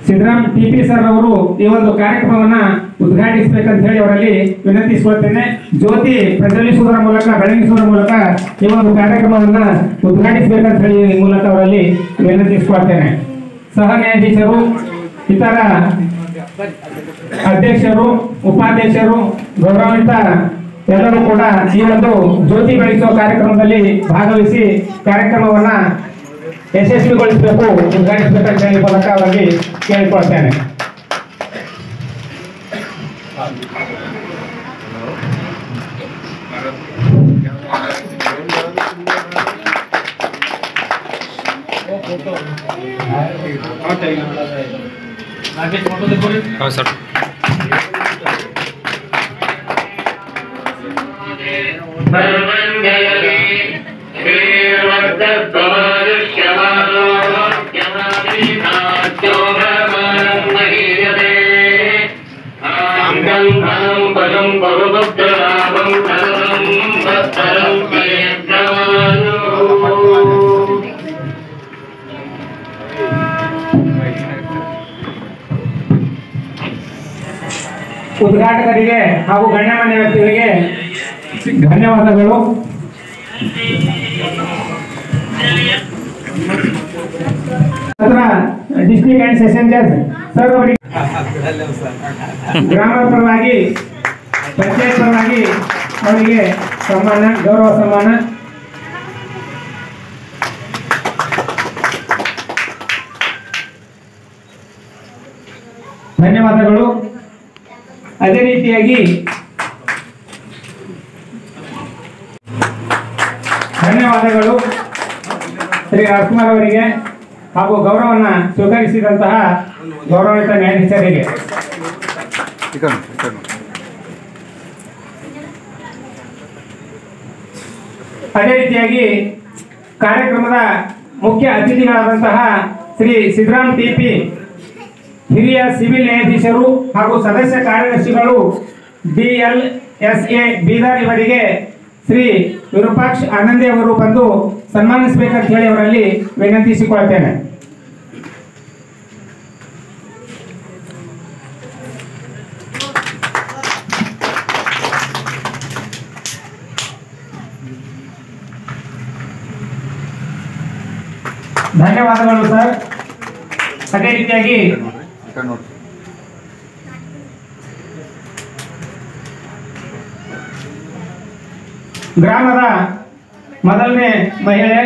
Siddaram TP sir ಅವರು ಈ ಒಂದು ಕಾರ್ಯಕ್ರಮವನ್ನ ಉದ್ಘಾಟಿಸಬೇಕಂತ ಹೇಳಿ ಅವರಲ್ಲಿ ವಿನಂತಿಸಿಕೊಳ್ಳುತ್ತೇನೆ. ಜ್ಯೋತಿ ಪ್ರಜ್ವಲಿಸುವುದರ ಮೂಲಕ, ಬೆಳಗಿಸುವುದರ ಮೂಲಕ ಈ ಒಂದು ಕಾರ್ಯಕ್ರಮವನ್ನ ಉದ್ಘಾಟಿಸಬೇಕಂತ ಹೇಳಿ ಮೂಲಕ ಅವರಲ್ಲಿ ವಿನಂತಿಸಿಕೊಳ್ಳುತ್ತೇನೆ. ಸಹ ನ್ಯಾಯಾಧೀಶರು, ಇತರ ಅಧ್ಯಕ್ಷರು, ಉಪಾಧ್ಯಕ್ಷರು, ಗೌರವಾನ್ವಿತ ಎಲ್ಲರೂ ಕೂಡ ಈ ಒಂದು ಜ್ಯೋತಿ ಬೆಳಗಿಸುವ ಕಾರ್ಯಕ್ರಮದಲ್ಲಿ ಭಾಗವಹಿಸಿ ಕಾರ್ಯಕ್ರಮವನ್ನ ಯಶಸ್ವಿಗೊಳಿಸಬೇಕು, ಉದ್ಘಾಟಿಸಬೇಕಂತ ಹೇಳಿ ಮೂಲಕ ಅವರಿಗೆ ಕೇಳಿಕೊಳ್ತೇನೆ. ಉದ್ಘಾಟಕರಿಗೆ ಹಾಗೂ ಗಣ್ಯಮಾನ್ಯ ವ್ಯಕ್ತಿಗಳಿಗೆ ಧನ್ಯವಾದಗಳು. District and session judge sir ಅವರಿಗೆ ಗ್ರಾಮ ಪರವಾಗಿ, ಪಂಚಾಯತ್ ಪರವಾಗಿ ಅವರಿಗೆ ಸನ್ಮಾನ, ಗೌರವ ಸನ್ಮಾನ. ಧನ್ಯವಾದಗಳು. ಅದೇ ರೀತಿಯಾಗಿ ಧನ್ಯವಾದಗಳು ಶ್ರೀ ರಾಜ್ಕುಮಾರ್ ಅವರಿಗೆ ಹಾಗೂ ಗೌರವವನ್ನು ಸ್ವೀಕರಿಸಿದಂತಹ ಗೌರವಾನ್ವಿತ ನ್ಯಾಯಾಧೀಶರಿಗೆ. ಅದೇ ರೀತಿಯಾಗಿ ಕಾರ್ಯಕ್ರಮದ ಮುಖ್ಯ ಅತಿಥಿಗಳಾದಂತಹ ಶ್ರೀ ಸಿದ್ದರಾಮ್ ಟಿಪಿ, ಹಿರಿಯ ಸಿವಿಲ್ ನ್ಯಾಯಾಧೀಶರು ಹಾಗೂ ಸದಸ್ಯ ಕಾರ್ಯದರ್ಶಿಗಳು DLSA ಬೀದರ್ ಇವರಿಗೆ ಶ್ರೀ ವಿರೂಪಾಕ್ಷ ಆನಂದಿ ಅವರು ಬಂದು ಸನ್ಮಾನಿಸಬೇಕಂತ ಹೇಳಿ ಅವರಲ್ಲಿ ವಿನಂತಿಸಿಕೊಳ್ಳುತ್ತೇನೆ. ಧನ್ಯವಾದಗಳು ಸರ್. ಅದೇ ರೀತಿಯಾಗಿ ಗ್ರಾಮದ ಮೊದಲನೇ ಮಹಿಳೆ,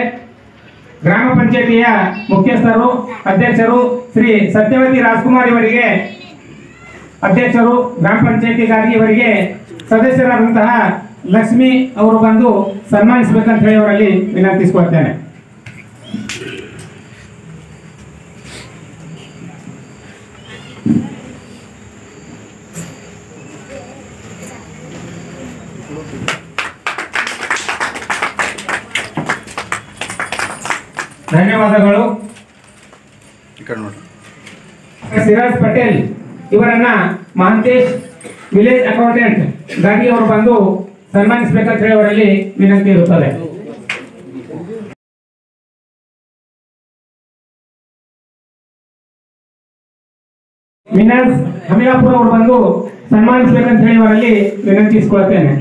ಗ್ರಾಮ ಪಂಚಾಯತಿಯ ಮುಖ್ಯಸ್ಥರು, ಅಧ್ಯಕ್ಷರು ಶ್ರೀ ಸತ್ಯವತಿ ರಾಜ್ಕುಮಾರ್ ಇವರಿಗೆ, ಅಧ್ಯಕ್ಷರು ಗ್ರಾಮ ಪಂಚಾಯತಿಗಾಗಿ ಇವರಿಗೆ ಸದಸ್ಯರಾದಂತಹ ಲಕ್ಷ್ಮಿ ಅವರು ಬಂದು ಸನ್ಮಾನಿಸಬೇಕಂತ ಹೇಳಿ ಅವರಲ್ಲಿ ವಿನಂತಿಸಿಕೊಳ್ತೇನೆ. ಧನ್ಯವಾದಗಳು. ಸಿರಾಜ್ ಪಟೇಲ್ ಇವರನ್ನ ಮಹಾಂತೇಶ್ ವಿಲೇಜ್ ಅಕೌಂಟೆಂಟ್ ಗಾಗಿ ಅವರು ಬಂದು ಸನ್ಮಾನಿಸಬೇಕಂತ ಹೇಳಿ ಅವರಲ್ಲಿ ವಿನಂತಿ ಇರುತ್ತದೆ. ಮಿನಾಜ್ ಹಮಿಲಾಪುರ ಅವರು ಬಂದು ಸನ್ಮಾನಿಸಬೇಕಂತ ಹೇಳಿ ಅವರಲ್ಲಿ ವಿನಂತಿಸಿಕೊಳ್ತೇನೆ.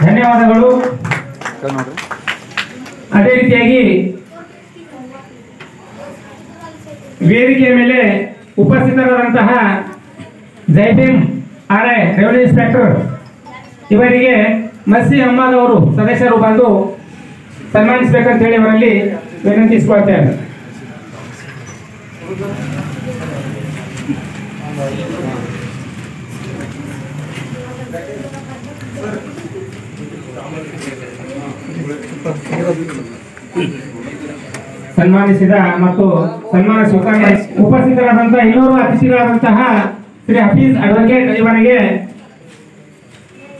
ಧನ್ಯವಾದಗಳು. ಅದೇ ರೀತಿಯಾಗಿ ವೇದಿಕೆಯ ಮೇಲೆ ಉಪಸ್ಥಿತರಾದಂತಹ ಜೈಭೀಮ್ RI ರೆವಿನ್ಯೂ ಇನ್ಸ್ಪೆಕ್ಟರ್ ಇವರಿಗೆ ಮಸ್ಸಿ ಅಹ್ಮದ್ ಅವರು ಸದಸ್ಯರು ಬಂದು ಸನ್ಮಾನಿಸಬೇಕಂತ ಹೇಳಿ ಅವರಲ್ಲಿ ವಿನಂತಿಸಿಕೊಳ್ತೇನೆ. ಸನ್ಮಾನಿಸಿದ ಮತ್ತು ಸನ್ಮಾನ ಸ್ವೀಕಾರ ಉಪಸ್ಥಿತರಾದಂತಹ ಇನ್ನೂರು ಅತಿಥಿಗಳಾದಂತಹ ಶ್ರೀ ಹಫೀಜ್ ಅಡ್ವೊಕೇಟ್ ಇವರಿಗೆ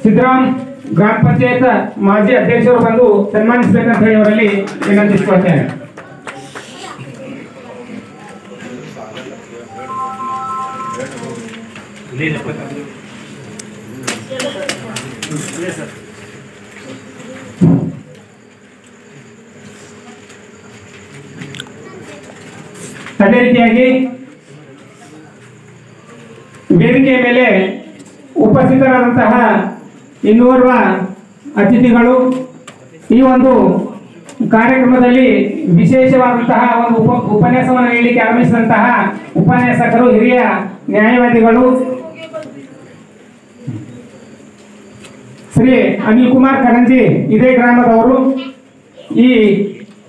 ಸಿದ್ದರಾಮ್ ಗ್ರಾಮ ಪಂಚಾಯತ್ ಮಾಜಿ ಅಧ್ಯಕ್ಷರು ಬಂದು ಸನ್ಮಾನಿಸಬೇಕಂತ ಹೇಳಿ ಅವರಲ್ಲಿ ವಿನಂತಿಸಿಕೊಳ್ತೇನೆ. ಅದೇ ರೀತಿಯಾಗಿ ವೇದಿಕೆಯ ಮೇಲೆ ಉಪಸ್ಥಿತರಾದಂತಹ ಇನ್ನೋರ್ವ ಅತಿಥಿಗಳು ಈ ಒಂದು ಕಾರ್ಯಕ್ರಮದಲ್ಲಿ ವಿಶೇಷವಾದಂತಹ ಒಂದು ಉಪನ್ಯಾಸವನ್ನು ನೀಡಲಿಕ್ಕೆ ಆಗಮಿಸಿದಂತಹ ಉಪನ್ಯಾಸಕರು, ಹಿರಿಯ ನ್ಯಾಯವಾದಿಗಳು ಶ್ರೀ ಅನಿಲ್ ಕುಮಾರ್ ಕರಂಜಿ, ಇದೇ ಗ್ರಾಮದವರು. ಈ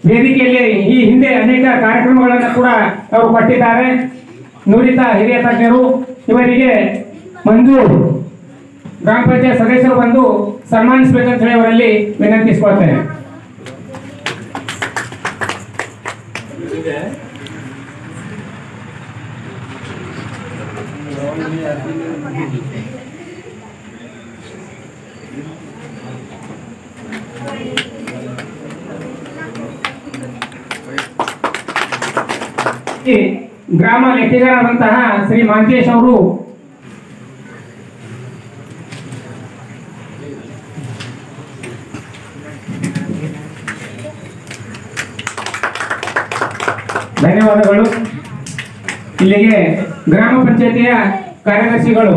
ವೇದಿಕೆಯಲ್ಲಿ ಈ ಹಿಂದೆ ಅನೇಕ ಕಾರ್ಯಕ್ರಮಗಳನ್ನು ಕೂಡ ಅವರು ಕೊಟ್ಟಿದ್ದಾರೆ. ನುರಿತ ಹಿರಿಯ ತಜ್ಞರು. ಇವರಿಗೆ ಮಂಜು ಗ್ರಾಮ ಪಂಚಾಯತ್ ಸದಸ್ಯರು ಬಂದು ಸನ್ಮಾನಿಸಬೇಕಂತ ಹೇಳಿ ಅವರಲ್ಲಿ ವಿನಂತಿಸಿಕೊಳ್ತೇನೆ. ಗ್ರಾಮ ಲೆಕ್ಕಿಗರಾದಂತಹ ಶ್ರೀ ಮಾಂತೇಶ್ ಅವರು ಧನ್ಯವಾದಗಳು. ಇಲ್ಲಿಗೆ ಗ್ರಾಮ ಪಂಚಾಯತಿಯ ಕಾರ್ಯದರ್ಶಿಗಳು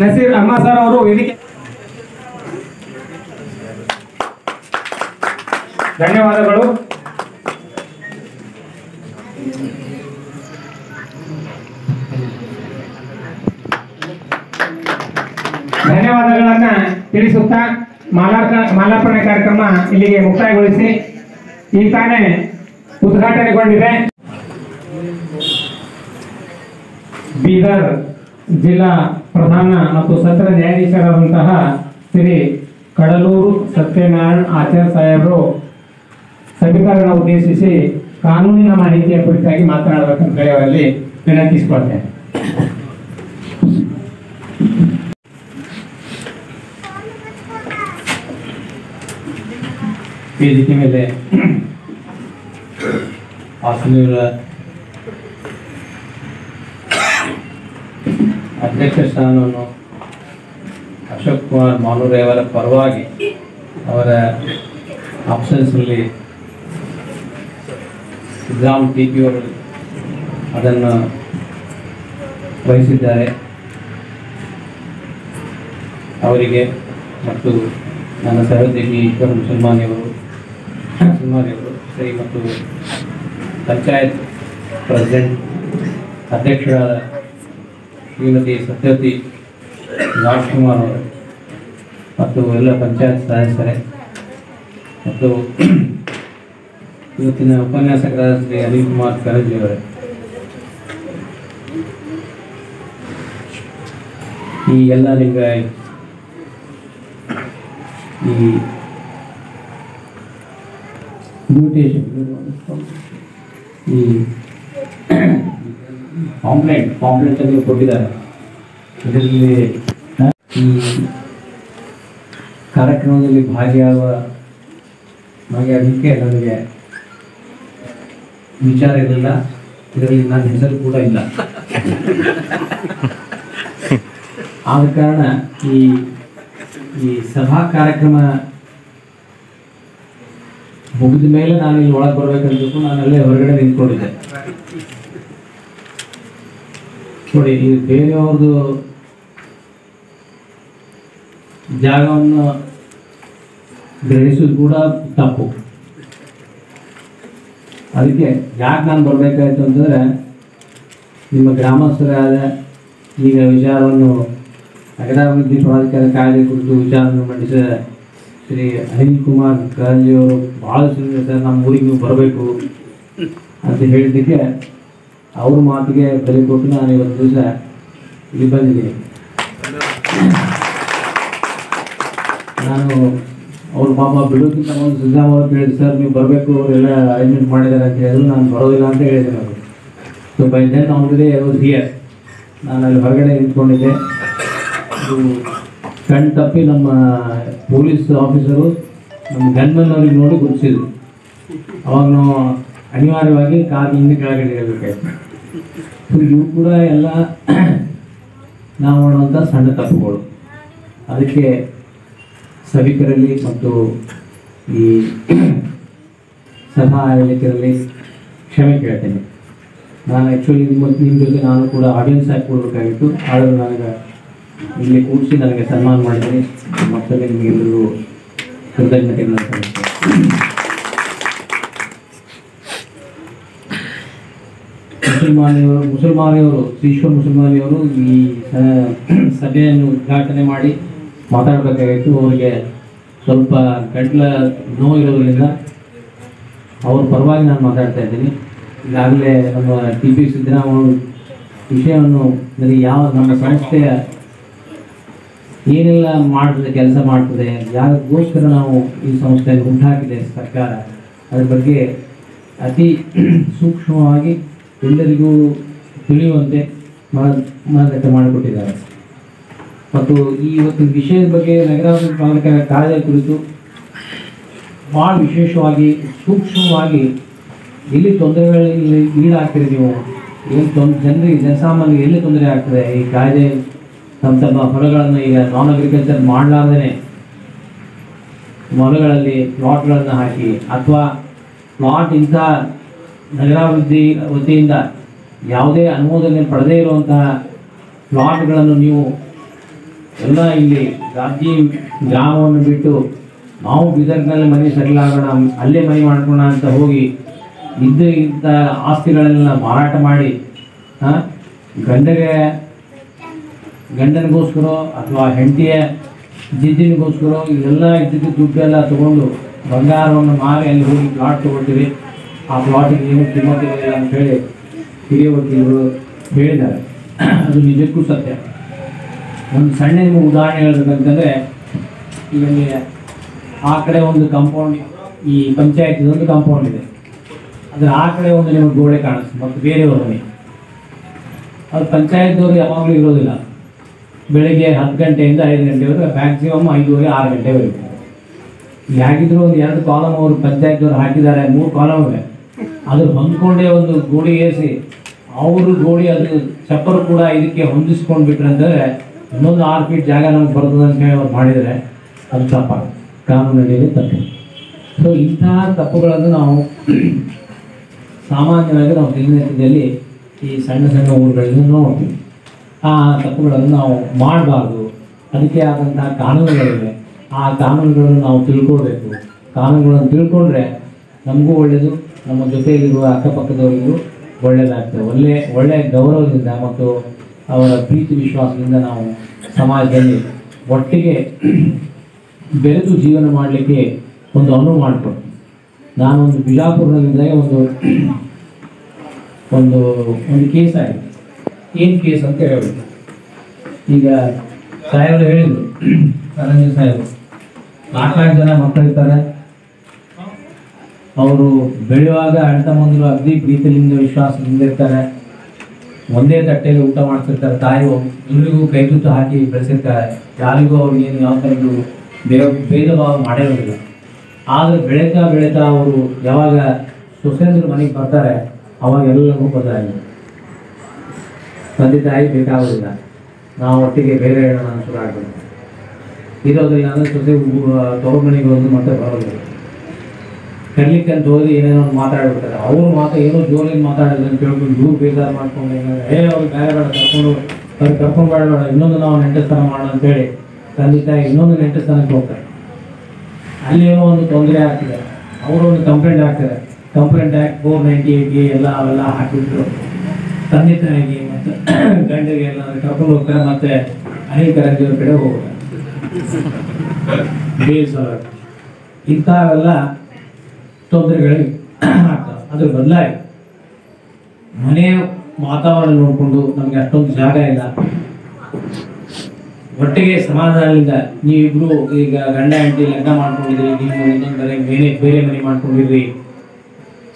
ನಸೀರ್ ಅಹಮದ್ ಸರ್ ಅವರು ವೇದಿಕೆ. ಧನ್ಯವಾದಗಳು. ಧನ್ಯವಾದಗಳನ್ನ ತಿಳಿಸುತ್ತಾ ಮಾಲಾರ್ಪಣೆ ಕಾರ್ಯಕ್ರಮ ಇಲ್ಲಿಗೆ ಮುಕ್ತಾಯಗೊಳಿಸಿ ಈ ತಾನೇ ಉದ್ಘಾಟನೆಗೊಂಡಿದೆ. ಬೀದರ್ ಜಿಲ್ಲಾ ಪ್ರಧಾನ ಮತ್ತು ಸತ್ರ ನ್ಯಾಯಾಧೀಶರಾದಂತಹ ಶ್ರೀ ಕಡಲೂರು ಸತ್ಯನಾರಾಯಣ ಆಚಾರ್ಯ ಸಾಹೇಬರು ಸಭಿಕರನ್ನು ಉದ್ದೇಶಿಸಿ ಕಾನೂನಿನ ಮಾಹಿತಿಯ ಕುರಿತಾಗಿ ಮಾತನಾಡಬೇಕಂತ ಹೇಳಿ ಅವರಲ್ಲಿ ವಿನಂತಿಸಿಕೊಳ್ತೇನೆ. ವೇದಿಕೆ ಮೇಲೆ ಆಸನೀಯರ ಅಧ್ಯಕ್ಷ ಸ್ಥಾನವನ್ನು ಅಶೋಕ್ ಕುಮಾರ್ ಮಾಲೂರೆ ಅವರ ಪರವಾಗಿ ಅವರ ಆಪ್ಷನ್ಸ್ನಲ್ಲಿ ಸಿದ್ದರಾಮ್ TP ಅವರು ಅದನ್ನು ವಹಿಸಿದ್ದಾರೆ. ಅವರಿಗೆ ಮತ್ತು ನನ್ನ ಸಹೋದ್ಯೋಗಿ ಈಶ್ವರ್ ಮುಸಲ್ಮಾನಿಯವರು ಶ್ರೀ ಮತ್ತು ಪಂಚಾಯತ್ ಪ್ರೆಸಿಡೆಂಟ್ ಅಧ್ಯಕ್ಷರಾದ ಶ್ರೀಮತಿ ಸತ್ಯವತಿ ರಾಜ್ಕುಮಾರ್ ಅವರು ಮತ್ತು ಎಲ್ಲ ಪಂಚಾಯತ್ ಸದಸ್ಯರೇ ಮತ್ತು ಇವತ್ತಿನ ಉಪನ್ಯಾಸಕರಾದ ಶ್ರೀ ಅನಿಲ್ ಕುಮಾರ್ ಕರಂಜಿ ಅವರೇ, ಈ ಎಲ್ಲ ನಿಮ್ಗೆ ಈ ಇನ್ವಿಟೇಷನ್ ಈ ಪಾಂಪ್ಲೆಟ್ ನೀವು ಕೊಟ್ಟಿದ್ದಾರೆ. ಇದರಲ್ಲಿ ಈ ಕಾರ್ಯಕ್ರಮದಲ್ಲಿ ಭಾಗಿಯಾಗಲಿಕ್ಕೆ ನನಗೆ ವಿಚಾರ ಇರಲಿಲ್ಲ. ಇದರಲ್ಲಿ ನನ್ನ ಹೆಸರು ಕೂಡ ಇಲ್ಲ. ಆದ ಕಾರಣ ಈ ಸಭಾ ಕಾರ್ಯಕ್ರಮ ಮುಗಿದ ಮೇಲೆ ನಾನು ಇಲ್ಲಿ ಒಳಗೆ ಬರ್ಬೇಕಂತ ನಾನಲ್ಲೇ ಹೊರಗಡೆ ನಿಂತ್ಕೊಂಡಿದ್ದೆ. ನೋಡಿ, ಈ ಬೇರೆಯವ್ರದ್ದು ಜಾಗವನ್ನು ಗ್ರಹಿಸೋದು ಕೂಡ ತಪ್ಪು. ಅದಕ್ಕೆ ಯಾಕೆ ನಾನು ಬರಬೇಕಾಯ್ತು ಅಂತಂದರೆ, ನಿಮ್ಮ ಗ್ರಾಮಸ್ಥರಾದ ಈಗ ವಿಚಾರವನ್ನು ನಗರಾಭಿವೃದ್ಧಿ ಪ್ರಾಧಿಕಾರ ಕಾಯ್ದೆ ಕುರಿತು ವಿಚಾರವನ್ನು ಮಂಡಿಸಿದ ಶ್ರೀ ಅನಿಲ್ ಕುಮಾರ್ ಕರಂಜಿಯವರು ಭಾಳ ಸರ್ ನಮ್ಮ ಊರಿಗೆ ನೀವು ಬರಬೇಕು ಅಂತ ಹೇಳಿದ್ದಕ್ಕೆ ಅವ್ರ ಮಾತಿಗೆ ಬೆಲೆ ಕೊಟ್ಟು ನಾನು ಇವತ್ತು ದಿವಸ ಇಲ್ಲಿ ಬಂದಿದ್ದೀನಿ. ನಾನು ಅವ್ರ ಪಾಪ ಬಿಡೋಕ್ಕಿಂತ ಒಂದು ಸಿದ್ದರಾಮ್ ಅವರು ಹೇಳಿದ್ರು, ಸರ್ ನೀವು ಬರಬೇಕು, ಅವರೆಲ್ಲ ಅರೇಂಜ್ಮೆಂಟ್ ಮಾಡಿದ್ದಾರೆ ಅಂತ ಹೇಳಿದ್ರು. ನಾನು ಬರೋದಿಲ್ಲ ಅಂತ ಹೇಳಿದೆ. ಅವರು so by then already I was here. ನಾನು ಅಲ್ಲಿ ಹೊರಗಡೆ ನಿಂತ್ಕೊಂಡಿದ್ದೆ. ಅದು ಕಣ್ ತಪ್ಪಿ ನಮ್ಮ ಪೊಲೀಸ್ ಆಫೀಸರು ನಮ್ಮ ಗನ್ಮನ್ ಅವ್ರಿಗೆ ನೋಡಿ ಗುರುತಿಸಿದ್ರು. ಅವಾಗ ನಾವು ಅನಿವಾರ್ಯವಾಗಿ ಕಾರ್ ಹಿಂದೆ ಕೆಳಗಡೆ ಇರಬೇಕಾಯ್ತು. ಸೊ ಇವು ಕೂಡ ಎಲ್ಲ ನಾವು ಮಾಡುವಂಥ ಸಣ್ಣ ತಪ್ಪುಗಳು. ಅದಕ್ಕೆ ಸಭಿಕರಲ್ಲಿ ಮತ್ತು ಈ ಸಭಾ ಆಯೋಜಕರಲ್ಲಿ ಕ್ಷಮೆ ಕೇಳ್ತೇನೆ. ನಾನು ಆ್ಯಕ್ಚುಲಿ ನಿಮ್ಮ ಜೊತೆ ನಾನು ಕೂಡ ಆಡಿಯನ್ಸ್ ಆಗಿ ಕೊಡಬೇಕಾಗಿತ್ತು, ಆದರೆ ನನಗೆ ಇಲ್ಲಿ ಕೂಡಿಸಿ ನನಗೆ ಸನ್ಮಾನ ಮಾಡಿದ್ದೀನಿ. ಮತ್ತೊಮ್ಮೆ ನಿಮಗೆಲ್ಲರಿಗೂ ಕೃತಜ್ಞತೆಗಳನ್ನು ಸಲ್ಲಿಸ್ತೇನೆ. ಮುಸಲ್ಮಾನಿಯವರು ಶ್ರೀಶ್ವರ ಮುಸಲ್ಮಾನಿಯವರು ಈ ಸಭೆಯನ್ನು ಉದ್ಘಾಟನೆ ಮಾಡಿ ಮಾತಾಡಬೇಕಾಗಿತ್ತು. ಅವರಿಗೆ ಸ್ವಲ್ಪ ಗಂಟ್ಲ ನೋವು ಇರೋದ್ರಿಂದ ಅವ್ರ ಪರವಾಗಿ ನಾನು ಮಾತಾಡ್ತಾ ಇದ್ದೀನಿ. ಈಗಾಗಲೇ ನಮ್ಮ TP ಸಿದ್ದರಾಮಯ್ಯ ವಿಷಯವನ್ನು ಯಾವ ನಮ್ಮ ಸಂಸ್ಥೆಯ ಏನೆಲ್ಲ ಮಾಡ್ತದೆ, ಕೆಲಸ ಮಾಡ್ತದೆ, ಯಾರಿಗೋಸ್ಕರ ನಾವು ಈ ಸಂಸ್ಥೆಯನ್ನು ಹುಟ್ಟಾಕಿದೆ ಸರ್ಕಾರ, ಅದ್ರ ಬಗ್ಗೆ ಅತಿ ಸೂಕ್ಷ್ಮವಾಗಿ ಎಲ್ಲರಿಗೂ ತಿಳಿಯುವಂತೆ ಮಾರಾಟ ಮಾಡಿಕೊಟ್ಟಿದ್ದಾರೆ. ಮತ್ತು ಈ ಇವತ್ತಿನ ವಿಷಯದ ಬಗ್ಗೆ ನಗರಾಭಿವೃದ್ಧಿ ಪಾಲಕರ ಕಾಯ್ದೆ ಕುರಿತು ಭಾಳ ವಿಶೇಷವಾಗಿ ಸೂಕ್ಷ್ಮವಾಗಿ ಎಲ್ಲಿ ತೊಂದರೆಗಳಲ್ಲಿ ಈಡಾಗ್ತೀರಿ ನೀವು, ಎಲ್ಲಿ ಜನಸಾಮಾನ್ಯರಿಗೆ ಎಲ್ಲಿ ತೊಂದರೆ ಆಗ್ತದೆ ಈ ಕಾಯ್ದೆ. ತಮ್ಮ ಹೊಲಗಳನ್ನು ಈಗ ನಾನ್ ಅಗ್ರಿಕಲ್ಚರ್ ಮಾಡಲಾರ್ದೇ ಹೊಲಗಳಲ್ಲಿ ಪ್ಲಾಟ್ಗಳನ್ನು ಹಾಕಿ, ಅಥವಾ ಪ್ಲಾಟ್ ಇಂಥ ನಗರಾಭಿವೃದ್ಧಿ ವತಿಯಿಂದ ಯಾವುದೇ ಅನುಮೋದನೆ ಪಡೆದೇ ಇರುವಂತಹ ಪ್ಲಾಟ್ಗಳನ್ನು ನೀವು ಎಲ್ಲ ಇಲ್ಲಿ ರಾಜ್ಯ ಗ್ರಾಮವನ್ನು ಬಿಟ್ಟು ನಾವು ಬೀದರ್ನಲ್ಲಿ ಮನೆ ಸೆಟ್ಲ್ ಆಗೋಣ, ಅಲ್ಲೇ ಮನೆ ಮಾಡ್ಕೋಣ ಅಂತ ಹೋಗಿ ಇಂಥ ಆಸ್ತಿಗಳನ್ನೆಲ್ಲ ಮಾರಾಟ ಮಾಡಿ ಗಂಡನಿಗೋಸ್ಕರ ಅಥವಾ ಹೆಂಡತಿಯ ಜಿದ್ದಿನಿಗೋಸ್ಕರ ಇದೆಲ್ಲ ಇದ್ದಿದ್ದು ದುಡ್ಡೆಲ್ಲ ತೊಗೊಂಡು ಬಂಗಾರವನ್ನು ಮಾರಿ ಅಲ್ಲಿ ಹೋಗಿ ಪ್ಲಾಟ್ ತೊಗೊಳ್ತೀವಿ. ಆ ಪ್ಲಾಟಿಗೆ ಏನು ಕಿಮ್ಮತ್ತಿಲ್ಲ ಅಂತ ಹೇಳಿ ಹಿರಿಯ ವಕೀಲರು ಹೇಳಿದ್ದಾರೆ. ಅದು ನಿಜಕ್ಕೂ ಸತ್ಯ. ಒಂದು ಸಣ್ಣ ನಿಮಗೆ ಉದಾಹರಣೆ ಹೇಳ್ಬೇಕಂತಂದರೆ, ಈಗ ಆ ಕಡೆ ಒಂದು ಕಾಂಪೌಂಡ್, ಈ ಪಂಚಾಯತಿದೊಂದು ಕಾಂಪೌಂಡ್ ಇದೆ, ಅದರ ಆ ಕಡೆ ಒಂದು ನಿಮಗೆ ಗೋಡೆ ಕಾಣಿಸ್ತು ಮತ್ತು ಬೇರೆಯವ್ರ ಮನೆ. ಅದು ಪಂಚಾಯತ್ದವ್ರು ಯಾವಾಗಲೂ ಇರೋದಿಲ್ಲ. ಬೆಳಗ್ಗೆ 10 ಗಂಟೆಯಿಂದ 5 ಗಂಟೆವರೆಗೆ, ಮ್ಯಾಕ್ಸಿಮಮ್ 5:30, 6 ಗಂಟೆವರೆಗೆ. ಹೇಗಿದ್ರು ಒಂದು 2 ಕಾಲಮ್ ಅವರು ಪಂಚಾಯತ್ದವ್ರು ಹಾಕಿದ್ದಾರೆ, 3 ಕಾಲಮ್ ಇವೆ. ಅದ್ರ ಹೊಂದ್ಕೊಂಡೇ ಒಂದು ಗೋಡಿ ಏರಿಸಿ ಅವರು ಗೋಡಿ ಅದು ಚಪ್ಪರು ಕೂಡ ಇದಕ್ಕೆ ಹೊಂದಿಸ್ಕೊಂಡು ಬಿಟ್ರಂತಂದರೆ ಇನ್ನೊಂದು 6 ಫೀಟ್ ಜಾಗ ನಮ್ಗೆ ಬರ್ತದೆ ಅಂತ ಹೇಳಿ ಅವ್ರು ಮಾಡಿದರೆ ಅದು ತಪ್ಪಾಗ ಕಾನೂನಿನಲ್ಲಿ ತಪ್ಪು. ಸೊ ಇಂತಹ ತಪ್ಪುಗಳನ್ನು ನಾವು ಸಾಮಾನ್ಯವಾಗಿ ನಾವು ದಿನನಿತ್ಯದಲ್ಲಿ ಈ ಸಣ್ಣ ಸಣ್ಣ ಊರುಗಳಲ್ಲಿ ನೋಡ್ತೀವಿ. ಆ ತಪ್ಪುಗಳನ್ನು ನಾವು ಮಾಡಬಾರ್ದು. ಅದಕ್ಕೆ ಆದಂತಹ ಕಾನೂನುಗಳಿವೆ. ಆ ಕಾನೂನುಗಳನ್ನು ನಾವು ತಿಳ್ಕೊಳ್ಬೇಕು. ಕಾನೂನುಗಳನ್ನು ತಿಳ್ಕೊಂಡ್ರೆ ನಮಗೂ ಒಳ್ಳೆಯದು, ನಮ್ಮ ಜೊತೆಯಲ್ಲಿರುವ ಅಕ್ಕಪಕ್ಕದವರಿಗೂ ಒಳ್ಳೆಯದಾಗ್ತದೆ. ಒಳ್ಳೆಯ ಗೌರವದಿಂದ ಮತ್ತು ಅವರ ಪ್ರೀತಿ ವಿಶ್ವಾಸದಿಂದ ನಾವು ಸಮಾಜದಲ್ಲಿ ಒಟ್ಟಿಗೆ ಬೆರೆತು ಜೀವನ ಮಾಡಲಿಕ್ಕೆ ಒಂದು ಅನುವು ಮಾಡಿಕೊಡ್ತೀವಿ. ನಾನೊಂದು ಬಿಜಾಪುರದಲ್ಲಿದ್ದಾಗ ಒಂದು ಕೇಸ್ ಆಗಿದೆ. ಏನು ಕೇಸ್ ಅಂತ ಹೇಳಬೇಕು. ಈಗ ಸಾಹೇಬರು ಹೇಳಿದರು, ರಂಜಿತ್ ಸಾಹೇಬರು, 4 ಜನ ಮಕ್ಕಳಿರ್ತಾರೆ. ಅವರು ಬೆಳೆಯುವಾಗ ಅಣ್ಣ ತಮ್ಮಂದಿರು ಅಗ್ದಿ ಪ್ರೀತಿಯಿಂದ ವಿಶ್ವಾಸದಿಂದ ಇರ್ತಾರೆ. ಒಂದೇ ತಟ್ಟೆಯಲ್ಲಿ ಊಟ ಮಾಡ್ತಿರ್ತಾರೆ. ತಾಯಿ ಎಲ್ಲರಿಗೂ ಕೈ ತುತ್ತು ಹಾಕಿ ಬೆಳೆಸಿರ್ತಾರೆ. ಯಾರಿಗೂ ಅವ್ರಿಗೇನು ಯಾವ ಥರದ್ದು ಭೇದ ಭಾವ ಮಾಡಿರೋದಿಲ್ಲ. ಆದರೆ ಬೆಳೀತಾ ಅವರು ಯಾವಾಗ ಸೊಸೆಂದ್ರ ಮನೆಗೆ ಬರ್ತಾರೆ ಅವಾಗ ಎಲ್ಲರಿಗೂ ಬದಲಾಗಿದೆ. ತಂದೆ ತಾಯಿ ಬೇಕಾಗೋದಿಲ್ಲ, ನಾವು ಒಟ್ಟಿಗೆ ಬೇರೆ ಹೇಳೋಣ ಶುರು ಆಗಬೇಕು. ಇರೋದಿಲ್ಲ ಅಂದರೆ ಸೊಸೆ ತವ್ರ ಮನೆಗೆ ಹೋಗಿ ಮತ್ತೆ ಬರೋದಿಲ್ಲ. ಕರ್ಲಿಕ್ಕೆ ಅಂತ ಹೋಗಿ ಏನೇನೋ ಮಾತಾಡ್ಬಿಡ್ತಾರೆ. ಅವರು ಏನೋ ಜೋರಲ್ಲಿ ಮಾತಾಡೋದು ಅಂತ ಕೇಳ್ಕೊಂಡು ಇವ್ರು ಬೇಜಾರು ಮಾಡ್ಕೊಂಡು ಅವ್ರು ಬೇರೆ ಬೇಡ ಕರ್ಕೊಂಡ್ಬೇಡ ಇನ್ನೊಂದು ನಾವು ನೆಂಟಸ್ಥಾನ ಮಾಡೋಣ ಅಂತೇಳಿ ತಂದೆ ತಾಯಿ ಇನ್ನೊಂದು ನೆಂಟಸ್ಥಾನಕ್ಕೆ ಹೋಗ್ತಾರೆ. ಅಲ್ಲಿ ಏನೋ ಒಂದು ತೊಂದರೆ ಆಗ್ತದೆ, ಅವರು ಒಂದು ಕಂಪ್ಲೇಂಟ್ ಹಾಕ್ತಾರೆ. ಕಂಪ್ಲೇಂಟ್ ಆ್ಯಕ್ಟ್ 498 ಎಲ್ಲ ಅವೆಲ್ಲ ಹಾಕಿಬಿಟ್ರು. ತಂದೆ ತಾಯಿಗೆ ಮತ್ತು ಗಂಡಿಗೆ ಎಲ್ಲ ಕರ್ಕೊಂಡು ಹೋಗ್ತಾರೆ. ಮತ್ತೆ ಅನಿಲ್ ಕರಂಜಿಯವ್ರ ಕಡೆ ಹೋಗ್ತಾರೆ. ಇಂಥವೆಲ್ಲ ತೊಂದರೆಗಳಿಗೆ ಆಗ್ತವೆ. ಅದ್ರ ಬದಲಾಗಿ ಮನೆಯ ವಾತಾವರಣ ನೋಡಿಕೊಂಡು ನಮಗೆ ಅಷ್ಟೊಂದು ಜಾಗ ಇಲ್ಲ, ಒಟ್ಟಿಗೆ ಸಮಾಧಾನದಿಂದ ನೀವಿಬ್ರು ಈಗ ಗಂಡ ಹೆಂಡತಿ ಲಗ್ನ ಮಾಡ್ಕೊಂಡಿದ್ರಿ, ನೀವು ಇನ್ನೊಂದು ಬೇರೆ ಮನೆ ಮಾಡ್ಕೊಂಡಿರ್ರಿ,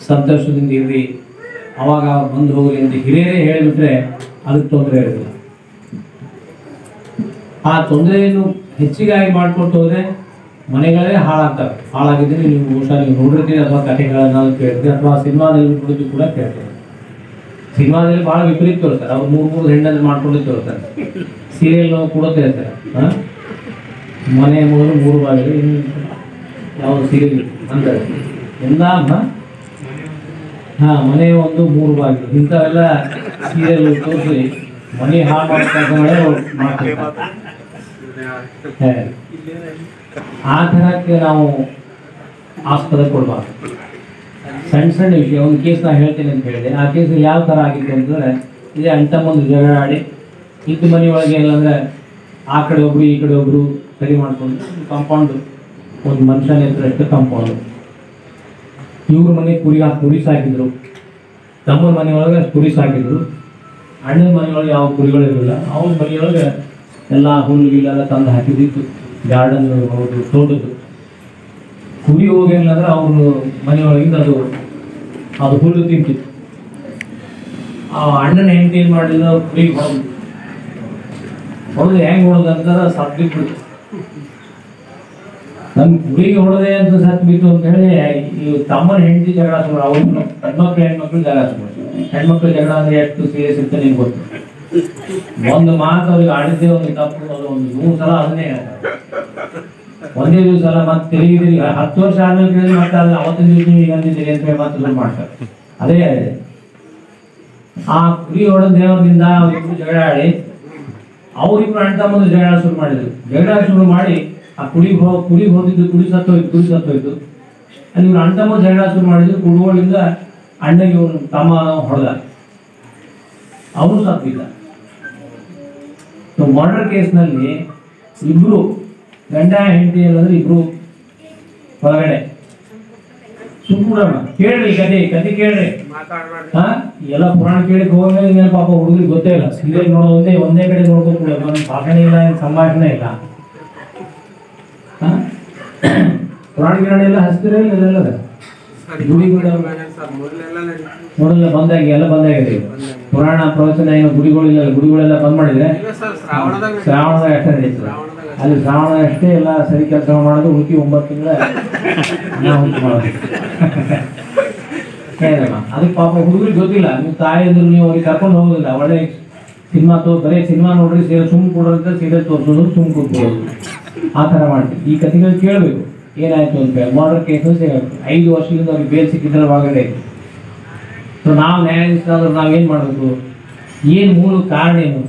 ಸಂತೋಷದಿಂದ ಇರ್ರಿ, ಅವಾಗ ಬಂದು ಹೋಗ್ರಿ ಅಂತ ಹಿರಿಯರೇ ಹೇಳಿಬಿಟ್ರೆ ಅದಕ್ಕೆ ತೊಂದರೆ ಇರೋದಿಲ್ಲ. ಆ ತೊಂದರೆಯನ್ನು ಹೆಚ್ಚಿಗಾಗಿ ಮಾಡ್ಕೊಳ್ತು ಹೋದರೆ ಮನೆಗಳೇ ಹಾಳಾಗ್ತವೆ. ಹಾಳಾಗಿದ್ದರೆ ನೀವು ಬಹುಶಃ ನೀವು ನೋಡಿರ್ತೀರಿ, ಅಥವಾ ಕಥೆಗಳನ್ನ ಕೇಳ್ತೀರಿ, ಅಥವಾ ಸಿನಿಮಾದಲ್ಲಿ ನೋಡಿದ್ದು ಕೂಡ ಕೇಳ್ತೀರಿ. ಸಿನಿಮಾದಲ್ಲಿ ಭಾಳ ವಿಪರೀತ ತೋರಿಸ್ತಾರೆ. ಅವ್ರು 3 ಹೆಣ್ಣಲ್ಲಿ ಮಾಡ್ಕೊಂಡು ತೋರಿಸ್ತಾರೆ. ಸೀರಿಯಲ್ ಕೂಡ ತೋರಿಸ್ತಾರೆ. ಮನೆ ಮೊದಲು 3 ಬಾಗಿಲು, ಇನ್ನು ಯಾವುದು ಸಿಗಲಿ ಅಂತ ಎಲ್ಲ ಮನೆ ಒಂದು 3 ಬಾಗಿಲು ಇಂಥವೆಲ್ಲ ಸೀರಿಯಲ್ ತೋರಿಸಿ ಮನೆ ಹಾಳು ಮಾಡೋ ಕೆಲಸಗಳೇ ಮಾಡ್ತಿರ್ತಾರೆ. ಆ ಥರಕ್ಕೆ ನಾವು ಆಸ್ಪದ ಕೊಡಬಾರ್ದು. ಸಣ್ಣ ಸಣ್ಣ ವಿಷಯ, ಒಂದು ಕೇಸ್ ನಾನು ಹೇಳ್ತೇನೆ ಅಂತ ಹೇಳಿದೆ. ಆ ಕೇಸ್ ಯಾವ ಥರ ಆಗಿತ್ತು ಅಂತಂದರೆ, ಇದೇ ಅಂಟ ಮುಂದೆ ಜಗಳ ಆಡಿ ಇದ್ದ ಮನೆಯೊಳಗೆ ಏನಂದರೆ ಆ ಕಡೆ ಒಬ್ರು ಈ ಕಡೆ ಒಬ್ರು ಸರಿ ಮಾಡ್ಕೊಂಡು ಕಾಂಪೌಂಡು, ಒಂದು ಮನುಷ್ಯನ ಎತ್ತರಷ್ಟು ಕಾಂಪೌಂಡು. ಇವ್ರ ಮನೆ ಕುರಿ ಸಾಕಿದ್ರು, ತಮ್ಮನ ಮನೆಯೊಳಗೆ ಕುರಿ ಸಾಕಿದ್ರು. ಅಣ್ಣನ ಮನೆಯೊಳಗೆ ಯಾವ ಕುರಿಗಳಿರಲಿಲ್ಲ. ಅವ್ರ ಮನೆಯೊಳಗೆ ಎಲ್ಲ ಹುಲ್ಲುಗಿಲ್ಲೆಲ್ಲ ತಂದು ಹಾಕಿದ್ದಿತ್ತು, ಗಾರ್ಡನ್ ಹೌದು ತೋಟದ್ದು. ಕುರಿ ಹೋಗೇನಂದ್ರೆ ಅವ್ರ ಮನೆಯೊಳಗಿಂದ ಅದು ಹುಲ್ಲು ತಿಂತಿತ್ತು. ಆ ಅಣ್ಣನ ಹೆಂಡತಿ ಏನು ಮಾಡಿದ, ಕುರಿಗೆ ಹೊಡೆದು ಹೆಂಗೆ ಹೊಡೆದಂತ ಸತ್ತು ಬಿಟ್ಟು, ನಮ್ಮ ಕುರಿಗೆ ಹೊಡೆದೆ ಅಂತ ಸತ್ತು ಬಿತ್ತು ಅಂತ ಹೇಳಿ ಈ ತಮ್ಮನ ಹೆಂಡತಿ ಜಗಳ ಶುರು. ಅವ್ರು ಹೆಣ್ಮಕ್ಳು ಜಗಳ ಶುರು. ಹೆಣ್ಮಕ್ಳು ಜಗಳ ಅಂದ್ರೆ ಎಷ್ಟು ಸೀರಿಯಸ್ ಇರ್ತಾರೆ ನಿಮ್ಗೆ ಗೊತ್ತು. ಒಂದು ಮಾತು ಅವ್ರಿಗೆ ಆಡಿದ್ದೇ ಒಂದು ತಪ್ಪು, ಅದು ಒಂದು 100 ಸಲ ಅದನ್ನೇ ಒಂದೇ ದಿವಸ ಅಲ್ಲ, ಮತ್ತೆ ತಿರುಗಿದಿರಿ 10 ವರ್ಷ ಆದ್ಮೇಲೆ ಕೇಳಿದ್ರೆ ಮತ್ತೆ ಅದು ಅವತ್ತಿನ ದಿವಸ ನೀವು ಅಂದಿದ್ದೀರಿ ಅಂತ ಹೇಳಿ ಮತ್ತೆ ಶುರು ಮಾಡ್ತಾರೆ. ಅದೇ ಆ ಕುರಿ ಹೊಡೆದ ದೇವರದಿಂದ ಅವರಿಬ್ರು ಜಗಳ ಆಡಿ ಅವರಿಬ್ರು ಅಣ್ಣ ತಮ್ಮಂದು ಜಗಳ ಶುರು ಮಾಡಿದ್ರು. ಜಗಳ ಶುರು ಮಾಡಿ ಆ ಕುರಿಗೆ ಹೋದಿದ್ದು ಕುರಿ ಸತ್ತೋಯ್ತು. ಅಲ್ಲಿ ಇವ್ರು ಅಣ್ಣ ತಮ್ಮ ಜಗಳ ಶುರು ಮಾಡಿದ್ರು. ಕುಡುಗಳಿಂದ ಅಣ್ಣಗೆ ಇವ್ರು ತಮ್ಮ ಹೊಡೆದ, ಅವನು ಸತ್ತಿದ್ದ. ಮರ್ಡರ್ ಕೇಸ್ನಲ್ಲಿ ಇಬ್ರು ಗಂಡ ಹೆಂಡತಿ ಏನಂದ್ರೆ ಇಬ್ರು ಹೊರಗಡೆ. ಸುಮ್ಮನೆ ಕೇಳ್ರಿ, ಕತೆ ಕೇಳ್ರಿ. ಎಲ್ಲ ಪುರಾಣ ಕೇಳಿ ಹೋದ್ಮೇಲೆ ಪಾಪ ಹುಡುಗರಿಗೆ ಗೊತ್ತೇ ಇಲ್ಲ. ಸೀರಿಯಲ್ ನೋಡೋದೇ ಒಂದೇ ಕಡೆ ನೋಡ್ಕೊಂಡು ಭಾಷಣೆ ಇಲ್ಲ, ಸಂಭಾಷಣೆ ಇಲ್ಲ. ಪುರಾಣ ಗಿರಾಣ ಎಲ್ಲ ಹಚ್ತಿರ ಇಲ್ಲ ನೋಡಲ್ಲ, ಬಂದಾಗಿದೆ. ಪುರಾಣ ಪ್ರವಚನ ಏನು ಗುಡಿಗಳೆಲ್ಲ ಬಂದ್ ಮಾಡಿದ್ರೆ ಶ್ರಾವಣದಾಗ ಅಷ್ಟೇ ನಡೀತದೆ. ಅಲ್ಲಿ ಶ್ರಾವಣ ಅಷ್ಟೇ ಎಲ್ಲ ಸರಿ ಕೆಲಸ ಮಾಡೋದು. ಉಳುಕಿ 9 ತಿಂಗಳ ಮಾಡೋದು. ಅದಕ್ಕೆ ಪಾಪ ಹುಡುಗರಿಗೆ ಗೊತ್ತಿಲ್ಲ. ನೀವು ತಾಯಿ ಅಂದ್ರು ನೀವು ಅವ್ರಿಗೆ ಕರ್ಕೊಂಡು ಹೋಗೋದಿಲ್ಲ. ಒಳ್ಳೆ ಸಿನಿಮಾ ಬರೀ ಸಿನಿಮಾ ನೋಡ್ರಿ, ಸುಮ್ ಕೊಡೋದಂತ ಸೀರಿಯಲ್ ತೋರಿಸೋದು, ಸುಮ್ ಕೂತ್ಕೊಳ್ಳೋದು, ಆ ಥರ ಮಾಡ್ತೀವಿ. ಈ ಕಥೆಗಳು ಕೇಳಬೇಕು ಏನಾಯ್ತು ಅಂತ ಹೇಳಿ. ಮರ್ಡರ್ ಕೇಸು 5 ವರ್ಷದಿಂದ ಅವ್ರಿಗೆ ಬೇಲ್ ಸಿಕ್ಕಿದ್ರೆ ಒಳಗಡೆ ಇತ್ತು. ಸೊ ನಾವು ನ್ಯಾಯಾಧೀಶರಾದ್ರು ನಾವೇನು ಮಾಡಬೇಕು? ಏನು ಮೂಲ ಕಾರಣ ಏನು?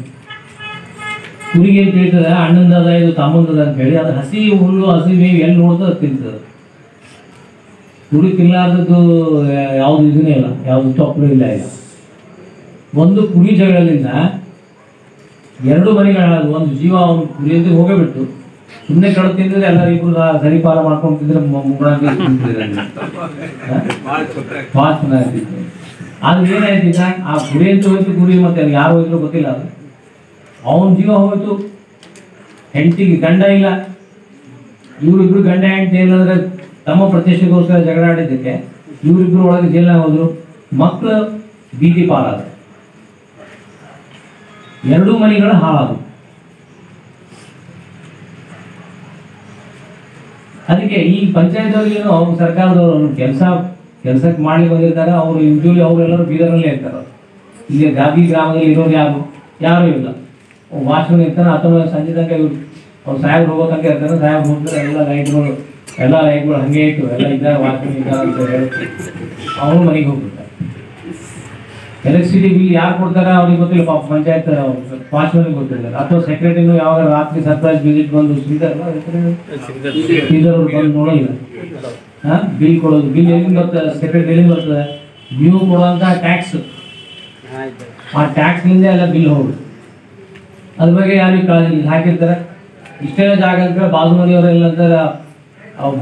ಕುರಿಗೆ ಏನು ತಿಳ್ತದೆ, ಅಣ್ಣಂದದ ಇದು ತಮ್ಮಂದದ ಅಂತ ಹೇಳಿ ಅದು ಹಸಿ ಹುಲ್ಲು ಹಸಿ ಮೇವು ಎಲ್ಲಿ ನೋಡ್ತದೆ ಅದು ತಿಂತದೆ. ಕುರಿ ತಿನ್ನಲಾರ್ದದ್ದು ಯಾವುದು ಇದನ್ನೇ ಇಲ್ಲ, ಯಾವುದು ತಪ್ಪಲು ಇಲ್ಲ. ಒಂದು ಕುರಿ ಜಗಳದಿಂದ 2 ಮನೆಗಳಾದ್ರು. ಒಂದು ಜೀವ ಅವ್ನು ಕುರಿಯಂತೆ ಹೋಗೇಬಿಟ್ಟು ಸುಮ್ಮನೆ ಕಡು ತಿಂದ್ರೆ ಎಲ್ಲರೂ ಇಬ್ರು ಸರಿಪಾಲ ಮಾಡ್ಕೊಂತಿದ್ರೆ ಮುಗ್ರಾಂತಿ ಭಾಳ ಚೆನ್ನಾಗಿತ್ತು. ಆದ್ರೆ ಏನಾಯ್ತಿದ್ದ, ಆ ಕುರಿ ಅಂತ ಹೋಯ್ತು, ಕುರಿ ಮತ್ತೆ ಯಾರು ಹೋಯ್ತು ಗೊತ್ತಿಲ್ಲ. ಅದು ಅವನ ಜೀವ ಹೋಯ್ತು. ಹೆಂಡತಿಗೆ ಗಂಡ ಇಲ್ಲ. ಇವರಿಬ್ರು ಗಂಡ ಹೆಂಡತಿ ಏನಂದ್ರೆ ತಮ್ಮ ಪ್ರತಿಷ್ಠೆಗೋಸ್ಕರ ಜಗಳ ಆಡಿದ್ದಕ್ಕೆ ಇವರಿಬ್ರು ಒಳಗೆ ಜೈಲಾಗ ಹೋದ್ರು. ಮಕ್ಕಳು ಬೀದಿ ಪಾಲಾದ, 2 ಮನೆಗಳು ಹಾಳಾದವು. ಅದಕ್ಕೆ ಈ ಪಂಚಾಯತ್ವರಿಗೇನು ಅವ್ರ ಸರ್ಕಾರದವರು ಕೆಲಸಕ್ಕೆ ಮಾಡಿ ಬಂದಿರ್ತಾರೆ. ಅವರು ಯೂಶುವಲಿ ಅವರೆಲ್ಲರೂ ಬೀದರ್ನಲ್ಲೇ ಇರ್ತಾರೆ. ಇಲ್ಲಿ ಗಾಬಿ ಗ್ರಾಮದಲ್ಲಿ ಇರೋರು ಯಾರು ಇಲ್ಲ. ವಾಚ್ಮನ್ ಇರ್ತಾನೆ, ಅಥವಾ ಸಂಜೆ ತನಕ ಇವ್ರು ಅವ್ರು ಸಾಹೇಬ್ರು ಹೋಗೋ ತನಕ ಇರ್ತಾನೆ. ಸಾಹೇಬ್ರು ಹೋಗ್ತಾರೆ, ಎಲ್ಲ ಲೈಟ್ಗಳು ಹಂಗೆ ಇಟ್ಟು ಎಲ್ಲ ಇದ್ದಾರೆ, ವಾಚ್ಮನ್ ಇದ್ದಾರೆ ಅಂತ ಹೇಳಿ ಅವರು ಮನೆಗೆ ಹೋಗ್ಬಿಡ್ತಾರೆ. ಎಲೆಕ್ಟ್ರಿಸಿಟಿ ಬಿಲ್ ಯಾರು ಕೊಡ್ತಾರೆ ಅವ್ರಿಗೆ ಗೊತ್ತಿಲ್ಲ. ಪಾಪ ಪಂಚಾಯತ್ ವಾಚ್ಮನ್ಗೆ ಗೊತ್ತಿಲ್ಲ. ಅಥವಾ ಸೆಕ್ರೆಟರಿನೂ ಯಾವಾಗ ರಾತ್ರಿ ಸರ್ಪ್ರೈಸ್ ವಿಸಿಟ್ ಬಂದು ಶ್ರೀಧರ್ ಬಂದು ನೋಡೋಲ್ಲ. ಬಿಲ್ ಕೊಡೋದು, ಬಿಲ್ ಎಲ್ಲಿಂದ ಬರ್ತದೆ? ಸೆಕ್ರೆಟರಿ ಎಲ್ಲಿಂದ ಬರ್ತದೆ? ನೀವು ಕೊಡುವಂಥ ಟ್ಯಾಕ್ಸ್, ಆ ಟ್ಯಾಕ್ಸ್ನಿಂದ ಎಲ್ಲ ಬಿಲ್ ಹೋಗುದು. ಅದ್ರ ಬಗ್ಗೆ ಯಾರಿಗೆ ಕಾಳಜಿ ಹಾಕಿರ್ತಾರೆ. ಇಷ್ಟೇ ಜಾಗ ಅಂತ ಬಾಜು ಮನೆಯವರೆಲ್ಲ ಅಂತಾರೆ,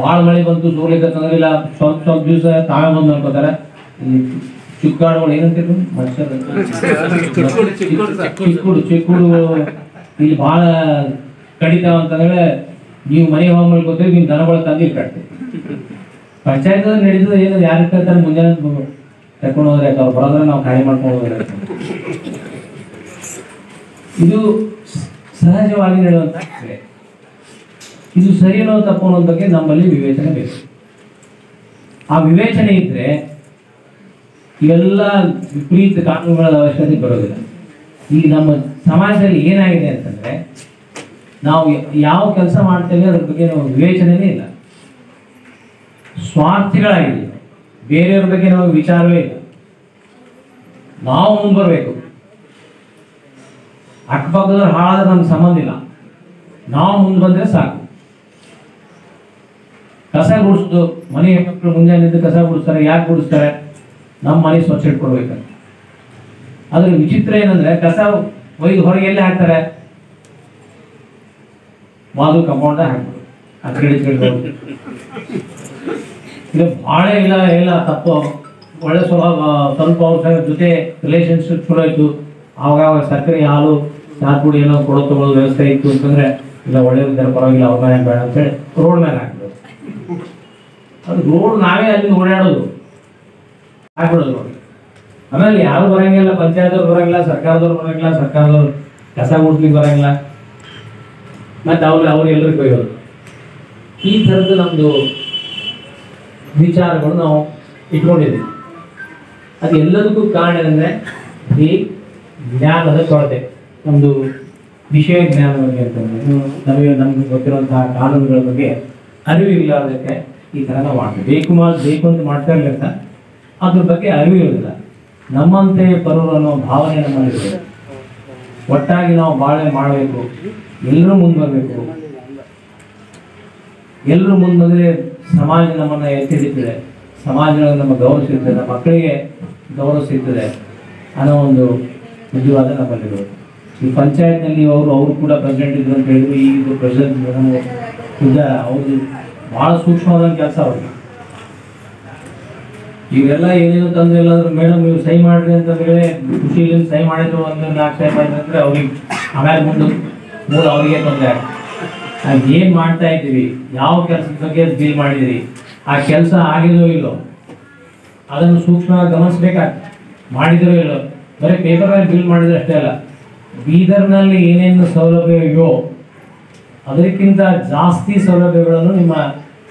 ಭಾಳ ಮಳೆ ಬಂತು ಸೋಲಿಕತ್ತಂದ್ರೆ ಇಲ್ಲ ಸ್ವಲ್ಪ ದಿವಸ ತಾವೇ ಬಂದು ನೋಡ್ಕೋತಾರೆ. ಚಿಕ್ಕಾಡುಗಳು ಏನಂತಿದ್ರು ಮನುಷ್ಯರು ಚಿಕ್ಕುಡು ಇಲ್ಲಿ ಭಾಳ ಕಡಿತಾವ ಅಂತಂದ್ರೆ ನೀವು ಮನೆ ಹೋಗಿ ಮಾಡ್ಕೋತೀವಿ, ನೀವು ದನಗಳ ತಂದು ಕಟ್ತೀವಿ. ಪಂಚಾಯತ್ ನಡೀತದೆ ಏನದು, ಯಾರು ಇರ್ತಾರೆ ಮುಂಜಾನೆ ಕರ್ಕೊಂಡು ಹೋದ್ರೆ ಅವ್ರು ಬರೋದ್ರೆ ನಾವು ಖಾಲಿ ಮಾಡ್ಕೊಂಡು ಹೋದ್ರೆ. ಇದು ಸಹಜವಾಗಿ ನಡೆಯುವಂಥ ಕ್ರಿಯೆ. ಇದು ಸರಿನೋ ತಪ್ಪು ಅನ್ನೋದ್ರ ಬಗ್ಗೆ ನಮ್ಮಲ್ಲಿ ವಿವೇಚನೆ ಬೇಕು. ಆ ವಿವೇಚನೆ ಇದ್ರೆ ಇವೆಲ್ಲ ವಿಪರೀತ ಕಾನೂನುಗಳ ಅವಶ್ಯಕತೆ ಬರೋದಿಲ್ಲ. ಈಗ ನಮ್ಮ ಸಮಾಜದಲ್ಲಿ ಏನಾಗಿದೆ ಅಂತಂದ್ರೆ, ನಾವು ಯಾವ ಕೆಲಸ ಮಾಡ್ತೇವೆ ಅದ್ರ ಬಗ್ಗೆ ನಾವು ವಿವೇಚನೆನೇ ಇಲ್ಲ, ಸ್ವಾರ್ಥಿಗಳಾಗಿದೆ, ಬೇರೆಯವ್ರ ಬಗ್ಗೆ ನಮಗೆ ವಿಚಾರವೇ ಇಲ್ಲ. ನಾವು ಮುಂದುವರಬೇಕು, ಅಕ್ಕಪಕ್ಕದವ್ರು ಹಾಳಾದ್ರೆ ನಮ್ಗೆ ಸಂಬಂಧ ಇಲ್ಲ, ನಾವು ಮುಂದೆ ಬಂದ್ರೆ ಸಾಕು. ಕಸ ಗುಡಿಸೋದು, ಮನೆ ಹೆಣ್ಮಕ್ಳು ಮುಂಜಾನೆ ನಿಂತು ಕಸ ಗುಡಿಸ್ತಾರೆ. ಯಾಕೆ ಗುಡಿಸ್ತಾರೆ? ನಮ್ಮ ಮನೆ ಸ್ವಚ್ಛ ಇಟ್ಕೊಡ್ಬೇಕಂತ. ಅದ್ರ ವಿಚಿತ್ರ ಏನಂದ್ರೆ ಕಸ ಒಯ್ದು ಹೊರಗೆ ಎಲ್ಲಿ ಹಾಕ್ತಾರೆ? ಮಾದು ಕಂಪೌಂಡ್ ಹಾಕ್ಬೋದು, ಆ ಕಡೆ ಇದು ಭಾಳ ಇಲ್ಲ ತಪ್ಪು. ಒಳ್ಳೆ ಸ್ವಲ್ಪ ಅವ್ರ ಜೊತೆ ರಿಲೇಶನ್ಶಿಪ್ ಚಲೋ ಇತ್ತು, ಆವಾಗ ಸಕ್ಕರೆ ಹಾಲು ಚಹಾ ಪುಡಿ ಏನೋ ತಗೊಳ್ಳೋದು ವ್ಯವಸ್ಥೆ ಇತ್ತು ಅಂತಂದ್ರೆ ಇಲ್ಲ ಒಳ್ಳೆಯದಿದ್ದಾರೆ ಪರವಾಗಿಲ್ಲ ಅವ್ರ ಮನೆ ಬೇಡ ಅಂತೇಳಿ ರೋಡ್ ಮೇಲೆ ಹಾಕ್ಬೋದು. ಅದು ರೋಡ್ ನಾವೇ ಅಲ್ಲಿ ಓಡಾಡೋದು ಹಾಕ್ಬಿಡೋದು ನೋಡಿ. ಆಮೇಲೆ ಯಾರು ಬರಂಗಿಲ್ಲ, ಪಂಚಾಯತ್ದವ್ರು ಬರಂಗಿಲ್ಲ, ಸರ್ಕಾರದವ್ರು ಬರಂಗಿಲ್ಲ, ಸರ್ಕಾರದವ್ರು ಕಸ ಗುಡ್ಸ್ಲಿಕ್ಕೆ ಬರಂಗಿಲ್ಲ, ಮತ್ತೆ ಅವ್ರು ಎಲ್ಲರಿಗೂ ಕೊಯ್ಯೋದು. ಈ ಥರದ್ದು ನಮ್ಮದು ವಿಚಾರಗಳು ನಾವು ಇಟ್ಕೊಂಡಿದ್ದೀವಿ. ಅದು ಎಲ್ಲದಕ್ಕೂ ಕಾರಣ ಅಂದರೆ ಈ ಜ್ಞಾನದ ಕೊರತೆ, ನಮ್ಮದು ವಿಷಯ ಜ್ಞಾನದ ಬಗ್ಗೆ ಅಂತಂದರೆ ನಮಗೆ ಗೊತ್ತಿರುವಂತಹ ಕಾನೂನುಗಳ ಬಗ್ಗೆ ಅರಿವು ಇಲ್ಲದಕ್ಕೆ ಈ ಥರ ನಾವು ಮಾಡ್ತೀವಿ. ಬೇಕು ಅಂತ ಮಾಡ್ತಾ ಇರ್ಲಿಲ್ಲ, ಅದ್ರ ಬಗ್ಗೆ ಅರಿವು ಇರೋದಿಲ್ಲ. ನಮ್ಮಂತೆ ಪರರು ಅನ್ನೋ ಭಾವನೆ ನಮ್ಮಲ್ಲಿದೆ. ಒಟ್ಟಾಗಿ ನಾವು ಬಾಳ್ವೆ ಮಾಡಬೇಕು, ಎಲ್ಲರೂ ಮುಂದೆ ಬರಬೇಕು. ಎಲ್ಲರೂ ಮುಂದೆ ಬಂದರೆ ಸಮಾಜ ನಮ್ಮನ್ನು ಎತ್ತಿ ಹಿಡಿತದೆ, ಸಮಾಜ ನಮ್ಮ ಗೌರವಿಸುತ್ತದೆ, ನಮ್ಮ ಮಕ್ಕಳಿಗೆ ಗೌರವ ಸಿಗ್ತದೆ ಅನ್ನೋ ಒಂದು ನಿಜವಾದ ನಮ್ಮಲ್ಲಿರೋದು. ಈ ಪಂಚಾಯತ್ನಲ್ಲಿ ಅವರು ಕೂಡ ಪ್ರೆಸಿಡೆಂಟ್ ಇದ್ರು ಅಂತ ಹೇಳಿದ್ರು. ಈಗ ಪ್ರೆಸಿಡೆಂಟ್ ಇದ್ದಾರೆ, ಅವ್ರದ್ದು ಭಾಳ ಸೂಕ್ಷ್ಮವಾದ ಕೆಲಸ ಅವ್ರಿಗೆ. ಇವರೆಲ್ಲ ಏನೇನು ತಂದು ಎಲ್ಲಾದ್ರೂ ಮೇಡಮ್ ನೀವು ಸಹಿ ಮಾಡಿರಿ ಅಂತಂದ್ರೆ ಖುಷಿಯಿಂದ ಸಹಿ ಮಾಡಿದ್ರು, ಒಂದು 4 ಸಹಿ ಮಾಡಿದ್ರೆ ಅಂದರೆ ಅವ್ರಿಗೆ ಆಮೇಲೆ ಮೂರು ಅವರಿಗೆ ತೊಂದರೆ ಆಗ್ತದೆ. ನಾವು ಏನು ಮಾಡ್ತಾ ಇದ್ದೀವಿ, ಯಾವ ಕೆಲಸದ ಬಗ್ಗೆ ಡೀಲ್ ಮಾಡಿದಿರಿ, ಆ ಕೆಲಸ ಆಗಿದೋ ಇಲ್ಲೋ ಅದನ್ನು ಸೂಕ್ಷ್ಮವಾಗಿ ಗಮನಿಸ್ಬೇಕಾಗ್ತದೆ. ಮಾಡಿದಿರೋ ಇಲ್ಲೋ, ಬರೀ ಪೇಪರಲ್ಲಿ ಬಿಲ್ ಮಾಡಿದ್ರೆ ಅಷ್ಟೇ ಅಲ್ಲ, ಬೀದರ್ನಲ್ಲಿ ಏನೇನು ಸೌಲಭ್ಯ ಇದೆಯೋ ಅದಕ್ಕಿಂತ ಜಾಸ್ತಿ ಸೌಲಭ್ಯಗಳನ್ನು ನಿಮ್ಮ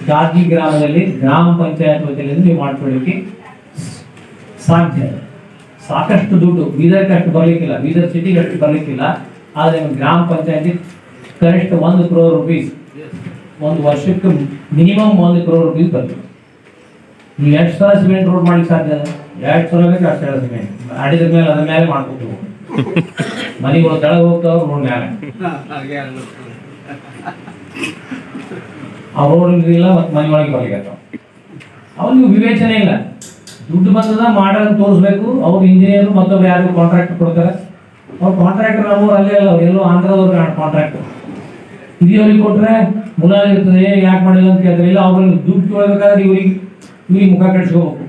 ಗಾಗಿ ಗ್ರಾಮದಲ್ಲಿ ಗ್ರಾಮ ಪಂಚಾಯತ್ ವತಿಯಿಂದ ನೀವು ಮಾಡ್ಕೊಳ್ಳಿಕ್ಕೆ ಸಾಧ್ಯ. ಸಾಕಷ್ಟು ದುಡ್ಡು ಬೀದರ್ಗೆ ಅಷ್ಟು ಬರಲಿಕ್ಕಿಲ್ಲ, ಬೀದರ್ ಸಿಟಿಗೆ ಅಷ್ಟು ಬರಲಿಕ್ಕಿಲ್ಲ. ಆದರೆ ನಿಮ್ಮ ಗ್ರಾಮ ಪಂಚಾಯತಿ ಕನಿಷ್ಠ 1 crore rupees ಒಂದು ವರ್ಷಕ್ಕೆ ಮಿನಿಮಮ್ 1 crore rupees ಬರ್ತದೆ. ನೀವು ಎಷ್ಟು ಸಲ ಸಿಮೆಂಟ್ ರೋಡ್ ಮಾಡ್ಲಿಕ್ಕೆ ಸಾಧ್ಯ? 2 ಸಲ ಬೇಕು, 2 ಸಲ ಸಿಮೆಂಟ್ ಆಡಿದ ಮೇಲೆ ಅದ್ರ ಮೇಲೆ ಮಾಡ್ಕೊತೀವಿ. ಮನೆಗಳು ಕೆಳಗೆ ಹೋಗ್ತಾವ, ರೋಡ್ ಮೇಲೆ ಆ ರೋಡ್ ಇಲ್ಲ, ಮತ್ತು ಮನೆ ಒಳಗೆ ಬರ್ಲಿಕ್ಕೆ ಅವ್ರಿಗೆ ವಿವೇಚನೆ ಇಲ್ಲ. ದುಡ್ಡು ಬಂದದ ಮಾಡೋದನ್ನ ತೋರಿಸ್ಬೇಕು. ಅವ್ರು ಇಂಜಿನಿಯರ್ ಮತ್ತೊಬ್ಬರು ಯಾರಿಗೂ ಕಾಂಟ್ರಾಕ್ಟ್ ಕೊಡ್ತಾರೆ. ಅವ್ರು ಕಾಂಟ್ರಾಕ್ಟರ್ ನಮ್ಮವ್ರು ಅಲ್ಲೇ ಅಲ್ಲ, ಅವ್ರು ಎಲ್ಲೋ ಆಂಧ್ರದವ್ರು ಕಾಂಟ್ರಾಕ್ಟರ್. ಹಿರಿಯವ್ರಿಗೆ ಕೊಟ್ಟರೆ ಮುಲಾಲ್ ಇರ್ತದೆ, ಯಾಕೆ ಮಾಡಿಲ್ಲ ಅಂತ ಕೇಳ್ತಾರೆ. ಇಲ್ಲ ಅವ್ರಿಗೆ ದುಡ್ಡು ತೊಗೊಳ್ಬೇಕಾದ್ರೆ ಇವ್ರಿಗೆ ಮುಖ ಕಟ್ಸ್ಕೋಬೇಕು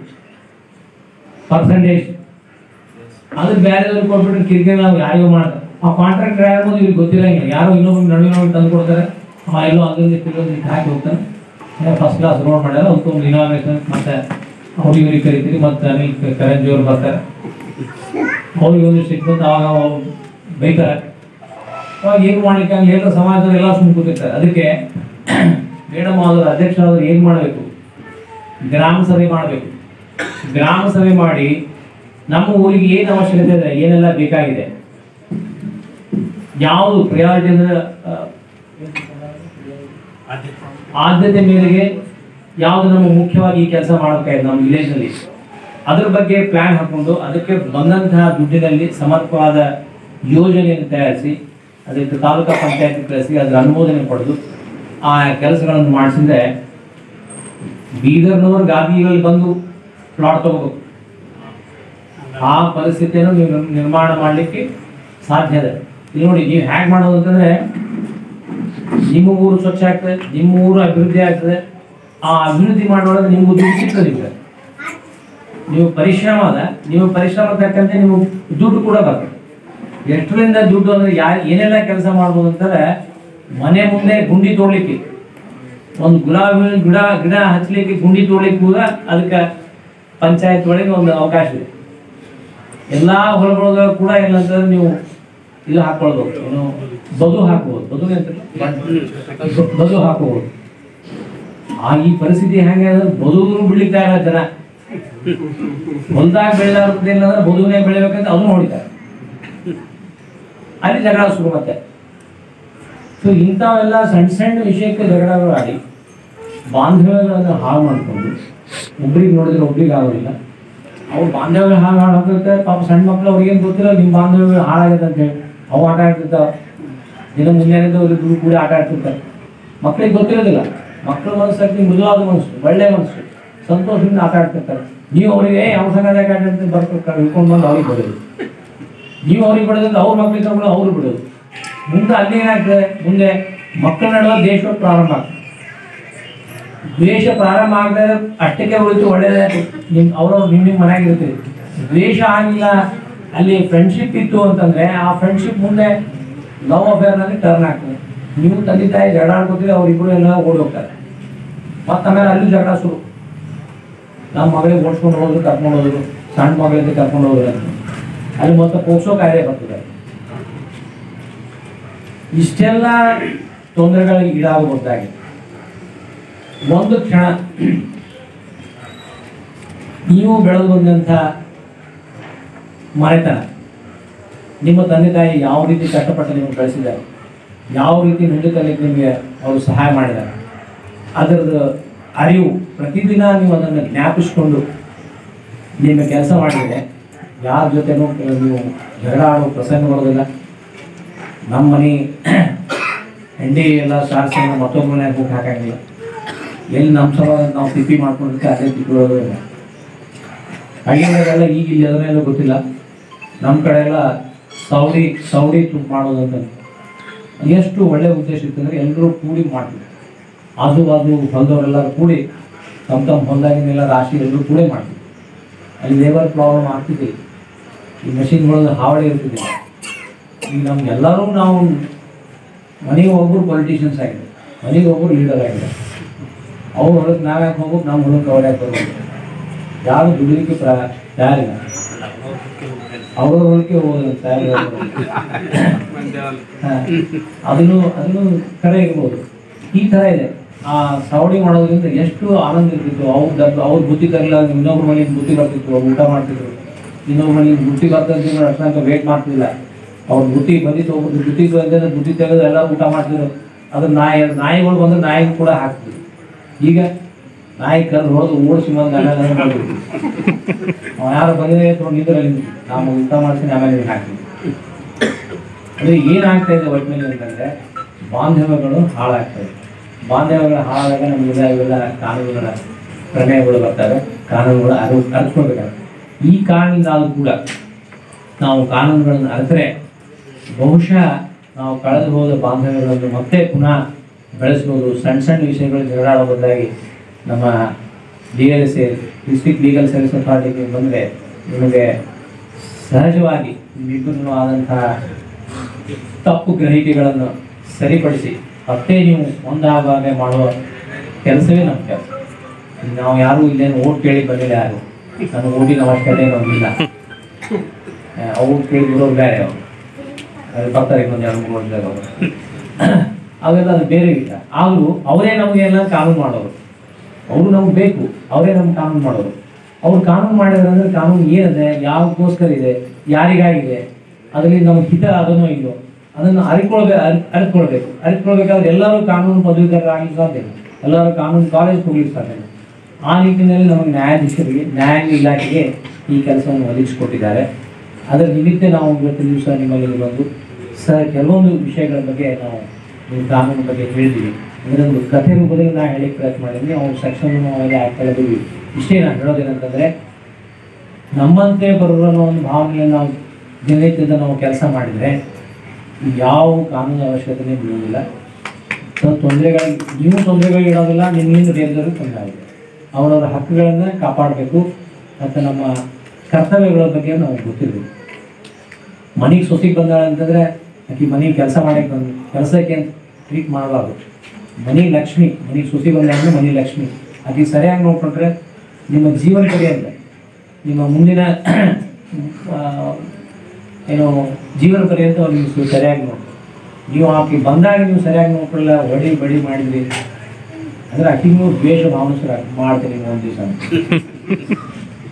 ಪರ್ಸೆಂಟೇಜ್. ಅದಕ್ಕೆ ಬೇರೆದವ್ರಿಗೆ ಕೊಟ್ಬಿಟ್ರೆ ಕಿರಿಕಿರಿ ನಾವು ಯಾರಿಗೂ ಮಾಡ್ತಾರೆ. ಆ ಕಾಂಟ್ರಾಕ್ಟರ್ ಯಾರು ಇವ್ರಿಗೆ ಗೊತ್ತಿರಂಗಿಲ್ಲ, ಯಾರೋ ಇನ್ನೊಬ್ಬ ನಡುವಿನ ತಂದು ಕೊಡ್ತಾರೆ. ಎಲ್ಲೋ ಅದೊಂದು ಹಾಕಿ ಹೋಗ್ತಾನೆ. ಫಸ್ಟ್ ಕ್ಲಾಸ್ ರೋಡ್ ಮಾಡ್ಯಾರ, ಅದಕ್ಕೊಂದು ಇನಾಗ್ರೇಷನ್ ಮತ್ತೆ ಅವ್ರಿಗೆ ಇವ್ರಿಗೆ ಕರಿತೀರಿ, ಮತ್ತೆ ಅನಿಲ್ ಕರಂಜಿ ಅವ್ರು ಬರ್ತಾರೆ, ಅವ್ರಿಗೆ ಒಂದು ಸಿಕ್ಕು ಅವಾಗ ಬೈತಾರೆ. ಅವಾಗ ಏನು ಮಾಡ್ಲಿಕ್ಕೆ ಹಂಗೆ ಎಲ್ಲ ಸಮಾಜದಲ್ಲಿ ಎಲ್ಲ ಸುಮ್ಮನೆ ಕೂತಿರ್ತಾರೆ. ಅದಕ್ಕೆ ಮೇಡಮ್ ಆದ್ರೆ ಅಧ್ಯಕ್ಷರಾದ್ರೆ ಏನು ಮಾಡಬೇಕು? ಗ್ರಾಮ ಸಭೆ ಮಾಡಬೇಕು. ಗ್ರಾಮ ಸಭೆ ಮಾಡಿ ನಮ್ಮ ಊರಿಗೆ ಏನು ಅವಶ್ಯಕತೆ ಇದೆ, ಏನೆಲ್ಲ ಬೇಕಾಗಿದೆ, ಯಾವುದು ಪ್ರಿಯಾರಿಟಿ ಅಂದರೆ ಆದ್ಯತೆ ಮೇರೆಗೆ ಯಾವುದು ನಮಗೆ ಮುಖ್ಯವಾಗಿ ಈ ಕೆಲಸ ಮಾಡಬೇಕಾಗಿದೆ ನಮ್ಮ ವಿಲೇಜ್ನಲ್ಲಿ, ಅದ್ರ ಬಗ್ಗೆ ಪ್ಲಾನ್ ಹಾಕೊಂಡು ಅದಕ್ಕೆ ಬಂದಂತಹ ದುಡ್ಡಿನಲ್ಲಿ ಸಮರ್ಪವಾದ ಯೋಜನೆಯನ್ನು ತಯಾರಿಸಿ ಅದಕ್ಕೆ ತಾಲೂಕಾ ಪಂಚಾಯತ್ ಕಳಿಸಿ ಅದರ ಅನುಮೋದನೆ ಪಡೆದು ಆ ಕೆಲಸಗಳನ್ನು ಮಾಡಿಸಿದ್ರೆ ಬೀದರ್ನವರು ಗಾದಿಗಳಲ್ಲಿ ಬಂದು ಪ್ಲಾಟ್ ತಗೋಬೇಕು. ಆ ಪರಿಸ್ಥಿತಿಯನ್ನು ನೀವು ನಿರ್ಮಾಣ ಮಾಡಲಿಕ್ಕೆ ಸಾಧ್ಯ ಇದೆ. ಇಲ್ಲಿ ನೋಡಿ, ನೀವು ಹೇಗೆ ಮಾಡೋದು ಅಂತಂದರೆ ನಿಮ್ಮ ಊರು ಸ್ವಚ್ಛ ಆಗ್ತದೆ, ನಿಮ್ಮ ಊರು ಅಭಿವೃದ್ಧಿ ಆಗ್ತದೆ. ಆ ಅಭಿವೃದ್ಧಿ ಮಾಡೋದ್ರೆ ನಿಮಗೂ ದುಡ್ಡು ಸಿಗ್ತದೆ. ನೀವು ಪರಿಶ್ರಮ ತಕ್ಕಂತೆ ನಿಮಗೆ ದುಡ್ಡು ಕೂಡ ಬರ್ತದೆ. ಎಷ್ಟರಿಂದ ದುಡ್ಡು ಅಂದರೆ ಏನೆಲ್ಲ ಕೆಲಸ ಮಾಡ್ಬೋದು ಅಂತಂದರೆ, ಮನೆ ಮುಂದೆ ಗುಂಡಿ ತೋಡ್ಲಿಕ್ಕೆ, ಒಂದು ಗುಲಾಬಿ ಗಿಡ ಹಚ್ಚಲಿಕ್ಕೆ ಗುಂಡಿ ತೋಡ್ಲಿಕ್ಕೆ ಕೂಡ ಅದಕ್ಕೆ ಪಂಚಾಯತ್ ಒಳಗೆ ಒಂದು ಅವಕಾಶ ಇದೆ. ಎಲ್ಲ ಹೊಲಗಳೊಳಗ ಕೂಡ ಏನಂತಂದ್ರೆ ನೀವು ಇದು ಹಾಕೊಳ್ಬೋದು, ಏನು ಬದು ಹಾಕ್ಬೋದು, ಬದು ಹಾಕೋಬೋದು. ಈ ಪರಿಸ್ಥಿತಿ ಹೆಂಗೆ ಅಂದ್ರೆ ಬದುನು ಬಿಡ್ಲಿಕ್ಕೆ ಆಗಲ್ಲ ಜನ. ಹೊಲ್ದಾಗ ಬೆಳೆದಾದ್ರೆ ಬದುನೇ ಬೆಳಿಬೇಕಂತ ಅದನ್ನು ನೋಡಿದ್ದಾರೆ. ಅಲ್ಲಿ ಜಗಳ ಶುರು ಮತ್ತೆ ಸೊ ಇಂಥವೆಲ್ಲ ಸಣ್ಣ ಸಣ್ಣ ವಿಷಯಕ್ಕೆ ಜಗಳಗಳು ಆಡಿ ಬಾಂಧವ್ಯಗಳನ್ನು ಹಾಳು ಮಾಡಿಕೊಂಡು ಒಬ್ರಿಗೆ ನೋಡಿದ್ರೆ ಒಬ್ರಿಗೆ ಆಗೋದಿಲ್ಲ. ಅವ್ರು ಬಾಂಧವ್ಯ ಹಾಳಾಗುತ್ತೆ. ಪಾಪ ಸಣ್ಣ ಮಕ್ಕಳು ಅವ್ರಿಗೇನು ಗೊತ್ತಿಲ್ಲ ನಿಮ್ಮ ಬಾಂಧವ್ಯ ಹಾಳಾಗುತ್ತೆ ಅಂತ ಹೇಳಿ ಅವು ಆಟ ಆಡ್ತಿರ್ತಾವೆ. ದಿನ ಮುಂಜಾನೆಯಿಂದ ಅವ್ರಿಬ್ರು ಕೂಡ ಆಟ ಆಡ್ತಿರ್ತಾರೆ. ಮಕ್ಕಳಿಗೆ ಗೊತ್ತಿರೋದಿಲ್ಲ. ಮಕ್ಕಳ ಮನಸ್ಸಾಗಿ ಮೃದುವಾದ ಮನಸ್ಸು, ಒಳ್ಳೆಯ ಮನಸ್ಸು, ಸಂತೋಷದಿಂದ ಆಟ ಆಡ್ತಿರ್ತಾರೆ. ನೀವು ಅವರಿಗೆ ಯಾವ ಸಂಘದಾಗ ಆಟ ಆಡ್ತಾರೆ ಬರ್ತಾರೆ ಹಿಡ್ಕೊಂಡು ಬಂದು ಅವ್ರಿಗೆ ಬಿಡೋದು. ನೀವು ಅವ್ರಿಗೆ ಬಿಡೋದ್ರಿಂದ ಅವ್ರ ಮಕ್ಕಳಿಗೆ ತಗೊಂಡು ಅವ್ರು ಬಿಡೋದು. ಮುಂದೆ ಅಲ್ಲಿ ಏನಾಗ್ತದೆ, ಮುಂದೆ ಮಕ್ಕಳ ನಡುವೆ ದೇಶ ಪ್ರಾರಂಭ ಆಗ್ತದೆ. ದ್ವೇಷ ಪ್ರಾರಂಭ ಆಗದೆ ಅಷ್ಟಕ್ಕೆ ಉಳಿತು ಒಳ್ಳೆಯದೇ. ಅವ್ರವ್ರು ನಿಮ್ಮ ಮನೆಯಾಗ ಇರ್ತೀವಿ. ದ್ವೇಷ ಆಗಿಲ್ಲ, ಅಲ್ಲಿ ಫ್ರೆಂಡ್ಶಿಪ್ ಇತ್ತು ಅಂತಂದ್ರೆ ಆ ಫ್ರೆಂಡ್ಶಿಪ್ ಮುಂದೆ ಲವ್ ಅಫೇರ್ನಲ್ಲಿ ಟರ್ನ್ ಆಗ್ತದೆ. ನೀವು ತಂದೆ ತಾಯಿ ಜಗಳ ಆಡ್ಕೊತೀವಿ, ಅವರಿಬ್ಬರು ಎಲ್ಲ ಓಡಿ ಹೋಗ್ತಾರೆ. ಮತ್ತು ಆಮೇಲೆ ಅಲ್ಲಿ ಜಗಳ ಶುರು. ನಮ್ಮ ಮಗಳಿಗೆ ಓಡಿಸ್ಕೊಂಡು ಹೋದ್ರು, ಕರ್ಕೊಂಡು ಹೋದ್ರು, ಸಣ್ಣ ಮಗಳಿಗೆ ಕರ್ಕೊಂಡು ಹೋದ್ರು ಅಂತ ಅಲ್ಲಿ ಮತ್ತೆ ಪೋಕ್ಸೋ ಕಾಯ್ದೆ ಬರ್ತದೆ. ಇಷ್ಟೆಲ್ಲ ತೊಂದರೆಗಳಿಗೆ ಈಡಾಗಬಹುದಾಗಿದೆ. ಒಂದು ಕ್ಷಣ ನೀವು ಬೆಳೆದು ಬಂದಂಥ ಮನೆತನ, ನಿಮ್ಮ ತಂದೆ ತಾಯಿ ಯಾವ ರೀತಿ ಕಷ್ಟಪಟ್ಟು ನಿಮಗೆ ಬೆಳೆಸಿದ್ದಾರೆ, ಯಾವ ರೀತಿ ಮುಂದೆ ತರಲಿಕ್ಕೆ ನಿಮಗೆ ಅವರು ಸಹಾಯ ಮಾಡಿದ್ದಾರೆ, ಅದರದ್ದು ಅರಿವು ಪ್ರತಿದಿನ ನೀವು ಅದನ್ನು ಜ್ಞಾಪಿಸ್ಕೊಂಡು ನಿಮ್ಮ ಕೆಲಸ ಮಾಡಿದರೆ ಯಾರ ಜೊತೆನೂ ನೀವು ಜಗಳ ಆಡೋ ಪ್ರಸಂಗ ಬರೋದಿಲ್ಲ. ನಮ್ಮ ಮನೆ ಹೆಂಡಿ ಎಲ್ಲ ಸಾರಿಸಿ ಮತ್ತೊಬ್ಬ ಮನೆಯಾಗ ಹೋಗಿ ಹಾಕಂಗಿಲ್ಲ. ಎಲ್ಲಿ ನಮ್ಮ ಸಲ ನಾವು ತಿಪ್ಪಿ ಮಾಡ್ಕೊಂಡಿರ್ತೀವಿ ಅದೇ ತಿಪ್ಪಿ ಬರೋದಿಲ್ಲ. ಆಗಿನೆಲ್ಲ ಈಗ ಇಲ್ಲಿ ಅದನ್ನೆಲ್ಲ ಗೊತ್ತಿಲ್ಲ. ನಮ್ಮ ಕಡೆ ಎಲ್ಲ ಸೌಡಿ ತುಪ್ಪ ಮಾಡೋದಂತ ಎಷ್ಟು ಒಳ್ಳೆಯ ಉದ್ದೇಶ ಇತ್ತಂದರೆ ಎಲ್ಲರೂ ಕೂಡಿ ಮಾಡ್ತೀವಿ. ಆಜು ಬಾಜು ಹೊಲದವರೆಲ್ಲರೂ ಕೂಡಿ ತಮ್ಮ ಹೊಲದಾಗಿನೆಲ್ಲ ರಾಶಿ ಎಲ್ಲರೂ ಕೂಡಿ ಮಾಡ್ತೀವಿ. ಅಲ್ಲಿ ಲೇಬರ್ ಪ್ರಾಬ್ಲಮ್ ಆಗ್ತಿದೆ. ಈ ಮಷಿನ್ಗಳದ್ದು ಹಾವಳಿ ಇರ್ತಿದ್ದಿಲ್ಲ. ಈಗ ನಮ್ಗೆಲ್ಲರೂ ನಾವು ಮನೆಗೆ ಒಬ್ಬರು ಪೊಲಿಟಿಷಿಯನ್ಸ್ ಆಗಿದೆ, ಮನೆಗೆ ಒಬ್ಬರು ಲೀಡರ್ ಆಗಿದೆ. ಅವ್ರು ಹೊರಗೆ ನಾವು ಯಾಕೆ ಹೋಗ್ಬೇಕು, ನಮ್ಮ ಹೊರಗೆ ಅವ್ರು ಯಾಕೆ ಹೋಗ್ಬೇಕು. ಯಾರು ದುಡಿಲಿಕ್ಕೆ ತಯಾರಿಲ್ಲ. ಅವ್ರ ಹೊರಗೆ ಹೋಗೋದು ತಯಾರಿಲ್ಲ. ಅದನ್ನು ಕರೆ ಇರ್ಬೋದು. ಈ ಥರ ಇದೆ. ಆ ಸವಡಿ ಮಾಡೋದ್ರಿಂದ ಎಷ್ಟು ಆನಂದ ಇರ್ತಿತ್ತು. ಅವ್ರ ಬುತ್ತಿ ತರಲಿಲ್ಲ, ಇನ್ನೊಬ್ರ ಮನೆಗೆ ಬುತ್ತಿ ಬರ್ತಿತ್ತು, ಅವ್ರು ಊಟ ಮಾಡ್ತಿದ್ರು. ಇನ್ನೊಬ್ರ ಮನೆಗೆ ಬುತ್ತಿ ಬರ್ತಂತ ಅಷ್ಟಂತ ವೇಟ್ ಮಾಡ್ತಿಲ್ಲ. ಅವ್ರ ಬುತ್ತಿ ಬಂದಿತ್ತು, ಒಬ್ಬರು ಬುತ್ತಿ ಬಂದ್ರೆ ಬುತ್ತಿ ತೆಗೆದು ಎಲ್ಲ ಊಟ ಮಾಡ್ತಿದ್ರು. ಅದ್ರ ನಾಯಿಗಳು ಬಂದ್ರೆ ನಾಯಿಗೂ ಕೂಡ ಹಾಕ್ತಿದ್ರು. ಈಗ ನಾಯಿ ಕಲ್ಲು ಹೊಡೆದು ಓಡಿಸಿ ಬಂದು ಆಮೇಲೆ ಮಾಡ್ಬಿಡ್ತೀವಿ. ನಾವು ಯಾರು ಬಂದರೆ ನಿಂದ್ರಲ್ಲಿ ನಾವು ಊಟ ಮಾಡ್ತೀನಿ, ಆಮೇಲೆ ಹಾಕ್ತೀವಿ. ಅಂದರೆ ಏನಾಗ್ತಾ ಇದೆ ಒಟ್ಟಿನಲ್ಲಿ ಅಂತಂದರೆ ಬಾಂಧವ್ಯಗಳು ಹಾಳಾಗ್ತವೆ. ಬಾಂಧವ್ಯಗಳು ಹಾಳಾದಾಗ ನಮಗೆಲ್ಲ ಇವೆಲ್ಲ ಕಾನೂನುಗಳ ಪ್ರಮೇಯಗಳು ಬರ್ತವೆ. ಕಾನೂನುಗಳು ಅರಿತ್ಕೊಳ್ಬೇಕಾಗುತ್ತೆ. ಈ ಕಾರಣದಿಂದ ಆದರೂ ಕೂಡ ನಾವು ಕಾನೂನುಗಳನ್ನು ಅರಿತರೆ ಬಹುಶಃ ನಾವು ಕಳೆದು ಹೋದ ಬಾಂಧವ್ಯಗಳನ್ನು ಮತ್ತೆ ಪುನಃ ಬೆಳೆಸ್ಬೋದು. ಸಣ್ಣ ಸಣ್ಣ ವಿಷಯಗಳು ಜಗಳಾಡೋ ಬದಲಾಗಿ ನಮ್ಮ DLSA ಡಿಸ್ಟ್ರಿಕ್ಟ್ ಲೀಗಲ್ ಸರ್ವಿಸ್ ಅಥಾರಿಟಿಗೆ ಬಂದರೆ ನಿಮಗೆ ಸಹಜವಾಗಿ ನಿಮ್ಮಿಬ್ಬರನ್ನು ಆದಂತಹ ತಪ್ಪು ಗ್ರಹಿಕೆಗಳನ್ನು ಸರಿಪಡಿಸಿ ಮತ್ತೆ ನೀವು ಒಂದಾಗೇ ಮಾಡುವ ಕೆಲಸವೇ ನಮ್ಮ ಕೆಲಸ. ನಾವು ಯಾರೂ ಇಲ್ಲೇನು ಓಟ್ ಕೇಳಿ ಬಂದಿಲ್ಲ. ಯಾರು ನನಗೆ ಓಟಿನ ಅವಶ್ಯಕತೆ ನಮಗಿಲ್ಲ. ಅವ್ರು ಕೇಳಿ ಬರೋರು ಬೇರೆ, ಅವರು ಬರ್ತಾರೆ ಇನ್ನೊಂದು 2-3 ವರ್ಷದಾಗ ಅವರು. ಅವೆಲ್ಲ ಅದು ಬೇರೆ ವಿಷಯ. ಆದರೂ ಅವರೇ ನಮಗೆಲ್ಲ ಕಾನೂನು ಮಾಡೋರು. ಅವರು ನಮ್ಗೆ ಬೇಕು, ಅವರೇ ನಮ್ಗೆ ಕಾನೂನು ಮಾಡೋರು. ಅವ್ರು ಕಾನೂನು ಮಾಡಿದ್ರೆ ಅಂದರೆ ಕಾನೂನು ಏನಿದೆ, ಯಾವಕ್ಕೋಸ್ಕರ ಇದೆ, ಯಾರಿಗಾಗಿದೆ, ಅದರಲ್ಲಿ ನಮ್ಗೆ ಹಿತ ಅದನ್ನೋ ಇಲ್ಲೋ ಅದನ್ನು ಅರಿತುಕೊಳ್ಬೇಕಾದ್ರೆ ಎಲ್ಲರೂ ಕಾನೂನು ಪದವೀಧರರಾಗಲಿಕ್ಕೆ ಸಾಧ್ಯ ಇಲ್ಲ. ಎಲ್ಲರೂ ಕಾನೂನು ಕಾಲೇಜ್ ಹೋಗ್ಲಿಕ್ಕೆ ಸಾಧ್ಯ ಇಲ್ಲ. ಆ ನಿಟ್ಟಿನಲ್ಲಿ ನಮಗೆ ನ್ಯಾಯಾಧೀಶರಿಗೆ, ನ್ಯಾಯಾಂಗ ಇಲಾಖೆಗೆ ಈ ಕೆಲಸವನ್ನು ಒದಗಿಸಿಕೊಟ್ಟಿದ್ದಾರೆ. ಅದರ ನಿಮಿತ್ತ ನಾವು ಇವತ್ತಿನ ದಿವಸ ನಿಮ್ಮಲ್ಲಿ ಬಂದು ಕೆಲವೊಂದು ವಿಷಯಗಳ ಬಗ್ಗೆ ನಾವು ನಿಮ್ಮ ಕಾನೂನು ಬಗ್ಗೆ ಹೇಳಿದ್ದೀವಿ. ಇದರೊಂದು ಕಥೆ ರೂಪದಲ್ಲಿ ನಾನು ಹೇಳಿಕ್ಕೆ ಪ್ರಯತ್ನ ಮಾಡಿದ್ದೀನಿ. ಅವ್ರ ಸೆಕ್ಷನ್ ಅವೆಲ್ಲ ಹಾಕಿದ್ದೀವಿ. ಇಷ್ಟೇ ನಾನು ಹೇಳೋದೇನಂತಂದರೆ, ನಮ್ಮಂತೆ ಬರೋರು ಅನ್ನೋ ಒಂದು ಭಾವನೆಯನ್ನು ನಾವು ದಿನನಿತ್ಯದ ನಾವು ಕೆಲಸ ಮಾಡಿದರೆ ಯಾವ ಕಾನೂನು ಅವಶ್ಯಕತೆ ಬೀಳುವುದಿಲ್ಲ. ನೀವು ತೊಂದರೆಗಳು ಇಡೋದಿಲ್ಲ, ನಿಮ್ಮಿಂದ ಬೇರೆದವರು ತೊಂದರೆ ಆಗಿದೆ. ಅವರವರ ಹಕ್ಕುಗಳನ್ನು ಕಾಪಾಡಬೇಕು. ಮತ್ತು ನಮ್ಮ ಕರ್ತವ್ಯಗಳ ಬಗ್ಗೆ ನಾವು ಗೊತ್ತಿರಬೇಕು. ಮನೆಗೆ ಸೊಸೆಗೆ ಬಂದಾಳೆ ಅಂತಂದರೆ ಆಕೆ ಮನೆಗೆ ಕೆಲಸ ಮಾಡಕ್ಕೆ ಬಂದು ಕೆಲಸಕ್ಕೆ ಅಂತ ಟ್ರೀಟ್ ಮಾಡಬಾರ್ದು. ಮನೆ ಲಕ್ಷ್ಮಿ, ಮನೆಗೆ ಸೊಸೆ ಬಂದಾದ್ರೆ ಮನೆ ಲಕ್ಷ್ಮಿ. ಆಕೆ ಸರಿಯಾಗಿ ನೋಡ್ಕೊಂಡ್ರೆ ನಿಮ್ಮ ಜೀವನ ಪರ್ಯಂತ, ನಿಮ್ಮ ಮುಂದಿನ ಜೀವನ ಪರ್ಯಂತ ನೀವು ಸರಿಯಾಗಿ ನೋಡಿ. ನೀವು ಆಕೆ ಬಂದಾಗ ನೀವು ಸರಿಯಾಗಿ ನೋಡ್ಕೊಳ್ಳಲ್ಲ, ಬಡಿ ಮಾಡಿದ್ರಿ ಅಂದರೆ ಆಕೆಗೆ ನೀವು ದ್ವೇಷ ಭಾವನೆ ಮಾಡ್ತೀನಿ. ಒಂದು ದಿವಸ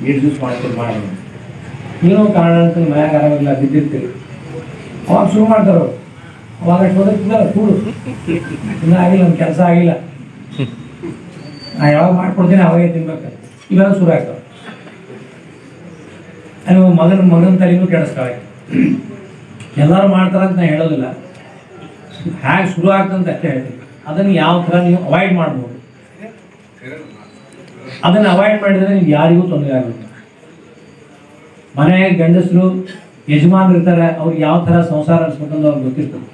8 ದಿವಸ ಮಾಡ್ತೀರಿ ಮಾಡಿ ಏನೋ ಕಾರಣ ಅಂತ ಮನೆಯಾಗ ಆರಾಮಿಲ್ಲ ಬಿದ್ದಿರ್ತೀರಿ. ಅವಾಗ ಶುರು ಮಾಡ್ತಾರೆ ಅವಾಗ ಅಷ್ಟು ಓದಕ್ಕಿಲ್ಲ ಕೂಡು, ಇನ್ನೂ ಆಗಿಲ್ಲ, ಒಂದು ಕೆಲಸ ಆಗಿಲ್ಲ, ನಾ ಯಾವಾಗ ಮಾಡ್ಕೊಡ್ತೀನಿ ಅವಾಗೇ ತಿನ್ಬೇಕು, ಇವೆಲ್ಲ ಶುರು ಆಗ್ತವೆ. ಅಲ್ಲಿ ಮಗನ ತಲೆನೂ ಕೆಡಿಸ್ತಾಳೆ. ಎಲ್ಲರೂ ಮಾಡ್ತಾರೆ ಅಂತ ನಾನು ಹೇಳೋದಿಲ್ಲ, ಹೇಗೆ ಶುರು ಆಗ್ತಂತ ಅಷ್ಟೇ ಹೇಳ್ತೀನಿ. ಅದನ್ನು ಯಾವ ಥರ ನೀವು ಅವಾಯ್ಡ್ ಮಾಡ್ಬೋದು, ಅದನ್ನು ಅವಾಯ್ಡ್ ಮಾಡಿದರೆ ನೀವು ಯಾರಿಗೂ ತೊಂದರೆ ಆಗುತ್ತೆ. ಮನೆಯಾಗ ಗಂಡಸರು ಯಜಮಾನ್ರು ಇರ್ತಾರೆ, ಅವ್ರಿಗೆ ಯಾವ ಥರ ಸಂಸಾರ ನಡೆಸ್ಬೇಕಂದ್ರೆ ಅವ್ರಿಗೆ ಗೊತ್ತಿರ್ತದೆ.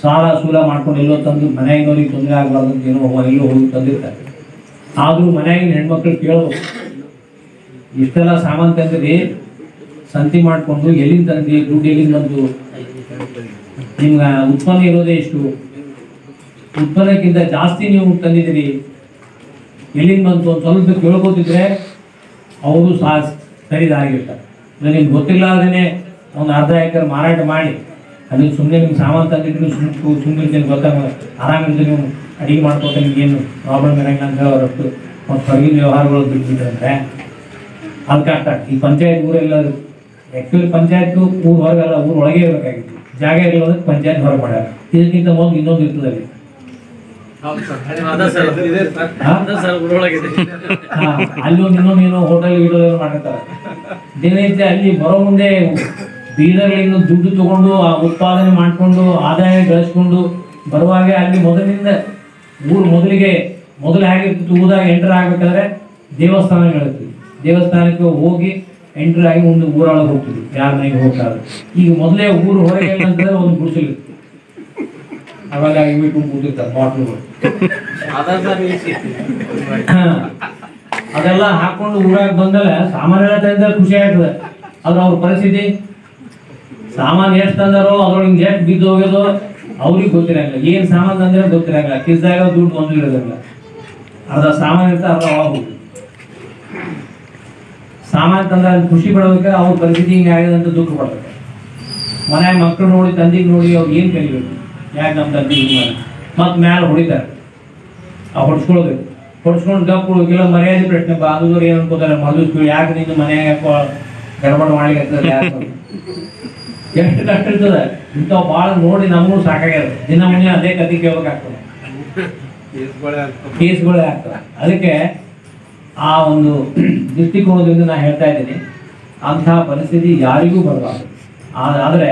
ಸಾಲ ಸೂಲ ಮಾಡ್ಕೊಂಡು ಎಲ್ಲೋ ತಂದು ಮನೆಯಾಗಿನವ್ರಿಗೆ ತೊಂದರೆ ಆಗಬಾರ್ದು ಅಂತ ಏನೋ ಎಲ್ಲೋ ಹೋಗಿ ತಂದಿರ್ತಾರೆ. ಆದರೂ ಮನೆಯಾಗಿನ ಹೆಣ್ಮಕ್ಳು ಕೇಳಬೇಕು, ಇಷ್ಟೆಲ್ಲ ಸಾಮಾನು ತಂದಿರಿ, ಸಂತಿ ಮಾಡಿಕೊಂಡು ಎಲ್ಲಿಂದ ತಂದು, ದುಡ್ಡು ಎಲ್ಲಿಂದ ಬಂದು, ನಿಮ್ಗೆ ಉತ್ಪನ್ನ ಇರೋದೇ ಇಷ್ಟು, ಉತ್ಪನ್ನಕ್ಕಿಂತ ಜಾಸ್ತಿ ನೀವು ತಂದಿದ್ದೀರಿ, ಎಲ್ಲಿಂದ ಬಂತು ಒಂದು ಸ್ವಲ್ಪ ಕೇಳ್ಬೋದಿದ್ರೆ ಅವರು ಸರಿದಾಗಿರ್ತಾರೆ. ನಿಮ್ಗೆ ಗೊತ್ತಿಲ್ಲಾರ್ದೇ ಒಂದು ಅರ್ಧ ಎಕರೆ ಮಾರಾಟ ಮಾಡಿ ಅಲ್ಲಿ ಸುಮ್ಮನೆ ನಿಮ್ಗೆ ಸಾಮಾನು ತಂದಿದ್ರು ಸುಮ್ಮನೆ ಗೊತ್ತಾಗ ಆರಾಮಿದ್ರೆ ನೀವು ಅಡಿಗೆ ಮಾಡ್ಕೊತ ನಿಮ್ಗೇನು ಪ್ರಾಬ್ಲಮ್ ಇರಂಗಿಲ್ಲ ಅಂತ ಹೇಳೋರಷ್ಟು ಮತ್ತು ಹೊರಗಿನ ವ್ಯವಹಾರಗಳು ಬಿಟ್ಬಿಟ್ರಂದ್ರೆ ಅದಕ್ಕೆ ಆಗ್ತಾ. ಈ ಪಂಚಾಯತ್ ಊರೆಲ್ಲ ಆ್ಯಕ್ಚುಲಿ ಪಂಚಾಯತ್ ಊರು ಹೊರಗಲ್ಲ, ಊರು ಒಳಗೆ ಇರಬೇಕಾಗಿತ್ತು, ಜಾಗ ಇರೋದಕ್ಕೆ ಪಂಚಾಯತ್ ಹೊರಗೆ ಮಾಡ್ಯಾರ. ಇದಕ್ಕಿಂತ ಮೊದಲು ಇನ್ನೊಂದು ಇರ್ತದೆ ಅಲ್ಲಿ ಇನ್ನೊಂದು ಏನೋ ಹೋಟೆಲ್ ಗೀಟಲ್ ಏನೋ ಮಾಡಿರ್ತಾರೆ. ದಿನನಿತ್ಯ ಅಲ್ಲಿ ಬರೋ ಮುಂದೆ ಬೀದರ್ಲಿಂದ ದುಡ್ಡು ತಗೊಂಡು ಆ ಉತ್ಪಾದನೆ ಮಾಡಿಕೊಂಡು ಆದಾಯ ಗಳಿಸ್ಕೊಂಡು ಬರುವಾಗ ಅಲ್ಲಿ ಮೊದಲಿನಿಂದ ಮೊದಲು ಹೇಗಿರ್ತಿತ್ತು, ಊರಾಗ ಎಂಟರ್ ಆಗ್ಬೇಕಾದ್ರೆ ದೇವಸ್ಥಾನಗಳಿರ್ತೀವಿ, ದೇವಸ್ಥಾನಕ್ಕೆ ಹೋಗಿ ಎಂಟರ್ ಆಗಿ ಒಂದು ಊರೊಳಗೆ ಹೋಗ್ತೀವಿ, ಯಾರ ಮನೆಗೆ ಹೋಗ್ತಾರೆ. ಈಗ ಮೊದಲೇ ಊರು ಹೊರಗೆ ಅಂತಂದ್ರೆ ಒಂದು ಗುಡಿಸಲಿತ್ತು, ಅವಾಗ ಇವಿಟ್ಟು ಕೂತಿರ್ತಾರೆ ಬಾಟ್ಲುಗಳು, ಅದೆಲ್ಲ ಹಾಕೊಂಡು ಊರಾಗ ಬಂದಲ್ಲ ಸಾಮಾನೆಲ್ಲ ತಂದ್ರೆ ಖುಷಿ ಆಗ್ತದೆ. ಆದ್ರೆ ಅವ್ರ ಪರಿಸ್ಥಿತಿ ಸಾಮಾನು ಎಷ್ಟು ತಂದಾರೋ ಅದ್ರೊಳಗೆ ಎಷ್ಟು ಬಿದ್ದು ಹೋಗ್ಯದೋ ಅವ್ರಿಗೆ ಗೊತ್ತಿರಂಗಿಲ್ಲ, ಏನು ಸಾಮಾನು ತಂದ್ರೆ ಗೊತ್ತಿರಂಗಿಲ್ಲ, ಕಿಸ್ದಾಗ ದುಡ್ಡು ಒಂದು ಇರೋದಿಲ್ಲ, ಅರ್ಧ ಸಾಮಾನು ಇರ್ತಾರೆ, ಅರ್ಧ ಅವಾಗ ಹೋಗಿ ಸಾಮಾನು ತಂದ್ರೆ ಅಲ್ಲಿ ಖುಷಿ ಪಡೋದಕ್ಕೆ ಅವ್ರ ಪರಿಸ್ಥಿತಿ ಹಿಂಗೆ ಆಗಿದೆ ಅಂತ ದುಃಖ ಪಡ್ತಾರೆ. ಮನೆ ಮಕ್ಕಳು ನೋಡಿ ತಂದಿಗೆ ನೋಡಿ ಅವ್ರು ಏನು ಕಲಿಬೇಕು, ಯಾಕೆ ನಮ್ಮ ತಂದೆ ಹಿಂಗೆ ಮತ್ತು ಮ್ಯಾಲೆ ಹೊಡಿತಾರೆ, ಹೊಡ್ಸ್ಕೊಳ್ಬೇಕು, ಹೊಡ್ಸ್ಕೊಂಡು ಗಪ್ಪು ಇಲ್ಲ ಮರ್ಯಾದೆ ಪ್ರಶ್ನೆ ಬಾದೂರು ಏನು ಅನ್ಕೋತಾರೆ, ಮದುವೆ ಯಾಕೆ ನಿಂದು ಮನೆಯಾಗ ಗಡಬಡ ಮಾಡ್ಲಿಕ್ಕೆ ಯಾಕೆ ಎಷ್ಟು ಕಷ್ಟ ಇರ್ತದೆ. ಇಂಥವು ಭಾಳ ನೋಡಿ ನಮಗೂ ಸಾಕಾಗ್ಯದ, ದಿನ ಮುಂಜಾನೆ ಅದೇ ಕತೆ ಕೇಳ್ಬೇಕಾಗ್ತದೆ, ಕೇಸ್ಗಳೇ ಆಗ್ತದೆ. ಅದಕ್ಕೆ ಆ ಒಂದು ದೃಷ್ಟಿಕೋನದಿಂದ ನಾನು ಹೇಳ್ತಾ ಇದ್ದೀನಿ, ಅಂಥ ಪರಿಸ್ಥಿತಿ ಯಾರಿಗೂ ಬರಬಾರ್ದು. ಆದರೆ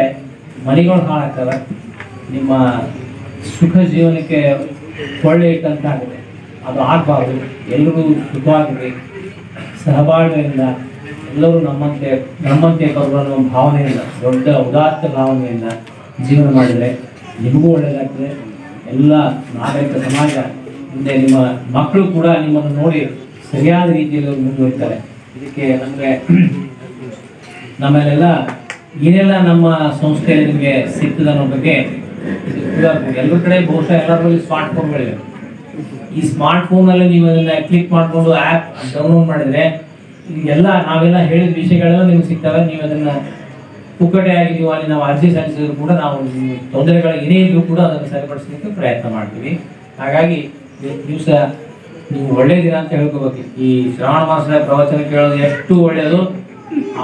ಮನೆಗಳು ಹಾಳಾಗ್ತವೆ, ನಿಮ್ಮ ಸುಖ ಜೀವನಕ್ಕೆ ಕೊಳ್ಳೆ ಇಟ್ಟಂತಾಗುತ್ತೆ, ಅದು ಆಗಬಾರ್ದು. ಎಲ್ಲರೂ ಸುಖವಾಗಿರಲಿ, ಸಹಬಾಳ್ವೆಯಿಂದ ಎಲ್ಲರೂ ನಮ್ಮಂತೆ ಕರುಗಳ ಭಾವನೆಯಿಂದ, ದೊಡ್ಡ ಉದಾತ್ತ ಭಾವನೆಯಿಂದ ಜೀವನ ಮಾಡಿದರೆ ನಿಮಗೂ ಒಳ್ಳೆಯದಾಗ್ತದೆ. ಎಲ್ಲ ನಾಗರಿಕ ಸಮಾಜ ಮುಂದೆ ನಿಮ್ಮ ಮಕ್ಕಳು ಕೂಡ ನಿಮ್ಮನ್ನು ನೋಡಿ ಸರಿಯಾದ ರೀತಿಯಲ್ಲಿ ಮುಂದುವರಿತಾರೆ. ಇದಕ್ಕೆ ನಮಗೆ ನಮ್ಮಲ್ಲೆಲ್ಲ ಏನೆಲ್ಲ ನಮ್ಮ ಸಂಸ್ಥೆಯಲ್ಲಿ ನಿಮಗೆ ಸಿಗ್ತದೆ ಅನ್ನೋ ಬಗ್ಗೆ ಎಲ್ಲರ ಕಡೆ ಬಹುಶಃ ಎಲ್ಲರಲ್ಲಿ ಸ್ಮಾರ್ಟ್ಫೋನ್ಗಳಿವೆ. ಈ ಸ್ಮಾರ್ಟ್ಫೋನಲ್ಲಿ ನೀವು ಅದನ್ನು ಕ್ಲಿಕ್ ಮಾಡಿಕೊಂಡು ಆ್ಯಪ್ ಡೌನ್ಲೋಡ್ ಮಾಡಿದರೆ ಎಲ್ಲ ನಾವೆಲ್ಲ ಹೇಳಿದ ವಿಷಯಗಳೆಲ್ಲ ನಿಮ್ಗೆ ಸಿಗ್ತವೆ. ನೀವು ಅದನ್ನು ಪುಕ್ಕಟೆಯಾಗಿ ನೀವು ಅಲ್ಲಿ ನಾವು ಅರ್ಜಿ ಸಲ್ಲಿಸಿದ್ರು ಕೂಡ ನಾವು ತೊಂದರೆಗಳು ಏನೇ ಇದ್ರೂ ಕೂಡ ಅದನ್ನು ಸರಿಪಡಿಸಲಿಕ್ಕೆ ಪ್ರಯತ್ನ ಮಾಡ್ತೀವಿ. ಹಾಗಾಗಿ ದಿವಸ ನೀವು ಒಳ್ಳೆಯ ದಿನ ಅಂತ ಹೇಳ್ಕೋಬೇಕು. ಈ ಶ್ರಾವಣ ಮಾಸದ ಪ್ರವಚನ ಕೇಳೋದು ಎಷ್ಟು ಒಳ್ಳೆಯದು,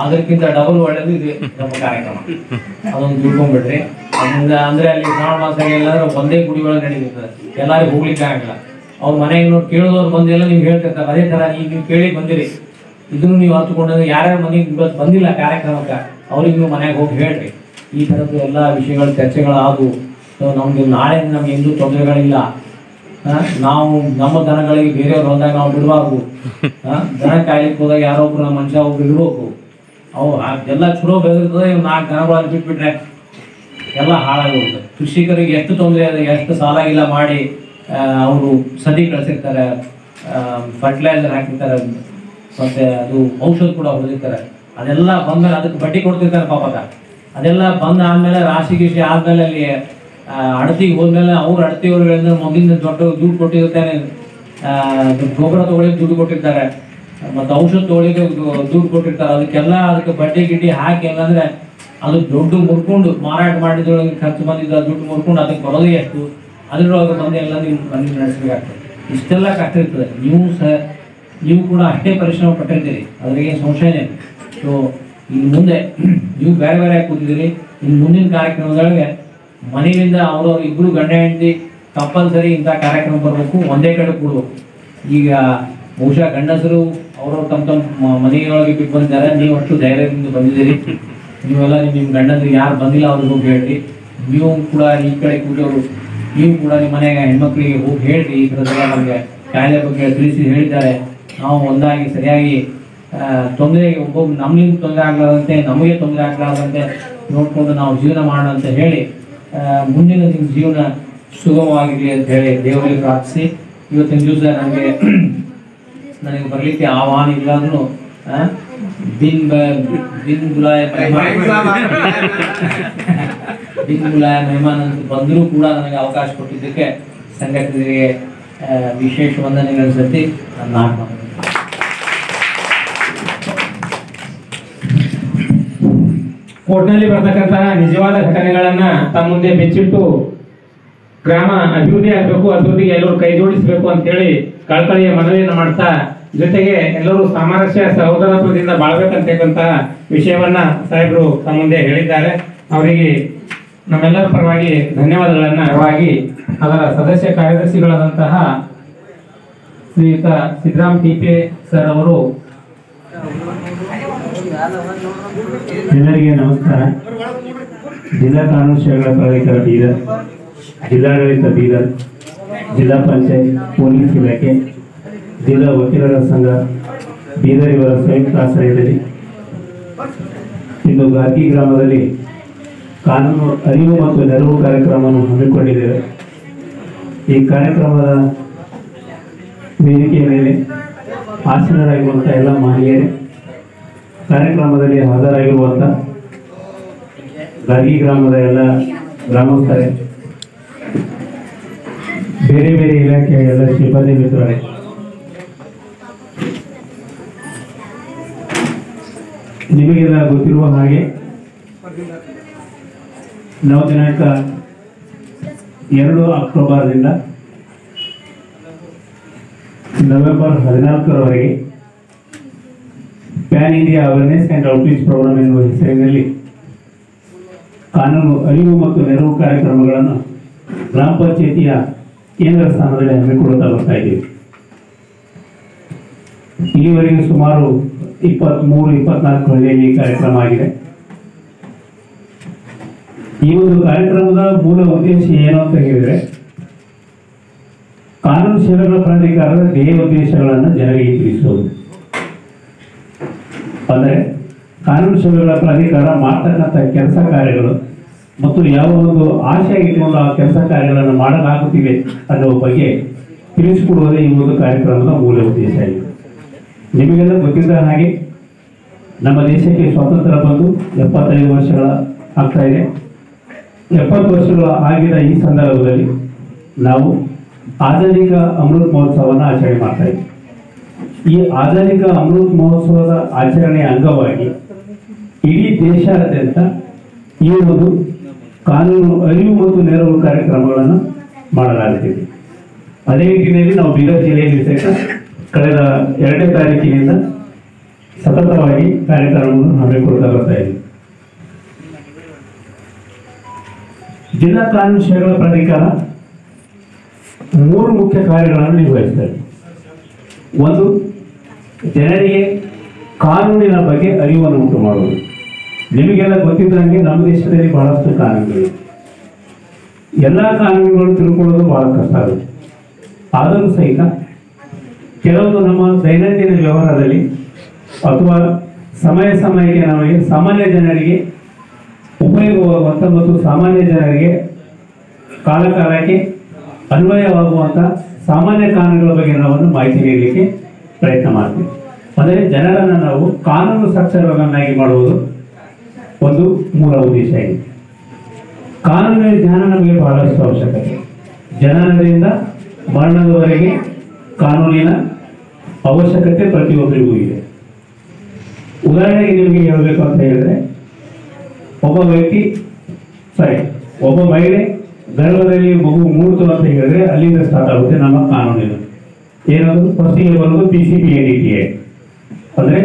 ಅದಕ್ಕಿಂತ ಡಬಲ್ ಒಳ್ಳೆಯದು ಇದು ನಮ್ಮ ಕಾರ್ಯಕ್ರಮ. ಅದೊಂದು ತಿಳ್ಕೊಂಡ್ಬಿಡ್ರಿ. ಅದರಿಂದ ಅಂದರೆ ಅಲ್ಲಿ ಶ್ರಾವಣ ಮಾಸ ಎಲ್ಲಾದ್ರೂ ಒಂದೇ ಗುಡಿ ಒಳಗೆ ನಡೀತಿರ್ತದೆ, ಎಲ್ಲರಿಗೂ ಹೋಗ್ಲಿಕ್ಕೆ ಆಗಲ್ಲ. ಅವ್ರ ಮನೆಗೆ ನೋಡಿ ಕೇಳೋದವ್ರು ಬಂದೆಲ್ಲ ನೀವು ಹೇಳ್ತಿರ್ತಾರೆ. ಅದೇ ಥರ ಈಗ ನೀವು ಕೇಳಿ ಬಂದಿರಿ, ಇದನ್ನು ನೀವು ಹತ್ತುಕೊಂಡ್ರೆ ಯಾರ್ಯಾರ ಮನೆಗೆ ಇವತ್ತು ಬಂದಿಲ್ಲ ಕಾರ್ಯಕ್ರಮಕ್ಕೆ ಅವ್ರಿಗೆ ನೀವು ಮನೆಗೆ ಹೋಗಿ ಹೇಳ್ರಿ. ಈ ಥರದ್ದು ಎಲ್ಲ ವಿಷಯಗಳು ಚರ್ಚೆಗಳಾದವು. ಸೊ ನಮ್ಗೆ ನಾಳೆ ನಮ್ಗೆ ಎಂದೂ ತೊಂದರೆಗಳಿಲ್ಲ. ನಾವು ನಮ್ಮ ದನಗಳಿಗೆ ಬೇರೆಯವ್ರು ಬಂದಾಗ ನಾವು ಬಿಡಬಾರ್ದು. ದನ ಕಾಯ್ಲಿಕ್ಕೆ ಹೋದಾಗ ಯಾರೊಬ್ರು ನಮ್ಮ ಮನುಷ್ಯ ಒಬ್ರು ಇಡಬೇಕು. ಅವು ಎಲ್ಲ ಚಲೋ ಬೆಳೆದಿರ್ತದೆ. ಇವು 4 ದನಗಳಲ್ಲಿ ಬಿಟ್ಬಿಟ್ರೆ ಎಲ್ಲ ಹಾಳಾಗಿ ಹೋಗ್ತದೆ. ಕೃಷಿಕರಿಗೆ ಎಷ್ಟು ತೊಂದರೆ ಇದೆ, ಎಷ್ಟು ಸಾಲ ಇಲ್ಲ ಮಾಡಿ ಅವರು ಸದಿ ಕಳಿಸಿರ್ತಾರೆ, ಫರ್ಟಿಲೈಸರ್ ಹಾಕಿರ್ತಾರೆ, ಮತ್ತು ಅದು ಔಷಧ ಕೂಡ ಹೊಡೆದಿರ್ತಾರೆ. ಅದೆಲ್ಲ ಬಂದ್ಮೇಲೆ ಅದಕ್ಕೆ ಬಡ್ಡಿ ಕೊಡ್ತಿರ್ತಾರೆ ಪಾಪದ. ಅದೆಲ್ಲ ಬಂದು ಆದಮೇಲೆ ರಾಶಿ ಗೀಶಿ ಆದಮೇಲೆ ಅಲ್ಲಿ ಅಡತಿಗೆ ಹೋದ್ಮೇಲೆ ಅವ್ರು ಅಡತಿಯವ್ರುಗಳಿಂದ ಮೊದಲಿಂದ ದೊಡ್ಡ ದುಡ್ಡು ಕೊಟ್ಟಿರ್ತಾರೆ, ಗೊಬ್ಬರ ತೊಗೊಳಿಕ್ಕೆ ದುಡ್ಡು ಕೊಟ್ಟಿರ್ತಾರೆ, ಮತ್ತು ಔಷಧ ತೊಗೊಳಿಕ್ಕೆ ದುಡ್ಡು ಕೊಟ್ಟಿರ್ತಾರೆ. ಅದಕ್ಕೆ ಬಡ್ಡಿ ಗಿಡ್ಡಿ ಹಾಕಿ ಏನಂದರೆ ಅದು ದುಡ್ಡು ಮುರ್ಕೊಂಡು ಮಾರಾಟ ಮಾಡಿದ್ರೊಳಗೆ ಖರ್ಚು ಬಂದಿದ್ದ ದುಡ್ಡು ಮುರ್ಕೊಂಡು ಅದಕ್ಕೆ ಬರೋದೇ ಎಷ್ಟು, ಅದರೊಳಗೆ ಬಂದು ಎಲ್ಲ ನೀವು ಮನೆ ನಡೆಸಬೇಕಾಗ್ತದೆ. ಇಷ್ಟೆಲ್ಲ ಕಷ್ಟ ಇರ್ತದೆ. ನೀವು ಕೂಡ ಅಷ್ಟೇ ಪರಿಶ್ರಮ ಪಟ್ಟಿರ್ತೀರಿ, ಅದ್ರಿಗೆ ಸಂಶಯನೇ. ಸೊ ಇನ್ನು ಮುಂದೆ ನೀವು ಬೇರೆ ಬೇರೆ ಕೂತಿದ್ದೀರಿ. ಇನ್ನು ಮುಂದಿನ ಕಾರ್ಯಕ್ರಮದೊಳಗೆ ಮನೆಯಿಂದ ಅವ್ರವ್ರು ಇಬ್ಬರು ಗಂಡ ಹೆಂಡತಿ ಕಂಪಲ್ಸರಿ ಇಂಥ ಕಾರ್ಯಕ್ರಮ ಬರಬೇಕು, ಒಂದೇ ಕಡೆ ಕೊಡ್ಬೇಕು. ಈಗ ಬಹುಶಃ ಗಂಡಸರು ಅವ್ರವ್ರು ತಮ್ಮ ಮನೆಯೊಳಗೆ ಬಿಟ್ಟು ಬಂದಿದ್ದಾರೆ, ನೀವು ಅಷ್ಟು ಧೈರ್ಯದಿಂದ ಬಂದಿದ್ದೀರಿ. ನೀವೆಲ್ಲ ನಿಮ್ಮ ಗಂಡಸರಿಗೆ ಯಾರು ಬಂದಿಲ್ಲ ಅವ್ರಿಗೆ ಹೋಗಿ ಹೇಳ್ರಿ. ನೀವು ಕೂಡ ಈ ಕಡೆ ಕೂಡೋರು ನೀವು ಕೂಡ ನಿಮ್ಮ ಮನೆಯ ಹೆಣ್ಮಕ್ಳಿಗೆ ಹೋಗಿ ಹೇಳ್ರಿ, ಈ ಥರದ್ದೆಲ್ಲ ನಮಗೆ ಕಾಯಿಲೆ ಬಗ್ಗೆ ತಿಳಿಸಿ ಹೇಳಿದ್ದಾರೆ. ನಾವು ಒಂದಾಗಿ ಸರಿಯಾಗಿ ತೊಂದರೆ ಒಬ್ಬೊಬ್ಬ ನಮ್ಮಿಂದ ತೊಂದರೆ ಆಗಲಾರ್ದಂತೆ ನಮಗೆ ತೊಂದರೆ ಆಗಲಾರ್ದಂತೆ ನೋಡಿಕೊಂಡು ನಾವು ಜೀವನ ಮಾಡೋಣ ಅಂತ ಹೇಳಿ ಮುಂದಿನ ನಿಮ್ಮ ಜೀವನ ಸುಗಮವಾಗಿರಲಿ ಅಂತ ಹೇಳಿ ದೇವರಿಗೆ ಪ್ರಾರ್ಥಿಸಿ, ಇವತ್ತಿನ ದಿವಸ ನನಗೆ ಬರಲಿಕ್ಕೆ ಆಹ್ವಾನ ಇಲ್ಲಾದ್ರೂ ದಿನ್ ಬುಲಾಯ ಮೆಹಮಾನ್ ಅಂತ ಬಂದರೂ ಕೂಡ ನನಗೆ ಅವಕಾಶ ಕೊಟ್ಟಿದ್ದಕ್ಕೆ ಸಂಘಟನೆಗೆ ವಿಶೇಷ ವಂದನೆಗಳು ಸತಿ ನನ್ನ ಆತ್ಮ. ಕೋರ್ಟ್ನಲ್ಲಿ ಬರ್ತಕ್ಕಂತಹ ನಿಜವಾದ ಘಟನೆಗಳನ್ನ ತಮ್ಮ ಮುಂದೆ ಬೆಚ್ಚಿಟ್ಟು ಗ್ರಾಮ ಅಭಿವೃದ್ಧಿ ಆಗಬೇಕು, ಅಭಿವೃದ್ಧಿಗೆ ಎಲ್ಲರೂ ಕೈ ಜೋಡಿಸಬೇಕು ಅಂತ ಹೇಳಿ ಕಳಕಳಿಯ ಮನವಿಯನ್ನು ಮಾಡ್ತಾ, ಜೊತೆಗೆ ಎಲ್ಲರೂ ಸಾಮರಸ್ಯ ಸಹೋದರತ್ವದಿಂದ ಬಾಳ್ಬೇಕಂತಕ್ಕಂತಹ ವಿಷಯವನ್ನ ಸಾಹೇಬರು ತಮ್ಮ ಮುಂದೆ ಹೇಳಿದ್ದಾರೆ. ಅವರಿಗೆ ನಮ್ಮೆಲ್ಲರ ಪರವಾಗಿ ಧನ್ಯವಾದಗಳನ್ನ ಪರವಾಗಿ ಅದರ ಸದಸ್ಯ ಕಾರ್ಯದರ್ಶಿಗಳಾದಂತಹ ಶ್ರೀಯುತ ಸಿದ್ದರಾಮ್ ಟಿಪೆ ಸರ್ ಅವರು. ಎಲ್ಲರಿಗೆ ನಮಸ್ಕಾರ. ಜಿಲ್ಲಾ ಕಾನೂನು ಸೇವೆಗಳ ಪ್ರಾಧಿಕಾರ ಬೀದರ್, ಜಿಲ್ಲಾಡಳಿತ ಬೀದರ್, ಜಿಲ್ಲಾ ಪಂಚಾಯತ್, ಪೊಲೀಸ್ ಇಲಾಖೆ, ಜಿಲ್ಲಾ ವಕೀಲರ ಸಂಘ ಬೀದರ್ ಇವರ ಸಂಯುಕ್ತ ಆಶ್ರಯದಲ್ಲಿ ಇಂದು ಗಾರ್ಗಿ ಗ್ರಾಮದಲ್ಲಿ ಕಾನೂನು ಅರಿವು ಮತ್ತು ನೆರವು ಕಾರ್ಯಕ್ರಮವನ್ನು ಹಮ್ಮಿಕೊಂಡಿದ್ದೇವೆ. ಈ ಕಾರ್ಯಕ್ರಮದ ವೇದಿಕೆಯ ಮೇಲೆ ಆಸೀನರಾಗಿರುವಂಥ ಎಲ್ಲ ಮಹಿಳೆಯರೇ, ಕಾರ್ಯಕ್ರಮದಲ್ಲಿ ಹಾಜರಾಗಿರುವಂಥ ಗಾರ್ಗಿ ಗ್ರಾಮದ ಎಲ್ಲ ಗ್ರಾಮಸ್ಥರೇ, ಬೇರೆ ಬೇರೆ ಇಲಾಖೆಯ ಎಲ್ಲ ಸಿಬ್ಬಂದಿ ಮಿತ್ರರೇ, ನಿಮಗೆಲ್ಲ ಗೊತ್ತಿರುವ ಹಾಗೆ ನಾವು ದಿನಾಂಕ 2 ಅಕ್ಟೋಬರ್ದಿಂದ ನವೆಂಬರ್ 14ರವರೆಗೆ pan India awareness and outreach programme ಎನ್ನುವ ಹೆಸರಿನಲ್ಲಿ ಕಾನೂನು ಅರಿವು ಮತ್ತು ನೆರವು ಕಾರ್ಯಕ್ರಮಗಳನ್ನು ಗ್ರಾಮ ಪಂಚಾಯಿತಿಯ ಕೇಂದ್ರ ಸ್ಥಾನದಲ್ಲಿ ಹಮ್ಮಿಕೊಳ್ಳುತ್ತಾ ಬರ್ತಾ ಇದ್ದೀವಿ. ಇಲ್ಲಿವರೆಗೆ ಸುಮಾರು 23-24 ಹಳ್ಳಿಯಲ್ಲಿ ಈ ಕಾರ್ಯಕ್ರಮ ಆಗಿದೆ. ಈ ಒಂದು ಕಾರ್ಯಕ್ರಮದ ಮೂಲ ಉದ್ದೇಶ ಏನು ಅಂತ ಹೇಳಿದರೆ, ಕಾನೂನು ಸೇವೆಗಳ ಪ್ರಾಧಿಕಾರದ ಧ್ಯೇಯ ಉದ್ದೇಶಗಳನ್ನು ಜನರಿಗೆ ತಿಳಿಸುವುದು. ಅಂದರೆ ಕಾನೂನು ಸೇವೆಗಳ ಪ್ರಾಧಿಕಾರ ಮಾಡ್ತಕ್ಕಂಥ ಕೆಲಸ ಕಾರ್ಯಗಳು ಮತ್ತು ಯಾವ ಒಂದು ಆಶಯ ಇಟ್ಟುಕೊಂಡು ಆ ಕೆಲಸ ಕಾರ್ಯಗಳನ್ನು ಮಾಡಲಾಗುತ್ತಿದೆ ಅನ್ನುವ ಬಗ್ಗೆ ತಿಳಿಸಿಕೊಡುವುದೇ ಈ ಒಂದು ಕಾರ್ಯಕ್ರಮದ ಮೂಲ ಉದ್ದೇಶ ಆಗಿದೆ. ನಿಮಗೆಲ್ಲ ಗೊತ್ತಿದ್ದ ಹಾಗೆ ನಮ್ಮ ದೇಶಕ್ಕೆ ಸ್ವಾತಂತ್ರ್ಯ ಬಂದು 75 ವರ್ಷಗಳ ಆಗ್ತಾ ಇದೆ. 70 ವರ್ಷಗಳು ಆಗಿದ ಈ ಸಂದರ್ಭದಲ್ಲಿ ನಾವು ಆಜಾದಿಕ ಅಮೃತ್ ಮಹೋತ್ಸವವನ್ನು ಆಚರಣೆ ಮಾಡ್ತಾ ಇದ್ದೀವಿ. ಈ ಆಜಾದಿಕ ಅಮೃತ್ ಮಹೋತ್ಸವದ ಆಚರಣೆಯ ಅಂಗವಾಗಿ ಇಡೀ ದೇಶಾದ್ಯಂತ ಈ ಒಂದು ಕಾನೂನು ಅರಿವು ಮತ್ತು ನೆರವು ಕಾರ್ಯಕ್ರಮಗಳನ್ನು ಮಾಡಲಾಗುತ್ತಿದೆ. ಅದೇ ರೀತಿಯಲ್ಲಿ ನಾವು ಬೀದರ್ ಜಿಲ್ಲೆಯಲ್ಲಿ ಸಹಿತ ಕಳೆದ 2ನೇ ತಾರೀಕಿನಿಂದ ಸತತವಾಗಿ ಕಾರ್ಯಕ್ರಮವನ್ನು ಹಮ್ಮಿಕೊಳ್ತಾ ಬರ್ತಾ ಇದ್ದೀವಿ. ಜಿಲ್ಲಾ ಕಾನೂನು ಸೇವೆಗಳ ಪ್ರಾಧಿಕಾರ 3 ಮುಖ್ಯ ಕಾರ್ಯಗಳನ್ನು ನಿರ್ವಹಿಸುತ್ತದೆ. ಒಂದು, ಜನರಿಗೆ ಕಾನೂನಿನ ಬಗ್ಗೆ ಅರಿವನ್ನು ಉಂಟು ಮಾಡುವುದು. ನಿಮಗೆಲ್ಲ ಗೊತ್ತಿದ್ದಂಗೆ ನಮ್ಮ ದೇಶದಲ್ಲಿ ಬಹಳಷ್ಟು ಕಾನೂನುಗಳಿವೆ. ಎಲ್ಲ ಕಾನೂನುಗಳು ತಿಳ್ಕೊಳ್ಳೋದು ಬಹಳ ಕಷ್ಟ ಆಗುತ್ತೆ. ಆದರೂ ಸಹಿತ ಕೆಲವೊಂದು ನಮ್ಮ ದೈನಂದಿನ ವ್ಯವಹಾರದಲ್ಲಿ ಅಥವಾ ಸಮಯಕ್ಕೆ ನಮಗೆ ಸಾಮಾನ್ಯ ಜನರಿಗೆ ಉಪಯೋಗವಾಗುವಂಥ ಮತ್ತು ಸಾಮಾನ್ಯ ಜನರಿಗೆ ಕಾಲಕಾಲಕ್ಕೆ ಅನ್ವಯವಾಗುವಂಥ ಸಾಮಾನ್ಯ ಕಾನೂನುಗಳ ಬಗ್ಗೆ ನಾವು ಮಾಹಿತಿ ನೀಡಲಿಕ್ಕೆ ಪ್ರಯತ್ನ ಮಾಡ್ತೀವಿ. ಅಂದರೆ ಜನರನ್ನು ನಾವು ಕಾನೂನು ಸಾಕ್ಷರರನ್ನಾಗಿ ಮಾಡುವುದು ಒಂದು ಮೂಲ ಉದ್ದೇಶ ಆಗಿದೆ. ಕಾನೂನಿನ ಜ್ಞಾನ ನಮಗೆ ಬಹಳಷ್ಟು ಅವಶ್ಯಕತೆ. ಜನನದಿಂದ ಮರಣದವರೆಗೆ ಕಾನೂನಿನ ಅವಶ್ಯಕತೆ ಪ್ರತಿಯೊಬ್ಬರಿಗೂ ಇದೆ. ಉದಾಹರಣೆಗೆ ನಿಮಗೆ ಹೇಳಬೇಕು ಅಂತ ಹೇಳಿದ್ರೆ, ಒಬ್ಬ ಮಹಿಳೆ ಗರ್ಭದಲ್ಲಿ ಮಗು ಮೂಡ್ತು ಅಂತ ಹೇಳಿದ್ರೆ ಅಲ್ಲಿಂದ ಸ್ಟಾರ್ಟ್ ಆಗುತ್ತೆ ನಮ್ಮ ಕಾನೂನಿನ. ಏನದು? ಫಸ್ಟಿಗೆ ಬರೋದು PCPNDT, ಅಂದರೆ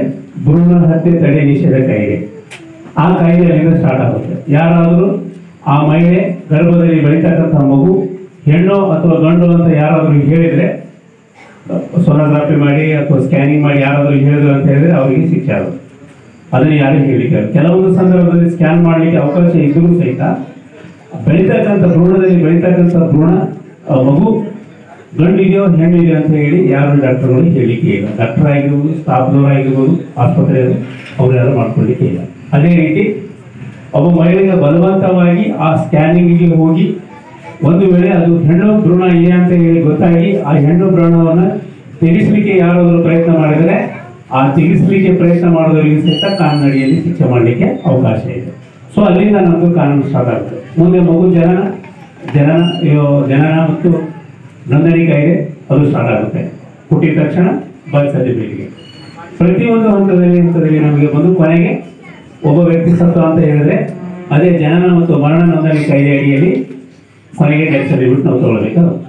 ಭ್ರೂಣ ಹತ್ಯೆ ತಡೆ ನಿಷೇಧ ಕಾಯ್ದೆ. ಆ ಕಾಯ್ದೆ ಅಲ್ಲಿಂದ ಸ್ಟಾರ್ಟ್ ಆಗುತ್ತೆ. ಯಾರಾದರೂ ಆ ಮಹಿಳೆ ಗರ್ಭದಲ್ಲಿ ಬೆಳೀತಕ್ಕಂಥ ಮಗು ಹೆಣ್ಣು ಅಥವಾ ಗಂಡು ಅಂತ ಯಾರಾದರೂ ಹೇಳಿದರೆ, ಸೋನೋಗ್ರಫಿ ಮಾಡಿ ಅಥವಾ ಸ್ಕ್ಯಾನಿಂಗ್ ಮಾಡಿ ಯಾರಾದರೂ ಹೇಳಿದ್ರು ಅಂತ ಹೇಳಿದ್ರೆ ಅವರಿಗೆ ಶಿಕ್ಷೆ ಆಗುತ್ತೆ. ಅದನ್ನು ಯಾರು ಹೇಳಿಕೆ ಕೆಲವೊಂದು ಸಂದರ್ಭದಲ್ಲಿ ಸ್ಕ್ಯಾನ್ ಮಾಡಲಿಕ್ಕೆ ಅವಕಾಶ ಇದ್ದರೂ ಸಹಿತ ಬೆಳೀತಕ್ಕಂಥ ಭ್ರೂಣದಲ್ಲಿ ಬೆಳೀತಕ್ಕಂಥ ಭ್ರೂಣ ಮಗು ಗಂಡಿದೆಯೋ ಹೆಣ್ಣಿದೆಯೋ ಅಂತ ಹೇಳಿ ಯಾರು ಡಾಕ್ಟರ್ಗಳು ಹೇಳಲಿಕ್ಕೆ ಇಲ್ಲ. ಡಾಕ್ಟರ್ ಆಗಿರ್ಬೋದು, ಸ್ಟಾಫ್ದವ್ರು ಆಗಿರ್ಬೋದು, ಆಸ್ಪತ್ರೆಯಲ್ಲಿ ಅವ್ರು ಯಾರು ಮಾಡ್ಕೊಳ್ಳಿಕ್ಕೆ ಇಲ್ಲ. ಅದೇ ರೀತಿ ಒಬ್ಬ ಮಹಿಳೆಗೆ ಬಲವಂತವಾಗಿ ಆ ಸ್ಕ್ಯಾನಿಂಗಿಗೆ ಹೋಗಿ ಒಂದು ವೇಳೆ ಅದು ಹೆಣ್ಣು ಭ್ರೂಣ ಇದೆ ಅಂತ ಹೇಳಿ ಗೊತ್ತಾಗಿ ಆ ಹೆಣ್ಣು ಭ್ರೂಣವನ್ನು ತೆಗೆಸಲಿಕ್ಕೆ ಯಾರಾದರೂ ಪ್ರಯತ್ನ ಮಾಡಿದರೆ ಆ ತೆಗೆಸಲಿಕ್ಕೆ ಪ್ರಯತ್ನ ಮಾಡೋದರಿಗೆ ಸಹಿತ ಕಾನೂನಡಿಯಲ್ಲಿ ಶಿಕ್ಷೆ ಮಾಡಲಿಕ್ಕೆ ಅವಕಾಶ ಇದೆ. ಸೊ ಅಲ್ಲಿಂದ ನಮ್ಮದು ಕಾನೂನು ಸ್ಟಾರ್ಟ್ ಆಗುತ್ತೆ. ಮುಂದೆ ಮಗು ಜನನ ಮತ್ತು ನೋಂದಣಿ ಕಾಯ್ದೆ ಅದು ಸ್ಟಾರ್ಟ್ ಆಗುತ್ತೆ. ಹುಟ್ಟಿದ ತಕ್ಷಣ ಬರ್ತ್ ಸರ್ಟಿಫಿಕೇಟ್ಗೆ ಪ್ರತಿಯೊಂದು ಹಂತದಲ್ಲಿ ನಮಗೆ ಬಂದು ಕೊನೆಗೆ ಒಬ್ಬ ವ್ಯಕ್ತಿ ಸತ್ತು ಅಂತ ಹೇಳಿದ್ರೆ ಅದೇ ಜನನ ಮತ್ತು ಮರಣ ನೋಂದಣಿ ಕಾಯ್ದೆ ಅಡಿಯಲ್ಲಿ ಕೊನೆಗೆ ಡೆತ್ ಸರ್ಟಿಫಿಕೇಟ್ ನಾವು ತಗೊಳ್ಬೇಕಾಗುತ್ತೆ.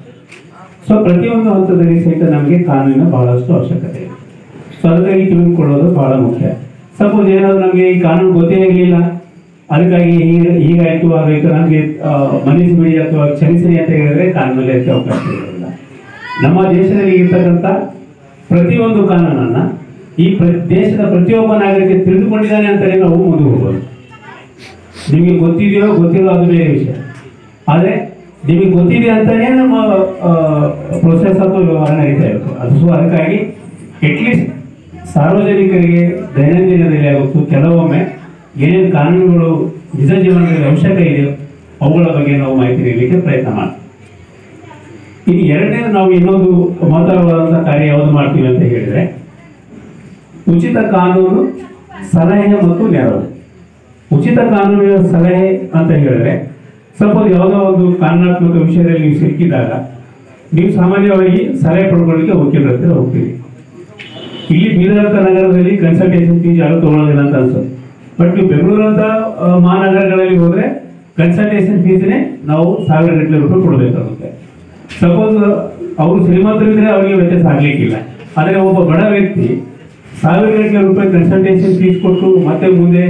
ಸೊ ಪ್ರತಿಯೊಂದು ಹಂತದಲ್ಲಿ ಸಹಿತ ನಮಗೆ ಕಾನೂನಿನ ಬಹಳಷ್ಟು ಅವಶ್ಯಕತೆ ಇದೆ. ಸೊ ಅದಕ್ಕಾಗಿ ತಿಳಿದುಕೊಳ್ಳೋದು ಬಹಳ ಮುಖ್ಯ. ಸಪೋಸ್ ಏನಾದರೂ ನಮಗೆ ಈ ಕಾನೂನು ಗೊತ್ತೇ ಇರಲಿಲ್ಲ, ಅದಕ್ಕಾಗಿ ಹೀಗಾಯಿತು ಹಾಗಾಯಿತು ನಮಗೆ ಮನ್ನಿಸಿಬಿಡಿ ಅಥವಾ ಕ್ಷಮಿಸಿರಿ ಅಂತ ಹೇಳಿದ್ರೆ ಕಾನೂನಲ್ಲಿ ಅದಕ್ಕೆ ಅವಕಾಶ ಇರೋದಿಲ್ಲ. ನಮ್ಮ ದೇಶದಲ್ಲಿ ಇರ್ತಕ್ಕಂಥ ಪ್ರತಿಯೊಂದು ಕಾನೂನನ್ನು ಈ ದೇಶದ ಪ್ರತಿಯೊಬ್ಬ ನಾಗರಿಕ ತಿಳಿದುಕೊಂಡಿದ್ದಾನೆ ಅಂತಲೇ ನಾವು ಮುಂದೆ ಹೋಗ್ಬೋದು. ನಿಮಗೆ ಗೊತ್ತಿದೆಯೋ ಗೊತ್ತಿಲ್ಲೋ ಅದು ಬೇರೆ ವಿಷಯ. ಆದರೆ ನಿಮಗೆ ಗೊತ್ತಿದೆ ಅಂತಲೇ ನಮ್ಮ ಪ್ರೊಸೆಸ್ ಅಥವಾ ವ್ಯವಹಾರ ನಡೀತಾ ಇರುತ್ತೆ. ಅದು ಸೊ ಅದಕ್ಕಾಗಿ ಅಟ್ಲೀಸ್ಟ್ ಸಾರ್ವಜನಿಕರಿಗೆ ದೈನಂದಿನದಲ್ಲಿ ಆಗುತ್ತು ಕೆಲವೊಮ್ಮೆ ಏನೇನು ಕಾನೂನುಗಳು ನಿಜ ಜೀವನದಲ್ಲಿ ಅವಶ್ಯಕ ಇದೆಯೋ ಅವುಗಳ ಬಗ್ಗೆ ನಾವು ಮಾಹಿತಿ ನೀಡಲಿಕ್ಕೆ ಪ್ರಯತ್ನ ಮಾಡ್ತೀವಿ. ಇನ್ನು ಎರಡನೇದು ನಾವು ಇನ್ನೊಂದು ಮಹತ್ತರವಾದಂಥ ಕಾರ್ಯ ಯಾವುದು ಮಾಡ್ತೀವಿ ಅಂತ ಹೇಳಿದರೆ ಉಚಿತ ಕಾನೂನು ಸಲಹೆ ಮತ್ತು ನೆರವು. ಉಚಿತ ಕಾನೂನಿನ ಸಲಹೆ ಅಂತ ಹೇಳಿದ್ರೆ ಸಪೋಸ್ ಯಾವುದೋ ಒಂದು ಕಾನೂನಾತ್ಮಕ ವಿಷಯದಲ್ಲಿ ನೀವು ಸಿಕ್ಕಿದಾಗ ನೀವು ಸಾಮಾನ್ಯವಾಗಿ ಸಲಹೆ ಪಡ್ಕೊಳ್ಳಿಕ್ಕೆ ವಕೀಲರ ಹತ್ರ ಹೋಗ್ತೀವಿ. ಇಲ್ಲಿ ಬೀದರ್ ನಗರದಲ್ಲಿ ಕನ್ಸಲ್ಟೇಷನ್ ಫೀಸ್ ಯಾರು ತಗೊಳ್ಳೋದಿಲ್ಲ ಅಂತ ಅನ್ಸುತ್ತೆ. ಬಟ್ ನೀವು ಬೆಂಗಳೂರಂತ ಮಹಾನಗರಗಳಲ್ಲಿ ಹೋದರೆ ಕನ್ಸಲ್ಟೇಷನ್ ಫೀಸ್ನೇ ನಾವು ₹1000 ಕೊಡಬೇಕಾಗುತ್ತೆ. ಸಪೋಸ್ ಅವರು ಶ್ರೀಮಂತರಿದ್ರೆ ಅವರಿಗೆ ವ್ಯತ್ಯಾಸ ಆಗಲಿಕ್ಕಿಲ್ಲ. ಆದರೆ ಒಬ್ಬ ಬಡ ವ್ಯಕ್ತಿ ₹1000 ಕನ್ಸಲ್ಟೇಷನ್ ಫೀಸ್ ಕೊಟ್ಟು ಮತ್ತೆ ಮುಂದೆ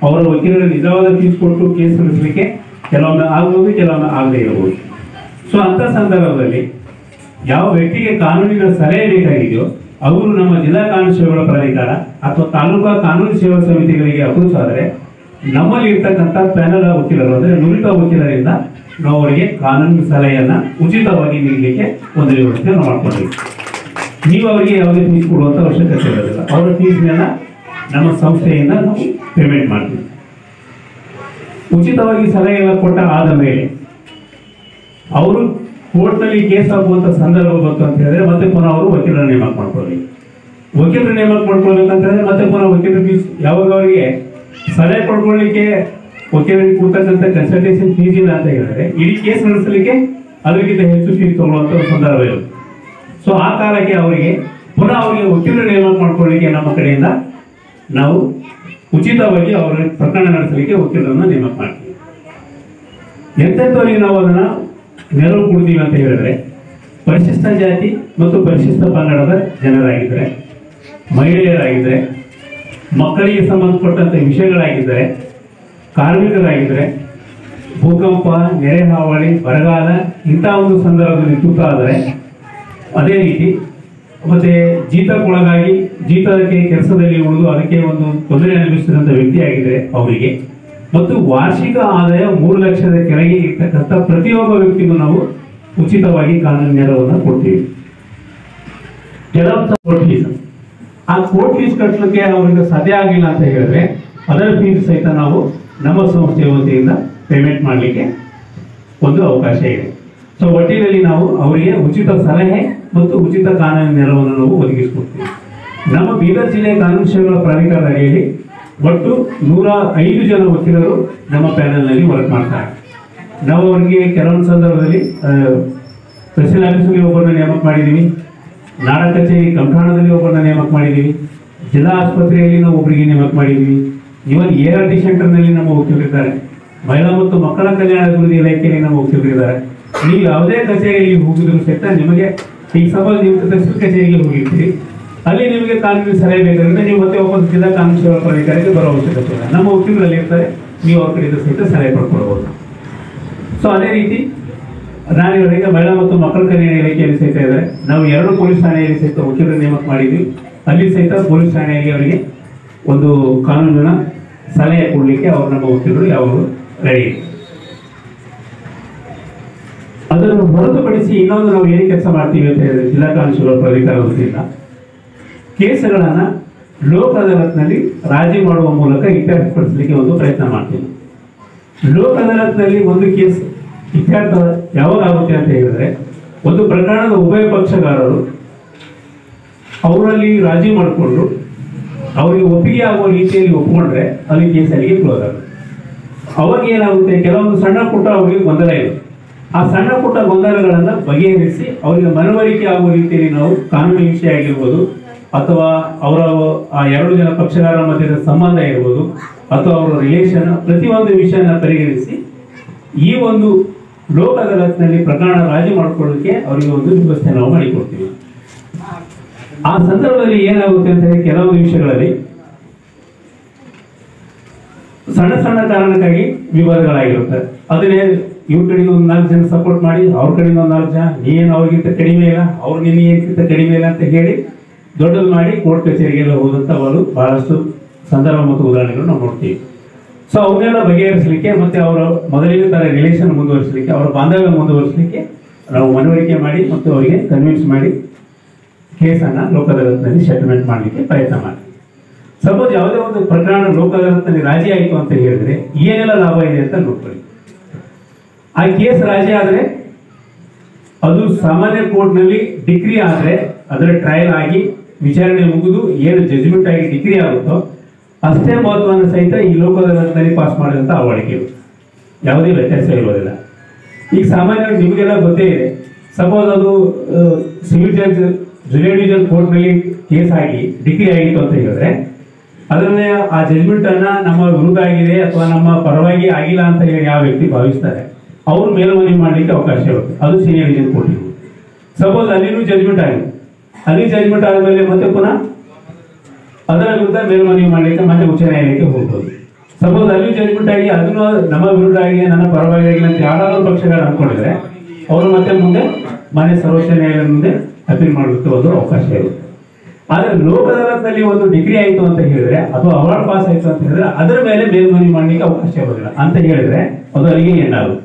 ಅವರ ವಕೀಲರ ನಿಜವಾದ ಫೀಸ್ ಕೊಟ್ಟು ಕೇಸ್ ನಡೆಸಲಿಕ್ಕೆ ಕೆಲವೊಮ್ಮೆ ಆಗ್ಬೋದು, ಕೆಲವೊಮ್ಮೆ ಆಗದೇ ಇರಬಹುದು. ಸೊ ಅಂಥ ಸಂದರ್ಭದಲ್ಲಿ ಯಾವ ವ್ಯಕ್ತಿಗೆ ಕಾನೂನಿನ ಸಲಹೆ ಬೇಕಾಗಿದೆಯೋ ಅವರು ನಮ್ಮ ಜಿಲ್ಲಾ ಕಾನೂನು ಸೇವೆಗಳ ಪ್ರಾಧಿಕಾರ ಅಥವಾ ತಾಲೂಕಾ ಕಾನೂನು ಸೇವಾ ಸಮಿತಿಗಳಿಗೆ ಅಪ್ರೋಚ್ ಆದರೆ ನಮ್ಮಲ್ಲಿ ಇರ್ತಕ್ಕಂಥ ಪ್ಯಾನಲ್ ವಕೀಲರು ಅಂದರೆ ನುರಿತ ವಕೀಲರಿಂದ ನಾವು ಅವರಿಗೆ ಕಾನೂನು ಸಲಹೆಯನ್ನು ಉಚಿತವಾಗಿ ನೀಡಲಿಕ್ಕೆ ಒಂದು ವ್ಯವಸ್ಥೆ ನಾವು ಮಾಡ್ಕೊಂಡಿದ್ದೀವಿ. ನೀವು ಅವರಿಗೆ ಯಾವುದೇ ಫೀಸ್ ಕೊಡುವಂಥ ಅವಶ್ಯಕತೆ ಇರೋದಿಲ್ಲ. ಅವರ ಫೀಸ್ನೆಲ್ಲ ನಮ್ಮ ಸಂಸ್ಥೆಯಿಂದ ನಾವು ಪೇಮೆಂಟ್ ಮಾಡ್ತೀವಿ. ಉಚಿತವಾಗಿ ಸಲಹೆ ಎಲ್ಲ ಕೊಟ್ಟ ಆದ ಮೇಲೆ ಅವರು ಕೋರ್ಟ್ನಲ್ಲಿ ಕೇಸ್ ಆಗುವಂಥ ಸಂದರ್ಭ ಬಂತು ಅಂತ ಹೇಳಿದ್ರೆ ಮತ್ತೆ ಪುನಃ ಅವರು ವಕೀಲರ ನೇಮಕ ಮಾಡ್ಕೊಳ್ಬೇಕು. ವಕೀಲರ ನೇಮಕ ಮಾಡ್ಕೊಳ್ಬೇಕಂತ ಹೇಳಿದ್ರೆ ಮತ್ತೆ ಪುನಃ ವಕೀಲರ ಫೀಸ್ ಯಾವಾಗ ಅವರಿಗೆ ಸಲಹೆ ಪಡ್ಕೊಳ್ಳಿಕ್ಕೆ ವಕೀಲರಿಗೆ ಕೊಡ್ತಕ್ಕಂಥ ಕನ್ಸಲ್ಟೇಷನ್ ಫೀಸ್ ಇಲ್ಲ ಅಂತ ಹೇಳಿದ್ರೆ ಇಡೀ ಕೇಸ್ ನಡೆಸಲಿಕ್ಕೆ ಅದಕ್ಕಿಂತ ಹೆಚ್ಚು ಫೀಸ್ ತಗೊಳ್ಳುವಂಥ ಸಂದರ್ಭ ಇರುತ್ತೆ. ಸೊ ಆ ಕಾಲಕ್ಕೆ ಅವರಿಗೆ ಪುನಃ ಅವರಿಗೆ ವಕೀಲರ ನೇಮಕ ಮಾಡ್ಕೊಳ್ಳಿಕ್ಕೆ ನಮ್ಮ ಕಡೆಯಿಂದ ನಾವು ಉಚಿತವಾಗಿ ಅವರ ಪ್ರಕರಣ ನಡೆಸಲಿಕ್ಕೆ ವಕೀಲರನ್ನು ನೇಮಕ ಮಾಡ್ತೀವಿ. ಎಂತೆಂಥವರಿಗೆ ನಾವು ಅದನ್ನು ನೆರವು ಕೊಡ್ತೀವಿ ಅಂತ ಹೇಳಿದ್ರೆ ಪರಿಶಿಷ್ಟ ಜಾತಿ ಮತ್ತು ಪರಿಶಿಷ್ಟ ಪಂಗಡದ ಜನರಾಗಿದ್ದರೆ, ಮಹಿಳೆಯರಾಗಿದ್ದರೆ, ಮಕ್ಕಳಿಗೆ ಸಂಬಂಧಪಟ್ಟಂಥ ವಿಷಯಗಳಾಗಿದ್ದರೆ, ಕಾರ್ಮಿಕರಾಗಿದ್ದರೆ, ಭೂಕಂಪ, ನೆರೆ ಹಾವಳಿ, ಬರಗಾಲ ಇಂಥ ಒಂದು ಸಂದರ್ಭದಲ್ಲಿ ತುತ್ತಾದರೆ, ಅದೇ ರೀತಿ ಮತ್ತೆ ಜೀತಕ್ಕೊಳಗಾಗಿ ಜೀತಕ್ಕೆ ಕೆಲಸದಲ್ಲಿ ಉಳಿದು ಅದಕ್ಕೆ ಒಂದು ತೊಂದರೆ ಅನುಭವಿಸಿದಂಥ ವ್ಯಕ್ತಿಯಾಗಿದ್ದರೆ ಅವರಿಗೆ, ಮತ್ತು ವಾರ್ಷಿಕ ಆದಾಯ 3 ಲಕ್ಷದ ಕೆಳಗೆ ಇರ್ತಕ್ಕಂಥ ಪ್ರತಿಯೊಬ್ಬ ವ್ಯಕ್ತಿಗೂ ನಾವು ಉಚಿತವಾಗಿ ಕಾನೂನು ನೆರವನ್ನು ಕೊಡ್ತೀವಿ. ಕೆಲವೊಂದು ಕೋರ್ಟ್ ಫೀಸ್, ಆ ಕೋರ್ಟ್ ಫೀಸ್ ಕಟ್ಟಲಿಕ್ಕೆ ಅವರಿಗೆ ಸಾಧ್ಯ ಆಗಿಲ್ಲ ಅಂತ ಹೇಳಿದ್ರೆ ಅದರ ಫೀಸ್ ಸಹಿತ ನಾವು ನಮ್ಮ ಸಂಸ್ಥೆಯ ವತಿಯಿಂದ ಪೇಮೆಂಟ್ ಮಾಡಲಿಕ್ಕೆ ಒಂದು ಅವಕಾಶ ಇದೆ. ಸೊ ಒಟ್ಟಿನಲ್ಲಿ ನಾವು ಅವರಿಗೆ ಉಚಿತ ಸಲಹೆ ಮತ್ತು ಉಚಿತ ಕಾನೂನು ನೆರವನ್ನು ನಾವು ಒದಗಿಸಿಕೊಡ್ತೀವಿ. ನಮ್ಮ ಬೀದರ್ ಜಿಲ್ಲೆ ಕಾನೂನು ಸೇವೆಗಳ ಪ್ರಾಧಿಕಾರದ ಅಡಿಯಲ್ಲಿ ಒಟ್ಟು 105 ಜನ ವಕೀಲರು ನಮ್ಮ ಪ್ಯಾನಲ್ನಲ್ಲಿ ವರ್ಕ್ ಮಾಡ್ತಾರೆ. ನಾವು ಅವರಿಗೆ ಕೆಲವೊಂದು ಸಂದರ್ಭದಲ್ಲಿ ತಹಸೀಲ್ ಆಫೀಸ್ಗೆ ಒಬ್ಬರನ್ನ ನೇಮಕ ಮಾಡಿದ್ದೀವಿ, ನಾಡ ಕಚೇರಿ ಕಂಠಾಣದಲ್ಲಿ ಒಬ್ಬರನ್ನ ನೇಮಕ ಮಾಡಿದ್ದೀವಿ, ಜಿಲ್ಲಾ ಆಸ್ಪತ್ರೆಯಲ್ಲಿ ನಾವು ಒಬ್ಬರಿಗೆ ನೇಮಕ ಮಾಡಿದ್ದೀವಿ, ಇವನ್ ART ಸೆಂಟರ್ನಲ್ಲಿ ನಮ್ಮ ವಕೀಲರಿದ್ದಾರೆ, ಮಹಿಳಾ ಮತ್ತು ಮಕ್ಕಳ ಕಲ್ಯಾಣ ಅಭಿವೃದ್ಧಿ ಇಲಾಖೆಯಲ್ಲಿ ನಮ್ಮ ವಕೀಲರಿದ್ದಾರೆ. ನೀವು ಯಾವುದೇ ಕಚೇರಿಯಲ್ಲಿ ಹೋಗಿದ್ರು ಸಹಿತ ನಿಮಗೆ ಈಗ ಸಪೋಸ್ ನೀವು ತಹಸೀಲ್ ಕಚೇರಿಗೆ ಹೋಗಿರ್ತೀರಿ, ಅಲ್ಲಿ ನಿಮಗೆ ಕಾನೂನು ಸಲಹೆ ಬೇಕಾದ್ರೆ ನೀವು ಮತ್ತೆ ವಾಪಸ್ ಜಿಲ್ಲಾ ಕಾನೂನು ಸೇವಾ ಪ್ರಾಧಿಕಾರಕ್ಕೆ ಬರೋ ಅವಶ್ಯಕತೆ ಇಲ್ಲ. ನಮ್ಮ ವಕೀಲರಲ್ಲಿ ಇರ್ತಾರೆ, ನೀವು ಅವ್ರ ಕಡೆಯಿಂದ ಸಹಿತ ಸಲಹೆ ಪಡ್ಕೊಳ್ಬೋದು. ಸೊ ಅದೇ ರೀತಿ ನಾನು ಇವರಿಗೆ ಮಹಿಳಾ ಮತ್ತು ಮಕ್ಕಳ ಕಲ್ಯಾಣ ಇಲಾಖೆಯಲ್ಲಿ ಸಹಿತ ಇದ್ದಾರೆ. ನಾವು 2 ಪೊಲೀಸ್ ಠಾಣೆಯಲ್ಲಿ ಸಹಿತ ವಕೀಲರ ನೇಮಕ ಮಾಡಿದ್ವಿ. ಅಲ್ಲಿ ಸಹಿತ ಪೊಲೀಸ್ ಠಾಣೆಯಲ್ಲಿ ಅವರಿಗೆ ಒಂದು ಕಾನೂನಿನ ಸಲಹೆ ಕೊಡಲಿಕ್ಕೆ ಅವರು ನಮ್ಮ ವಕೀಲರು ಯಾವಾಗಲೂ ರೆಡಿ. ಅದನ್ನು ಹೊರತುಪಡಿಸಿ ಇನ್ನೊಂದು ನಾವು ಏನು ಕೆಲಸ ಮಾಡ್ತೀವಿ ಅಂತ ಹೇಳಿದ್ರೆ, ಜಿಲ್ಲಾ ಕಾನೂನು ಸೇವಾ ಪ್ರಾಧಿಕಾರದ ವತಿಯಿಂದ ಕೇಸುಗಳನ್ನು ಲೋಕ ಅದಾಲತ್ನಲ್ಲಿ ರಾಜಿ ಮಾಡುವ ಮೂಲಕ ಇತ್ಯರ್ಥಪಡಿಸಲಿಕ್ಕೆ ಒಂದು ಪ್ರಯತ್ನ ಮಾಡ್ತೀವಿ. ಲೋಕ ಅದಾಲತ್ನಲ್ಲಿ ಒಂದು ಕೇಸ್ ಇತ್ಯರ್ಥ ಯಾವಾಗ ಆಗುತ್ತೆ ಅಂತ ಹೇಳಿದ್ರೆ, ಒಂದು ಪ್ರಕರಣದ ಉಭಯ ಪಕ್ಷಗಾರರು ಅವರಲ್ಲಿ ರಾಜಿ ಮಾಡಿಕೊಂಡು ಅವರಿಗೆ ಒಪ್ಪಿಗೆ ಆಗುವ ರೀತಿಯಲ್ಲಿ ಒಪ್ಪಿಕೊಂಡ್ರೆ ಅಲ್ಲಿ ಕೇಸ್ ಅಲ್ಲಿಗೆ ಕ್ಲೋಸ್ ಆಗುತ್ತೆ. ಅವಾಗ ಏನಾಗುತ್ತೆ, ಕೆಲವೊಂದು ಸಣ್ಣ ಪುಟ್ಟ ಅವರಿಗೆ ಗೊಂದಲ ಇದೆ. ಆ ಸಣ್ಣ ಪುಟ್ಟ ಗೊಂದಲಗಳನ್ನು ಬಗೆಹರಿಸಿ ಅವರಿಗೆ ಮನವರಿಕೆ ಆಗುವ ರೀತಿಯಲ್ಲಿ ನಾವು ಕಾನೂನು ವಿಷಯ ಆಗಿರ್ಬೋದು, ಅಥವಾ ಅವರ ಆ 2 ಜನ ಪಕ್ಷಗಾರರ ಮಧ್ಯದ ಸಂಬಂಧ ಇರ್ಬೋದು, ಅಥವಾ ಅವರ ರಿಲೇಷನ್, ಪ್ರತಿಯೊಂದು ವಿಷಯನ ಪರಿಗಣಿಸಿ ಈ ಒಂದು ಲೋಕ ಅದಾಲತ್ನಲ್ಲಿ ಪ್ರಕರಣ ರಾಜಿ ಮಾಡಿಕೊಳ್ಳೋಕೆ ಅವರಿಗೆ ಒಂದು ವ್ಯವಸ್ಥೆ ನಾವು ಮಾಡಿಕೊಡ್ತೀವಿ. ಆ ಸಂದರ್ಭದಲ್ಲಿ ಏನಾಗುತ್ತೆ ಅಂತ ಹೇಳಿ ಕೆಲವೊಂದು ವಿಷಯಗಳಲ್ಲಿ ಸಣ್ಣ ಸಣ್ಣ ಕಾರಣಕ್ಕಾಗಿ ವಿವಾದಗಳಾಗಿರುತ್ತೆ. ಅದನ್ನೇ ಇವ್ರ ಕಡೆಯಿಂದ ಒಂದು 4 ಜನ ಸಪೋರ್ಟ್ ಮಾಡಿ, ಅವ್ರ ಕಡೆಯಿಂದ ಒಂದು 4 ಜನ ನೀನು ಅವ್ರಿಗಿಂತ ಕಡಿಮೆ ಇಲ್ಲ, ಅವ್ರು ನಿನ್ನ ಏನ್ಕಿಂತ ಕಡಿಮೆ ಇಲ್ಲ ಅಂತ ಹೇಳಿ ದೊಡ್ಡದು ಮಾಡಿ ಕೋರ್ಟ್ ಕಚೇರಿಗೆಲ್ಲ ಹೋದಂತ ಅವರು ಬಹಳಷ್ಟು ಸಂದರ್ಭ ಮತ್ತು ಉದಾಹರಣೆಗಳು ನಾವು ನೋಡ್ತೀವಿ. ಸೊ ಅವನ್ನೆಲ್ಲ ಬಗೆಹರಿಸಲಿಕ್ಕೆ ಮತ್ತೆ ಅವರ ಮೊದಲಿನ ತರ ರಿಲೇಷನ್ ಮುಂದುವರಿಸಲಿಕ್ಕೆ, ಅವರ ಬಾಂಧವ್ಯ ಮುಂದುವರಿಸಲಿಕ್ಕೆ ನಾವು ಮನವರಿಕೆ ಮಾಡಿ ಮತ್ತು ಅವರಿಗೆ ಕನ್ವಿನ್ಸ್ ಮಾಡಿ ಕೇಸನ್ನು ಲೋಕ ಅದಾಲತ್ನಲ್ಲಿ ಸೆಟಲ್ಮೆಂಟ್ ಮಾಡಲಿಕ್ಕೆ ಪ್ರಯತ್ನ ಮಾಡಿ. ಸಪೋಸ್ ಯಾವುದೇ ಒಂದು ಪ್ರಕರಣ ಲೋಕ ಅದಾಲತ್ನಲ್ಲಿ ರಾಜಿ ಆಯಿತು ಅಂತ ಹೇಳಿದ್ರೆ ಏನೆಲ್ಲ ಲಾಭ ಇದೆ ಅಂತ ನೋಡ್ಕೊಳ್ಳಿ. ಆ ಕೇಸ್ ರಾಜಿ ಆದರೆ ಅದು ಸಾಮಾನ್ಯ ಕೋರ್ಟ್ನಲ್ಲಿ ಡಿಗ್ರಿ ಆದರೆ ಅದರ ಟ್ರಯಲ್ ಆಗಿ ವಿಚಾರಣೆ ಮುಗಿದು ಏನು ಜಜ್ಮೆಂಟ್ ಆಗಿ ಡಿಗ್ರಿ ಆಗುತ್ತೋ ಅಷ್ಟೇ ಮಹತ್ವವನ್ನು ಸಹಿತ ಈ ಲೋಕ ಅದಾಲತ್ನಲ್ಲಿ ಪಾಸ್ ಮಾಡಿದಂಥ ಅವಳಿಕೆಗಳು ಯಾವುದೇ ವ್ಯತ್ಯಾಸ ಇರೋದಿಲ್ಲ. ಈಗ ಸಾಮಾನ್ಯವಾಗಿ ನಿಮಗೆಲ್ಲ ಗೊತ್ತೇ ಇದೆ, ಸಪೋಸ್ ಅದು ಸಿವಿಲ್ ಜಡ್ಜ್ ಜುನಿಯರ್ ಡಿವಿಷನ್ ಕೋರ್ಟ್ನಲ್ಲಿ ಕೇಸ್ ಆಗಿ ಡಿಗ್ರಿ ಆಗಿತ್ತು ಅಂತ ಹೇಳಿದ್ರೆ ಅದನ್ನೇ ಆ ಜಜ್ಮೆಂಟ್ ಅನ್ನ ನಮ್ಮ ವಿರುದ್ಧ ಆಗಿದೆ ಅಥವಾ ನಮ್ಮ ಪರವಾಗಿ ಆಗಿಲ್ಲ ಅಂತ ಹೇಳಿ ಯಾವ ವ್ಯಕ್ತಿ ಭಾವಿಸ್ತಾರೆ ಅವರು ಮೇಲ್ಮನವಿ ಮಾಡಲಿಕ್ಕೆ ಅವಕಾಶ ಇರುತ್ತೆ. ಅದು ಸೀನಿಯರ್ ಡಿವಿಷನ್ ಕೋರ್ಟ್ ಇರುತ್ತೆ. ಸಪೋಸ್ ಅಲ್ಲಿನೂ ಜಜ್ಮೆಂಟ್ ಆಗಿದೆ, ಅಲ್ಲಿ ಜಜ್ಮೆಂಟ್ ಆದಮೇಲೆ ಮತ್ತೆ ಪುನಃ ಅದರ ವಿರುದ್ಧ ಮೇಲ್ಮನವಿ ಮಾಡಲಿಕ್ಕೆ ಮತ್ತೆ ಉಚ್ಚ ನ್ಯಾಯಾಲಯಕ್ಕೆ ಹೋಗ್ಬೋದು. ಸಪೋಸ್ ಅಲ್ಲಿ ಜಜ್ಮೆಂಟ್ ಆಗಿ ಅದನ್ನು ನಮ್ಮ ವಿರುದ್ಧ ಆಗಿದೆ, ನನ್ನ ಪರವಾಗಿ ಆಗಿಲ್ಲ ಅಂತ ಯಾರಾದರೂ ಪಕ್ಷಗಾರ ಅನ್ಕೊಂಡಿದ್ರೆ ಅವರು ಮತ್ತೆ ಮುಂದೆ ಮಾನ್ಯ ಸರ್ವೋಚ್ಚ ನ್ಯಾಯಾಲಯದ ಮುಂದೆ ಅಪೀಲ್ ಮಾಡಲಿಕ್ಕೆ ಒಂದು ಅವಕಾಶ ಇರುತ್ತೆ. ಆದರೆ ಲೋಕ ಅದಾಲತ್ನಲ್ಲಿ ಒಂದು ಡಿಗ್ರಿ ಆಯಿತು ಅಂತ ಹೇಳಿದ್ರೆ ಅಥವಾ ಅವಾರ್ಡ್ ಪಾಸ್ ಆಯಿತು ಅಂತ ಹೇಳಿದ್ರೆ ಅದರ ಮೇಲೆ ಮೇಲ್ಮನವಿ ಮಾಡಲಿಕ್ಕೆ ಅವಕಾಶ ಇರೋದಿಲ್ಲ ಅಂತ ಹೇಳಿದ್ರೆ ಅದು ಅಲ್ಲಿಗೆ ಎಂಡಾಗುತ್ತೆ.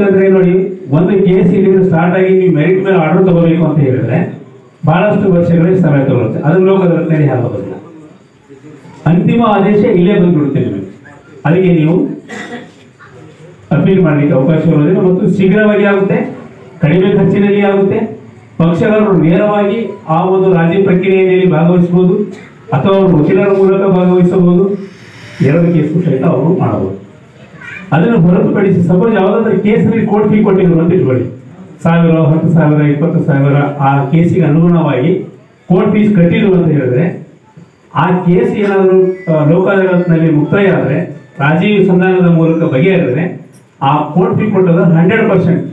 ಅಂದ್ರೆ ನೋಡಿ, ಒಂದು ಕೇಸ್ ಇಲ್ಲಿ ಸ್ಟಾರ್ಟ್ ಆಗಿ ನೀವು ಮೆರಿಟ್ ಮೇಲೆ ಆರ್ಡರ್ ತಗೋಬೇಕು ಅಂತ ಹೇಳಿದ್ರೆ ಬಹಳಷ್ಟು ವರ್ಷಗಳಿಗೆ ಸಮಯ ತಗೊಳುತ್ತೆ. ಅದು ಲೋಕ ಅದಾಲತ್ನಲ್ಲಿ ಆಗೋದಿಲ್ಲ. ಅಂತಿಮ ಆದೇಶ ಇಲ್ಲೇ ಬಂದ್ಬಿಡುತ್ತೆ ನಿಮಗೆ. ಅದಕ್ಕೆ ನೀವು ಅಪೀಲ್ ಮಾಡಲಿಕ್ಕೆ ಅವಕಾಶ ಇರೋದಿಲ್ಲ ಮತ್ತು ಶೀಘ್ರವಾಗಿ ಆಗುತ್ತೆ, ಕಡಿಮೆ ಖರ್ಚಿನಲ್ಲಿ ಆಗುತ್ತೆ. ಪಕ್ಷಗಾರರು ನೇರವಾಗಿ ಆ ಒಂದು ರಾಜಿ ಪ್ರಕ್ರಿಯೆಯಲ್ಲಿ ಭಾಗವಹಿಸಬಹುದು ಅಥವಾ ಅವರು ವಕೀಲರ ಮೂಲಕ ಭಾಗವಹಿಸಬಹುದು. 2 ಕೇಸು ಸಹಿತ ಅವರು ಮಾಡಬಹುದು. ಅದನ್ನು ಹೊರತುಪಡಿಸಿ ಸಪೋಸ್ ಯಾವುದಾದ್ರೂ ಕೇಸಲ್ಲಿ ಕೋರ್ಟ್ ಫೀ ಕೊಟ್ಟಿದ್ರು ಅಂತ ಇಟ್ಕೊಳ್ಳಿ, 1000, 10,000, 20,000 ಆ ಕೇಸಿಗೆ ಅನುಗುಣವಾಗಿ ಕೋರ್ಟ್ ಫೀಸ್ ಕಟ್ಟಿದ್ರು ಅಂತ ಹೇಳಿದ್ರೆ ಆ ಕೇಸ್ ಏನಾದರೂ ಲೋಕ ಅದಾಲತ್ನಲ್ಲಿ ಮುಕ್ತಾಯ ಆದರೆ ರಾಜಿ ಸಂಧಾನದ ಮೂಲಕ ಬಗೆಹರಿದ್ರೆ ಆ ಕೋರ್ಟ್ ಫೀ ಕೊಟ್ಟದ 100%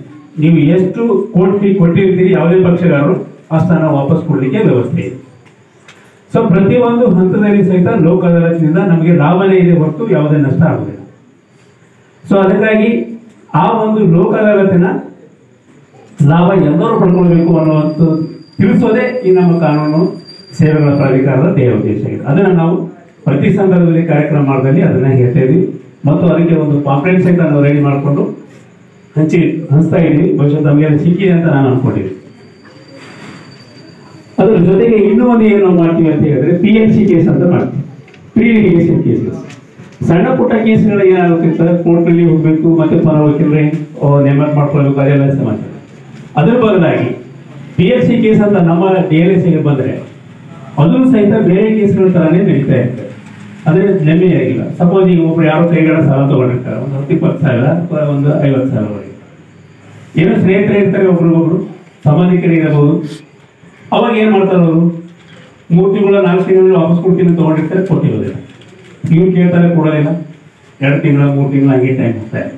ನೀವು ಎಷ್ಟು ಕೋರ್ಟ್ ಫೀ ಕೊಟ್ಟಿರ್ತೀರಿ ಯಾವುದೇ ಪಕ್ಷಗಾರರು ಅಷ್ಟನ್ನು ವಾಪಸ್ ಕೊಡಲಿಕ್ಕೆ ವ್ಯವಸ್ಥೆ ಇದೆ. ಸೊ ಪ್ರತಿಯೊಂದು ಹಂತದಲ್ಲಿ ಸಹಿತ ಲೋಕ ಅದಾಲತ್ನಿಂದ ನಮಗೆ ಲಾಭನೇ ಇದೆ ಹೊರತು ಯಾವುದೇ ನಷ್ಟ ಆಗುವುದಿಲ್ಲ. ಸೊ ಅದಕ್ಕಾಗಿ ಆ ಒಂದು ಲೋಕ ಅದಾಲತಿನ ಲಾಭ ಎಲ್ಲರೂ ಪಡ್ಕೊಳ್ಬೇಕು ಅನ್ನುವಂಥ ತಿಳಿಸೋದೇ ಈ ನಮ್ಮ ಕಾನೂನು ಸೇವೆಗಳ ಪ್ರಾಧಿಕಾರದ ಧ್ಯೇಯ ಉದ್ದೇಶ ಇದೆ. ಅದನ್ನು ನಾವು ಪ್ರತಿ ಸಂದರ್ಭದಲ್ಲಿ ಕಾರ್ಯಕ್ರಮ ಮಾಡಿದಲ್ಲಿ ಅದನ್ನು ಹೇಳ್ತೇವೆ ಮತ್ತು ಅದಕ್ಕೆ ಒಂದು ಪಾಂಪ್ಲೆಟ್ ಸಹಿತ ನಾವು ರೆಡಿ ಮಾಡಿಕೊಂಡು ಹಂಚ್ತಾ ಇದ್ದೀವಿ. ಬಹುಶಃ ತಮಗೆ ಸಿಕ್ಕಿದೆ ಅಂತ ನಾನು ಅನ್ಕೊಂಡಿದ್ದೀನಿ. ಅದರ ಜೊತೆಗೆ ಇನ್ನೂ ಒಂದು ಏನು ಮಾಡ್ತೀವಿ ಅಂತ ಹೇಳಿದ್ರೆ PLC ಕೇಸ್ ಅಂತ ಮಾಡ್ತೀವಿ, ಪ್ರೀ ಲಿಟಿಗೇಷನ್ ಕೇಸಸ್. ಸಣ್ಣ ಪುಟ್ಟ ಕೇಸ್ಗಳು ಏನಾಗುತ್ತೆ, ಕೋರ್ಟ್ನಲ್ಲಿ ಹೋಗ್ಬೇಕು ಮತ್ತೆ ಪರ ವಕೀಲರೇ ನೇಮಕ ಮಾಡ್ಕೊಳ್ಬೇಕು, ಅದೆಲ್ಲ ಸಮಸ್ಯೆ. ಅದ್ರ ಬದಲಾಗಿ PLC ಕೇಸ್ ಅಂತ ನಮ್ಮ DLSಗೆ ಬಂದರೆ ಅದನ್ನು ಸಹಿತ ಬೇರೆ ಕೇಸ್ಗಳ ತರಾನೇ ನಡೀತಾ ಇರ್ತದೆ. ಅದೇ ನೆಮ್ಮೆ ಆಗಿಲ್ಲ. ಸಪೋಸ್ ಈಗ ಒಬ್ರು ಯಾರೋ ಕೈಗಳ ಸಾಲ ತಗೊಂಡಿರ್ತಾರೆ, ಒಂದು 20,000 ಅಥವಾ ಒಂದು 50,000 ಏನೋ ಸ್ನೇಹಿತರು ಇರ್ತಾರೆ, ಒಬ್ರಿಗೊಬ್ರು ಸಂಬಂಧಿಕರು ಇರಬಹುದು. ಅವಾಗ ಏನ್ ಮಾಡ್ತಾರೆ ಅವರು 3 ತಿಂಗಳು 4 ತಿಂಗಳು ವಾಪಸ್ ಕೊಡ್ತೀನಿ ತಗೊಂಡಿರ್ತಾರೆ, ಕೊಟ್ಟಿರೋದಿಲ್ಲ. ಇವ್ರು ಕೇಳ್ತಾರೆ, ಕೊಡೋದಿಲ್ಲ. 2 ತಿಂಗಳು 3 ತಿಂಗಳು ಹಂಗೆ ಟೈಮ್ ಹೋಗ್ತಾರೆ.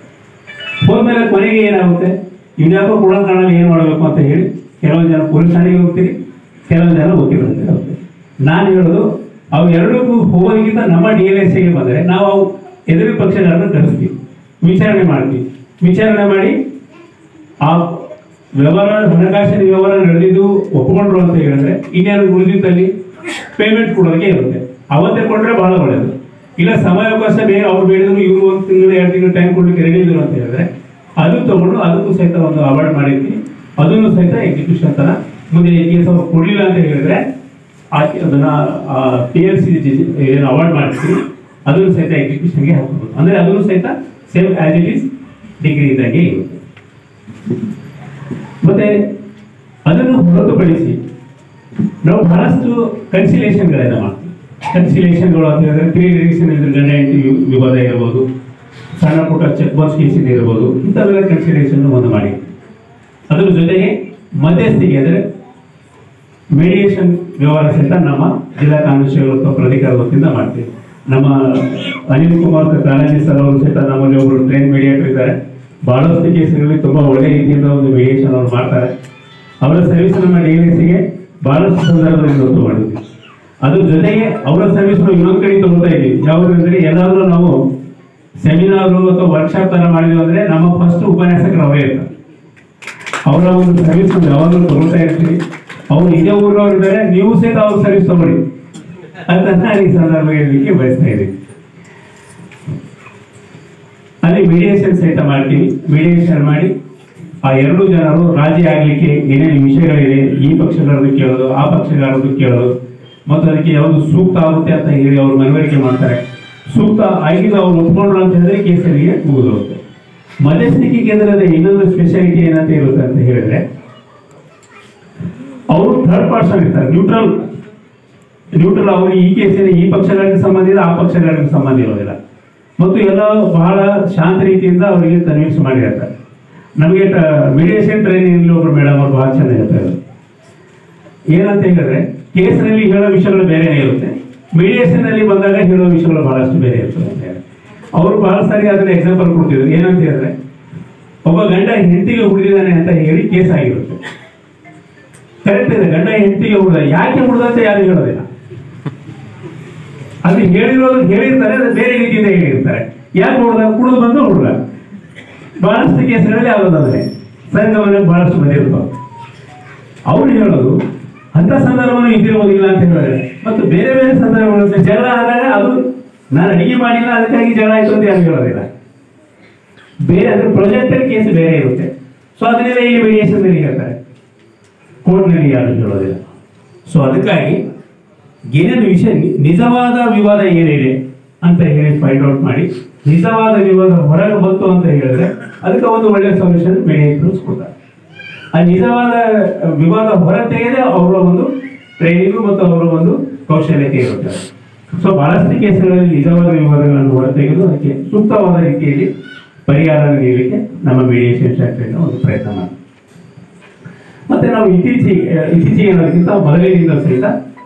ಹೋದ್ಮೇಲೆ ಕೊನೆಗೆ ಏನಾಗುತ್ತೆ, ಇನ್ಯಾಕೋ ಕೊಡೋ ಕಾರಣಲ್ಲಿ ಏನ್ ಮಾಡಬೇಕು ಅಂತ ಹೇಳಿ ಕೆಲವೊಂದು ಜನ ಪೊಲೀಸ್ ಠಾಣೆಗೆ ಹೋಗ್ತೀರಿ, ಕೆಲವೊಂದು ಜನ ವಕೀಲರಿಗೆ ಹೋಗ್ತೀರಿ. ನಾನು ಹೇಳೋದು ಅವು ಎರಡಕ್ಕೂ ಹೋಗೋದಕ್ಕಿಂತ ನಮ್ಮ DLSಗೆ ಬಂದರೆ ನಾವು ಎದುರು ಪಕ್ಷಗಾರರನ್ನು ಕಳಿಸ್ತೀವಿ. ವಿಚಾರಣೆ ಮಾಡ್ತೀವಿ. ವಿಚಾರಣೆ ಮಾಡಿ ಆ ವ್ಯವಹಾರ, ಹಣಕಾಸಿನ ವ್ಯವಹಾರ ನಡೆದಿದ್ದು ಒಪ್ಪಿಕೊಂಡ್ರು ಅಂತ ಹೇಳಿದ್ರೆ ಇನ್ನೇನು ಉಳಿದಿದ್ದಲ್ಲಿ ಪೇಮೆಂಟ್ ಕೊಡೋದಕ್ಕೆ ಇರುತ್ತೆ. ಅವತ್ತೇ ಕೊಟ್ರೆ ಬಹಳ ಒಳ್ಳೆಯದು. ಇಲ್ಲ ಸಮಯಾವಕಾಶ ಬೇರೆ ಅವ್ರು ಬೇಡಿದ್ರು ಇವರು 1 ತಿಂಗಳು 2 ತಿಂಗಳು ಟೈಮ್ ಕೊಡ್ಲಿಕ್ಕೆ ರೆಡಿ ಇದ್ರು ಅಂತ ಹೇಳಿದ್ರೆ ಅದು ತಗೊಂಡು ಅದಕ್ಕೂ ಸಹಿತ ಒಂದು ಅವಾರ್ಡ್ ಮಾಡಿರ್ತೀವಿ. ಅದನ್ನು ಸಹಿತ ಎಕ್ಸಿಕ್ಯೂಷನ್ ತರ ಮುಂದೆ ಈ ಕೇಸ್ ಅವ್ರು ಕೊಡ್ಲಿಲ್ಲ ಅಂತ ಹೇಳಿದ್ರೆ ಅದನ್ನ PLC ಏನು ಅವಾರ್ಡ್ ಮಾಡ್ತೀವಿ ಅದನ್ನು ಸಹಿತ ಎಕ್ಸಿಕ್ಯೂಷನ್ಗೆ ಹಾಕಬಹುದು. ಅಂದ್ರೆ ಅದನ್ನು ಸಹಿತ same as it is degree ಇದ್ದಾಗೆ ಇರುತ್ತೆ. ಮತ್ತೆ ಅದನ್ನು ಹೊರತುಪಡಿಸಿ ನಾವು ಬಹಳಷ್ಟು ಕನ್ಸಿಲೇಷನ್ಗಳನ್ನ ಮಾಡ್ತೀವಿ. ಕನ್ಸಿಲೇಷನ್ಗಳು ಅಂತ ಹೇಳಿದ್ರೆ ಕ್ರಿಯೇಷನ್ ಗಂಡ ಹೆಂಡತಿ ವಿವಾದ ಇರಬಹುದು, ಸಣ್ಣ ಪುಟ್ಟ ಚೆಕ್ ಬಾಕ್ಸ್ ಕೇಸಿನ ಇರಬಹುದು, ಇಂಥವೆಲ್ಲ ಕನ್ಸಿಲೇಷನ್ ಒಂದು ಮಾಡಿ ಅದರ ಜೊತೆಗೆ ಮಧ್ಯಸ್ಥಿಕೆ ಅಂದರೆ ಮೀಡಿಯೇಷನ್ ವ್ಯವಹಾರ ಸಹಿತ ನಮ್ಮ ಜಿಲ್ಲಾ ಕಾನೂನು ಸೇವಾ ಪ್ರಾಧಿಕಾರ ವತಿಯಿಂದ ಮಾಡ್ತೀವಿ. ನಮ್ಮ ಅನಿಲ್ ಕುಮಾರ್ ಕಾಳಜಿ ಸರ್ ಅವರು ಸಹಿತ ನಮ್ಮಲ್ಲಿ ಒಬ್ಬರು ಟ್ರೈನ್ ಮೀಡಿಯೇಟರ್ ಇದ್ದಾರೆ. ಬಹಳಷ್ಟು ಕೇಸ್ಗಳಲ್ಲಿ ತುಂಬಾ ಒಳ್ಳೆಯ ರೀತಿಯಿಂದ ಒಂದು ಮೀಡಿಯೇಷನ್ ಅವರು ಮಾಡ್ತಾರೆ. ಅವರ ಸರ್ವಿಸ್ ನಮ್ಮ DLSಗೆ ಬಹಳಷ್ಟು ಸಂದರ್ಭದಲ್ಲಿ ಗೊತ್ತು ಮಾಡಿದ್ವಿ. ಅದ್ರ ಜೊತೆಗೆ ಅವರ ಸರ್ವಿಸ್ ನಾವು ಇನ್ನೊಂದು ಕಡೆ ತಗೊಳ್ತಾ ಇದ್ದೀವಿ. ಯಾವುದಂದ್ರೆ ಎಲ್ಲಾದ್ರೂ ನಾವು ಸೆಮಿನಾರ್ ಅಥವಾ ವರ್ಕ್ಶಾಪ್ ತರ ಮಾಡಿದ್ವಿ ಅಂದ್ರೆ ನಮ್ಮ ಫಸ್ಟ್ ಉಪನ್ಯಾಸಕರು ಅವರೇ ಇರ್ತಾರೆ. ಅವರ ಒಂದು ಸರ್ವಿಸ್ ಯಾವಾಗಲೂ ತಗೊಳ್ತಾ ಇರ್ತೀವಿ. ಅವ್ರು ಇದೇ ಊರವ್ರು ಇದ್ದಾರೆ, ನೀವು ಸಹಿತ ಅವ್ರ ಸರ್ವಿಸ್ ತಗೊಳ್ಳಿ ಅಂತ ಈ ಸಂದರ್ಭ ಹೇಳಲಿಕ್ಕೆ ಬಯಸ್ತಾ ಇದ್ದೀವಿ. ಅಲ್ಲಿ ಮೀಡಿಯೇಷನ್ ಸಹಿತ ಮಾಡ್ತೀವಿ. ಮೀಡಿಯೇಷನ್ ಮಾಡಿ ಆ 2 ಜನರು ರಾಜಿ ಆಗ್ಲಿಕ್ಕೆ ಏನೇನು ವಿಷಯಗಳಿದೆ, ಈ ಪಕ್ಷಗಾರರು ಕೇಳೋದು, ಆ ಪಕ್ಷಗಾರರು ಕೇಳೋದು, ಮತ್ತು ಅದಕ್ಕೆ ಯಾವುದು ಸೂಕ್ತ ಆಗುತ್ತೆ ಅಂತ ಹೇಳಿ ಅವರು ಮನವರಿಕೆ ಮಾಡ್ತಾರೆ. ಸೂಕ್ತ ಆಗಿದ್ದು ಅವ್ರು ಒಪ್ಕೊಂಡ್ರು ಅಂತ ಹೇಳಿದ್ರೆ ಕೇಸರಿಗೆ ಮುಗಿದೋಗುತ್ತೆ. ಮಧ್ಯಸ್ಥಿಕೆ ಕೇಂದ್ರದ ಇನ್ನೊಂದು ಸ್ಪೆಷಾಲಿಟಿ ಏನಂತ ಇರುತ್ತೆ ಅಂತ ಹೇಳಿದ್ರೆ ಅವರು ಥರ್ಡ್ ಪರ್ಸನ್ ಇರ್ತಾರೆ, ನ್ಯೂಟ್ರಲ್. ಅವರು ಈ ಕೇಸಿನ ಈ ಪಕ್ಷಗಳಿಗೆ ಸಂಬಂಧ ಇಲ್ಲ, ಆ ಪಕ್ಷಗಳಿಗೆ ಸಂಬಂಧ ಇರೋದಿಲ್ಲ. ಮತ್ತು ಎಲ್ಲ ಬಹಳ ಶಾಂತ ರೀತಿಯಿಂದ ಅವರಿಗೆ ಕನ್ವಿನ್ಸ್ ಮಾಡಿರ್ತಾರೆ. ನಮಗೆ ಮೀಡಿಯೇಷನ್ ಟ್ರೈನಿಂಗ್ ಒಬ್ರು ಮೇಡಮ್ ಅವರು ಬಹಳ ಚೆನ್ನಾಗಿ ಹೇಳ್ತಾರೆ. ಏನಂತ ಹೇಳಿದ್ರೆ ಕೇಸ್ನಲ್ಲಿ ಹೇಳೋ ವಿಷಯಗಳು ಬೇರೆನೇ ಇರುತ್ತೆ, ಮೀಡಿಯೇಷನ್ ಅಲ್ಲಿ ಬಂದಾಗ ಹೇಳೋ ವಿಷಯಗಳು ಬಹಳಷ್ಟು ಬೇರೆ ಇರ್ತದೆ ಅಂತ ಹೇಳಿ ಅವರು ಬಹಳ ಸಾರಿ ಅದನ್ನ ಎಕ್ಸಾಂಪಲ್ ಕೊಡ್ತಿದ್ರು. ಏನಂತ ಹೇಳಿದ್ರೆ ಒಬ್ಬ ಗಂಡ ಹೆಂಡತಿಗೆ ಹುಡಿದಾನೆ ಅಂತ ಹೇಳಿ ಕೇಸ್ ಆಗಿರುತ್ತೆ. ಕರೆಕ್ಟ್ ಇದೆ, ಗಂಡ ಹೆಂಡತಿಗೆ ಹುಡ್ದ, ಯಾಕೆ ಹುಡ್ದಂತ ಯಾರು ಹೇಳೋದಿಲ್ಲ. ಅದು ಹೇಳಿರೋದು ಹೇಳಿರ್ತಾರೆ, ಅದು ಬೇರೆ ರೀತಿಯಿಂದ ಹೇಳಿರ್ತಾರೆ. ಯಾಕೆ ಹುಡ್ದ, ಕುಡಿದು ಬಂದು ಹುಡ್ದ. ಬಹಳಷ್ಟು ಕೇಸ್ಗಳಲ್ಲಿ ಆಗೋದಾದ್ರೆ ಸಂಘವನ್ನ ಬಹಳಷ್ಟು ಬಂದಿರ್ತಾವೆ. ಅವ್ರು ಹೇಳೋದು ಅಂತ ಸಂದರ್ಭವನ್ನು ಇದ್ದಿರೋದಿಲ್ಲ ಅಂತ ಹೇಳಿದ್ರೆ, ಮತ್ತು ಬೇರೆ ಬೇರೆ ಸಂದರ್ಭಗಳು ಜಗಳ ಆದಾಗ ಅದು ನಾನು ಅಡಿಗೆ ಮಾಡಿಲ್ಲ ಅದಕ್ಕಾಗಿ ಜಗಳ ಆಯ್ತು ಅಂತ ಯಾರು ಹೇಳೋದಿಲ್ಲ. ಬೇರೆ ಅಂದ್ರೆ ಪ್ರೊಜೆಕ್ಟರ್ ಕೇಸ್ ಬೇರೆ ಇರುತ್ತೆ. ಸೊ ಅದನ್ನೆಲ್ಲ ಇಲ್ಲಿ ಮೀಡಿಯೇಷನ್ ಹೇಳ್ತಾರೆ, ಕೋರ್ಟ್ನಲ್ಲಿ ಯಾರು ಹೇಳೋದಿಲ್ಲ. ಸೊ ಅದಕ್ಕಾಗಿ ಏನೇನು ವಿಷಯ ನಿಜವಾದ ವಿವಾದ ಏನಿದೆ ಅಂತ ಹೇಳಿ ಫೈಂಡ್ ಔಟ್ ಮಾಡಿ, ನಿಜವಾದ ವಿವಾದ ಹೊರಗೆ ಬಂತು ಅಂತ ಹೇಳಿದ್ರೆ ಅದಕ್ಕೆ ಒಂದು ಒಳ್ಳೆಯ ಸೊಲ್ಯೂಷನ್ ಮೀಡಿಯೇಟರ್ಸ್ ಕೊಡ್ತಾರೆ. ಆ ನಿಜವಾದ ವಿವಾದ ಹೊರ ತೆಗೆದೇ ಅವರ ಒಂದು ಟ್ರೈನಿಂಗು ಮತ್ತು ಅವರ ಒಂದು ಕೌಶಲ್ಯತೆ ಇರುತ್ತೆ. ಸೊ ಬಹಳಷ್ಟು ಕೇಸುಗಳಲ್ಲಿ ನಿಜವಾದ ವಿವಾದಗಳನ್ನು ಹೊರತೆಗೆದು ಅದಕ್ಕೆ ಸೂಕ್ತವಾದ ರೀತಿಯಲ್ಲಿ ಪರಿಹಾರ ನೀಡಲಿಕ್ಕೆ ನಮ್ಮ ಮೀಡಿಯೇಷನ್ ಶಾಖೆಯಿಂದ ಒಂದು ಪ್ರಯತ್ನ ಮಾಡಿ. ಮತ್ತೆ ನಾವು ಇತ್ತೀಚೆಗೆ ಅನ್ನೋದಕ್ಕಿಂತ ಮೊದಲಿನಿಂದ ಸಹಿತ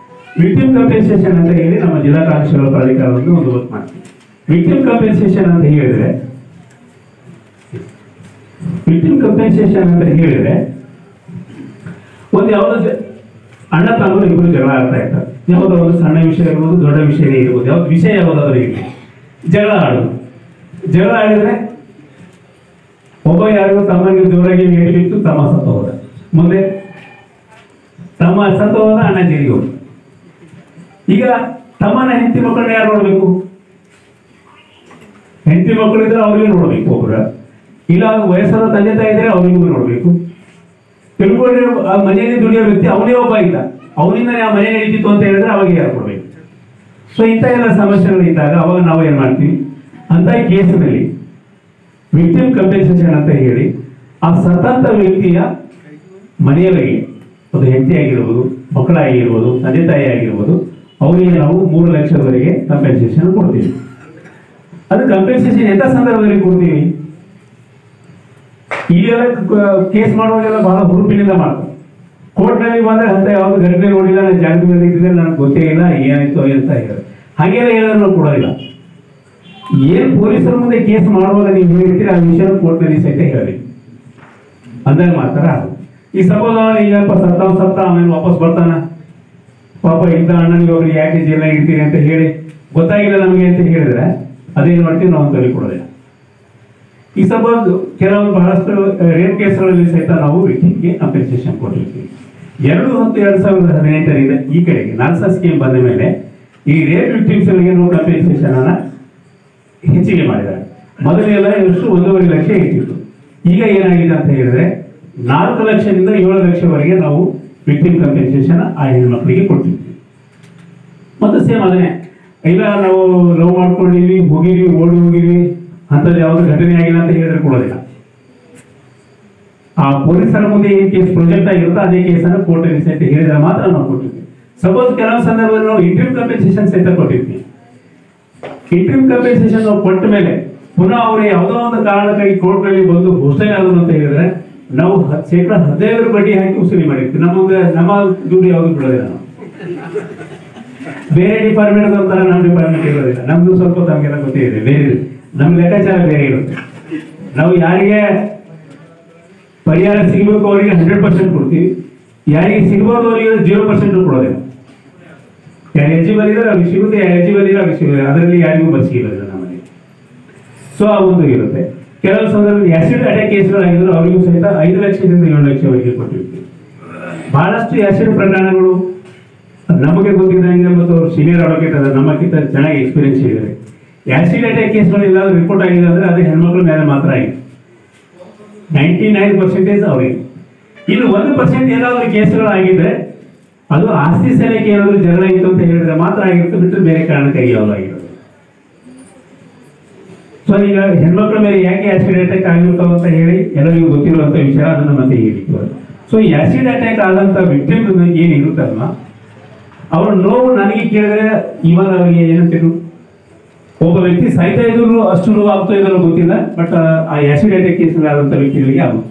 ವಿಕ್ಟಿಮ್ ಕಂಪೆನ್ಸೇಷನ್ ಅಂತ ಹೇಳಿ ನಮ್ಮ ಜಿಲ್ಲಾ ಕಾನೂನು ಸೇವಾ ಪ್ರಾಧಿಕಾರವನ್ನು ಒಂದು ವರ್ಕ್ ಮಾಡ್ತೀವಿ. ವಿಕ್ಟಿಮ್ ಕಂಪೆನ್ಸೇಷನ್ ಅಂತ ಹೇಳಿದ್ರೆ ಒಂದು ಯಾವುದೋ ಅಣ್ಣ ತಮ್ಮರು ಇಬ್ಬರು ಜಗಳ ಆಗ್ತಾ ಇರ್ತಾರೆ. ಯಾವುದೋ ಒಂದು ಸಣ್ಣ ವಿಷಯ ಇರ್ಬೋದು, ದೊಡ್ಡ ವಿಷಯನೇ ಇರ್ಬೋದು, ಯಾವ್ದು ವಿಷಯ ಯಾವುದಾದ್ರೂ ಇರಲಿ, ಜಗಳ ಆಡಿದ್ರೆ ಒಬ್ಬ ಯಾರಿಗೂ ತಮ್ಮನಿಗೆ ಜೋರಾಗಿ ಏಟು ಬಿತ್ತು, ತಮ್ಮ ಸತ್ತ ಹೋದ. ಮುಂದೆ ತಮ್ಮ ಸತ್ತ ಹೋದ, ಅಣ್ಣ ಜೈಲಿಗೆ ಹೋದ. ಈಗ ತಮ್ಮನ ಹೆಂಡತಿ ಮಕ್ಕಳನ್ನ ಯಾರು ನೋಡ್ಬೇಕು? ಹೆಂಡತಿ ಮಕ್ಕಳಿದ್ರೆ ಅವ್ರಿಗೆ ನೋಡ್ಬೇಕು ಒಬ್ರು, ಇಲ್ಲ ವಯಸ್ಸಾದ ತಂದೆ ತಾಯಿ ಇದ್ರೆ ಅವನಿಗೂ ನೋಡ್ಬೇಕು. ತಿಳ್ಕೊಂಡ್ರೆ ಆ ಮನೆಯಲ್ಲಿ ದುಡಿಯೋ ವ್ಯಕ್ತಿ ಅವನೇ ಒಬ್ಬ ಇಲ್ಲ, ಅವನಿಂದ ಆ ಮನೆ ನಡೀತಿತ್ತು ಅಂತ ಹೇಳಿದ್ರೆ ಅವಾಗ ಯಾರು ಕೊಡ್ಬೇಕು? ಸೊ ಇಂಥ ಎಲ್ಲ ಸಮಸ್ಯೆಗಳು ಇದ್ದಾಗ ಅವಾಗ ನಾವು ಏನ್ ಮಾಡ್ತೀವಿ ಅಂತ ಕೇಸಿನಲ್ಲಿ ವಿಕ್ಟಿಮ್ ಕಂಪೆನ್ಸೇಷನ್ ಅಂತ ಹೇಳಿ ಆ ಸತತ ವ್ಯಕ್ತಿಯ ಮನೆಯವರಿಗೆ, ಒಂದು ಹೆಂಡತಿ ಆಗಿರ್ಬೋದು, ಮಕ್ಕಳಾಗಿರ್ಬೋದು, ತಂದೆ ತಾಯಿ ಆಗಿರ್ಬೋದು, ಅವರಿಗೆ ನಾವು 3 ಲಕ್ಷದವರೆಗೆ ಕಂಪೆನ್ಸೇಷನ್ ಕೊಡ್ತೀವಿ. ಅದು ಕಂಪೆನ್ಸೇಷನ್ ಎಂಥ ಸಂದರ್ಭದಲ್ಲಿ ಕೊಡ್ತೀವಿ? ಈಗೆಲ್ಲ ಕೇಸ್ ಮಾಡುವಾಗೆಲ್ಲ ಬಹಳ ಹುರುಪಿನಿಂದ ಮಾಡ್ತಾರೆ. ಕೋರ್ಟ್ನಲ್ಲಿ ಬಂದ್ರೆ ಅಂತ ಯಾವ್ದು ಘಟನೆ ನೋಡಿಲ್ಲ, ನಾನು ಜಾಗದ ಮೇಲೆ ಇದ್ದಿದ್ರೆ ನನಗೆ ಗೊತ್ತೇ ಇಲ್ಲ ಏನಾಯ್ತು ಅಂತ ಹೇಳಿದ್ರೆ ಹಾಗೆಲ್ಲ ಹೇಳಿದ್ರೆ ನಾವು ಕೊಡೋದಿಲ್ಲ. ಏನ್ ಪೊಲೀಸರ ಮುಂದೆ ಕೇಸ್ ಮಾಡುವಾಗ ನೀವು ಹೇಳ್ತೀರಿ ಆ ವಿಷಯ ಕೋರ್ಟ್ನಲ್ಲಿ ಸಹಿತ ಹೇಳಬೇಕು, ಅಂದಾಗ ಮಾತ್ರ ಆಗುತ್ತೆ. ಈ ಸಪೋಸ್ ಈಗಪ್ಪ ಸತ್ತ ಆಮೇಲೆ ವಾಪಸ್ ಬರ್ತಾನ, ಪಾಪ ಇದ್ದ ಅಣ್ಣನಿಗೆ ಅವ್ರಿಗೆ ಯಾಕೆ ಜೈಲಾಗಿ ಇರ್ತೀರಿ ಅಂತ ಹೇಳಿ ಗೊತ್ತಾಗಿಲ್ಲ ನಮಗೆ ಅಂತ ಹೇಳಿದ್ರೆ ಅದೇನು ಮಾಡ್ತೀವಿ, ನಾವು ತಲೆ ಕೊಡೋದಿಲ್ಲ. ಈ ಸಪೋಸ್ ಕೆಲವೊಂದು ಬಹಳಷ್ಟು ರೇಪ್ ಕೇಸ್ಗಳಲ್ಲಿ ಸಹಿತ ನಾವು ವಿಕ್ಟಿಮ್ಗೆ ಕಂಪೆನ್ಸೇಷನ್ ಕೊಟ್ಟಿರ್ತೀವಿ. 2018ರಿಂದ ಈ ಕಡೆಗೆ ನಾಲ್ಸಾ ಸ್ಕೀಮ್ ಬಂದ ಮೇಲೆ ಈ ರೇಪ್ ವಿಕ್ಟಿಮ್ಸ್ಗಳಿಗೆ ಕಂಪೆನ್ಸೇಷನ್ ಅನ್ನ ಹೆಚ್ಚಿಗೆ ಮಾಡಿದ್ದಾರೆ. ಮೊದಲೆಲ್ಲ ಎಷ್ಟು 1.5 ಲಕ್ಷ ಇಟ್ಟಿತ್ತು. ಈಗ ಏನಾಗಿದೆ ಅಂತ ಹೇಳಿದ್ರೆ 4 ಲಕ್ಷದಿಂದ 7 ಲಕ್ಷವರೆಗೆ ನಾವು ವಿಕ್ಟಿಮ್ ಕಂಪೆನ್ಸೇಷನ್ ಆ ಹೆಣ್ಮಕ್ಳಿಗೆ ಕೊಡ್ತಿದ್ವಿ. ಮತ್ತು ಸೇಮ್ ಅದನ್ನೇ, ಇಲ್ಲ ನಾವು ಲವ್ ಮಾಡ್ಕೊಂಡಿವಿ, ಹೋಗಿವಿ, ಓಡಿ ಹೋಗಿವಿ, ಅಂಥದ್ದು ಯಾವ್ದು ಘಟನೆ ಆಗಿಲ್ಲ ಅಂತ ಹೇಳಿದ್ರೆ ಕೊಡೋದಿಲ್ಲ. ಆ ಪೊಲೀಸರ ಮುಂದೆ ಏನ್ ಕೇಸ್ ಪ್ರೊಜೆಕ್ಟ್ ಆಗಿರುತ್ತೋ ಅದೇ ಕೇಸನ್ನು ಕೋರ್ಟಲ್ಲಿ ಸಹಿತ ಹೇಳಿದ್ರೆ ಮಾತ್ರ ನಾವು ಕೊಟ್ಟಿರ್ತೀವಿ. ಸಪೋಸ್ ಕೆಲವು ಸಂದರ್ಭದಲ್ಲಿ ನಾವು ಇಂಟ್ರಿಮ್ ಕಂಪೆನ್ಸೇಷನ್ ಸಹಿತ ಕೊಟ್ಟಿರ್ತೀವಿ. ಇಂಟ್ರಿಮ್ ಕಂಪೆನ್ಸೇಷನ್ ನಾವು ಕೊಟ್ಟ ಮೇಲೆ ಪುನಃ ಅವರು ಯಾವುದೋ ಒಂದು ಕಾರಣಕ್ಕಾಗಿ ಕೋರ್ಟ್ನಲ್ಲಿ ಬಂದು ಘೋಷಣೆ ಆದ್ರು ಅಂತ ಹೇಳಿದ್ರೆ ನಾವು 15% ಬಡ್ಡಿ ಹಾಕಿ ಉಸುಲಿ ಮಾಡಿರ್ತೀವಿ. ನಮ್ಮ ದುಡ್ಡು ಯಾವುದು ಬಿಡೋದಿಲ್ಲ. ನಾವು ಬೇರೆ ಡಿಪಾರ್ಟ್ಮೆಂಟ್ ಅಂತಾರ, ನಮ್ಮ ಡಿಪಾರ್ಟ್ಮೆಂಟ್ ಇರೋದಿಲ್ಲ. ನಮ್ದು ಸ್ವಲ್ಪ ತಮಗೆಲ್ಲ ಗೊತ್ತಿದೆ, ಬೇರೆ ನಮ್ಮ ಲೆಕ್ಕಾಚಾರ ಬೇರೆ ಇರುತ್ತೆ. ನಾವು ಯಾರಿಗೆ ಪರಿಹಾರ ಸಿಗಬೇಕು ಅವರಿಗೆ 100% ಕೊಡ್ತೀವಿ, ಯಾರಿಗೆ ಸಿಗಬಹುದು ಅವರಿಗೆ 0% ಕೊಡೋದಿಲ್ಲ. ಯಾರು ಎಲಿಜಿಬಲ್ ಇದ್ರೆ ಅವ್ರಿಗೆ ಸಿಗುತ್ತೆ, ಯಾರು ಎಲಿಜಿಬಲ್ ಇಲ್ಲ ಅವ್ರಿಗೆ ಸಿಗುತ್ತೆ. ಅದರಲ್ಲಿ ಯಾರಿಗೂ ಬಸ್ ಸಿಗೋದಿಲ್ಲ ನಮ್ಮಲ್ಲಿ. ಸೊ ಆ ಒಂದು ಇರುತ್ತೆ. ಕೆಲವು ಸಂದರ್ಭದಲ್ಲಿ ಆಸಿಡ್ ಅಟ್ಯಾಕ್ ಕೇಸ್ಗಳಾಗಿದ್ರು ಅವರಿಗೂ ಸಹಿತ 5 ಲಕ್ಷದಿಂದ 7 ಲಕ್ಷವರೆಗೆ ಕೊಟ್ಟಿರ್ತೀವಿ. ಬಹಳಷ್ಟು ಆಸಿಡ್ ಪ್ರಕರಣಗಳು ನಮಗೆ ಗೊತ್ತಿದ್ದಂಗೆ ಮತ್ತು ಅವರು ಸೀನಿಯರ್ ಅಡ್ವೊಕೇಟ್ ಅದ ನಮ್ಮಕ್ಕಿಂತ ಚೆನ್ನಾಗಿ ಎಕ್ಸ್ಪೀರಿಯನ್ಸ್ ಇದೆ. ಆಸಿಡ್ ಅಟ್ಯಾಕ್ ಕೇಸ್ಗಳು ಎಲ್ಲಾದ್ರೂ ರಿಪೋರ್ಟ್ ಆಗಿದೆ ಅಂದ್ರೆ ಅದು ಹೆಣ್ಮಕ್ಳ ಮೇಲೆ ಮಾತ್ರ ಆಗಿದೆ. 99% ಅವರಿಗೆ. ಇನ್ನು 1% ಏನಾದರೂ ಕೇಸ್ಗಳು ಆಗಿದ್ರೆ ಅದು ಆಸ್ತಿ ಸಲಕ್ಕೆ ಏನಾದರೂ ಜಗಳ ಇತ್ತು ಅಂತ ಹೇಳಿದ್ರೆ ಮಾತ್ರ ಆಗಿರುತ್ತೆ, ಬಿಟ್ಟು ಬೇರೆ ಕಾರಣಕ್ಕಾಗಿ ಯಾವುದು ಆಗಿರೋದು. ಸೊ ಈಗ ಹೆಣ್ಮಕ್ಳ ಮೇಲೆ ಯಾಕೆ ಆಸಿಡ್ ಅಟ್ಯಾಕ್ ಆಗಿರ್ತಾವ ಅಂತ ಹೇಳಿ ಎಲ್ಲರಿಗೂ ಗೊತ್ತಿರುವಂತ ವಿಚಾರ, ಅದನ್ನು ಮತ್ತೆ ಹೇಳಿತ್ತು. ಸೊ ಈ ಆಸಿಡ್ ಅಟ್ಯಾಕ್ ಆದಂತ ವಿಕ್ಟಿಮ್ ಏನಿರುತ್ತಲ್ವ ಅವ್ರ ನೋವು ನನಗೆ ಕೇಳಿದ್ರೆ ಇವಾಗ ಅವರಿಗೆ ಏನಂತೀರು, ಒಬ್ಬ ವ್ಯಕ್ತಿ ಸಾಯ್ತಾ ಇದ್ರು ಅಷ್ಟು ನೋವು ಆಗ್ತಾ ಇದ್ರು ಗೊತ್ತಿಲ್ಲ, ಬಟ್ ಆ ಆಸಿಡ್ ಅಟ್ಯಾಕ್ ಕೇಸಲ್ಲಿ ಆದಂತ ವ್ಯಕ್ತಿಗಳಿಗೆ ಆಗುತ್ತೆ.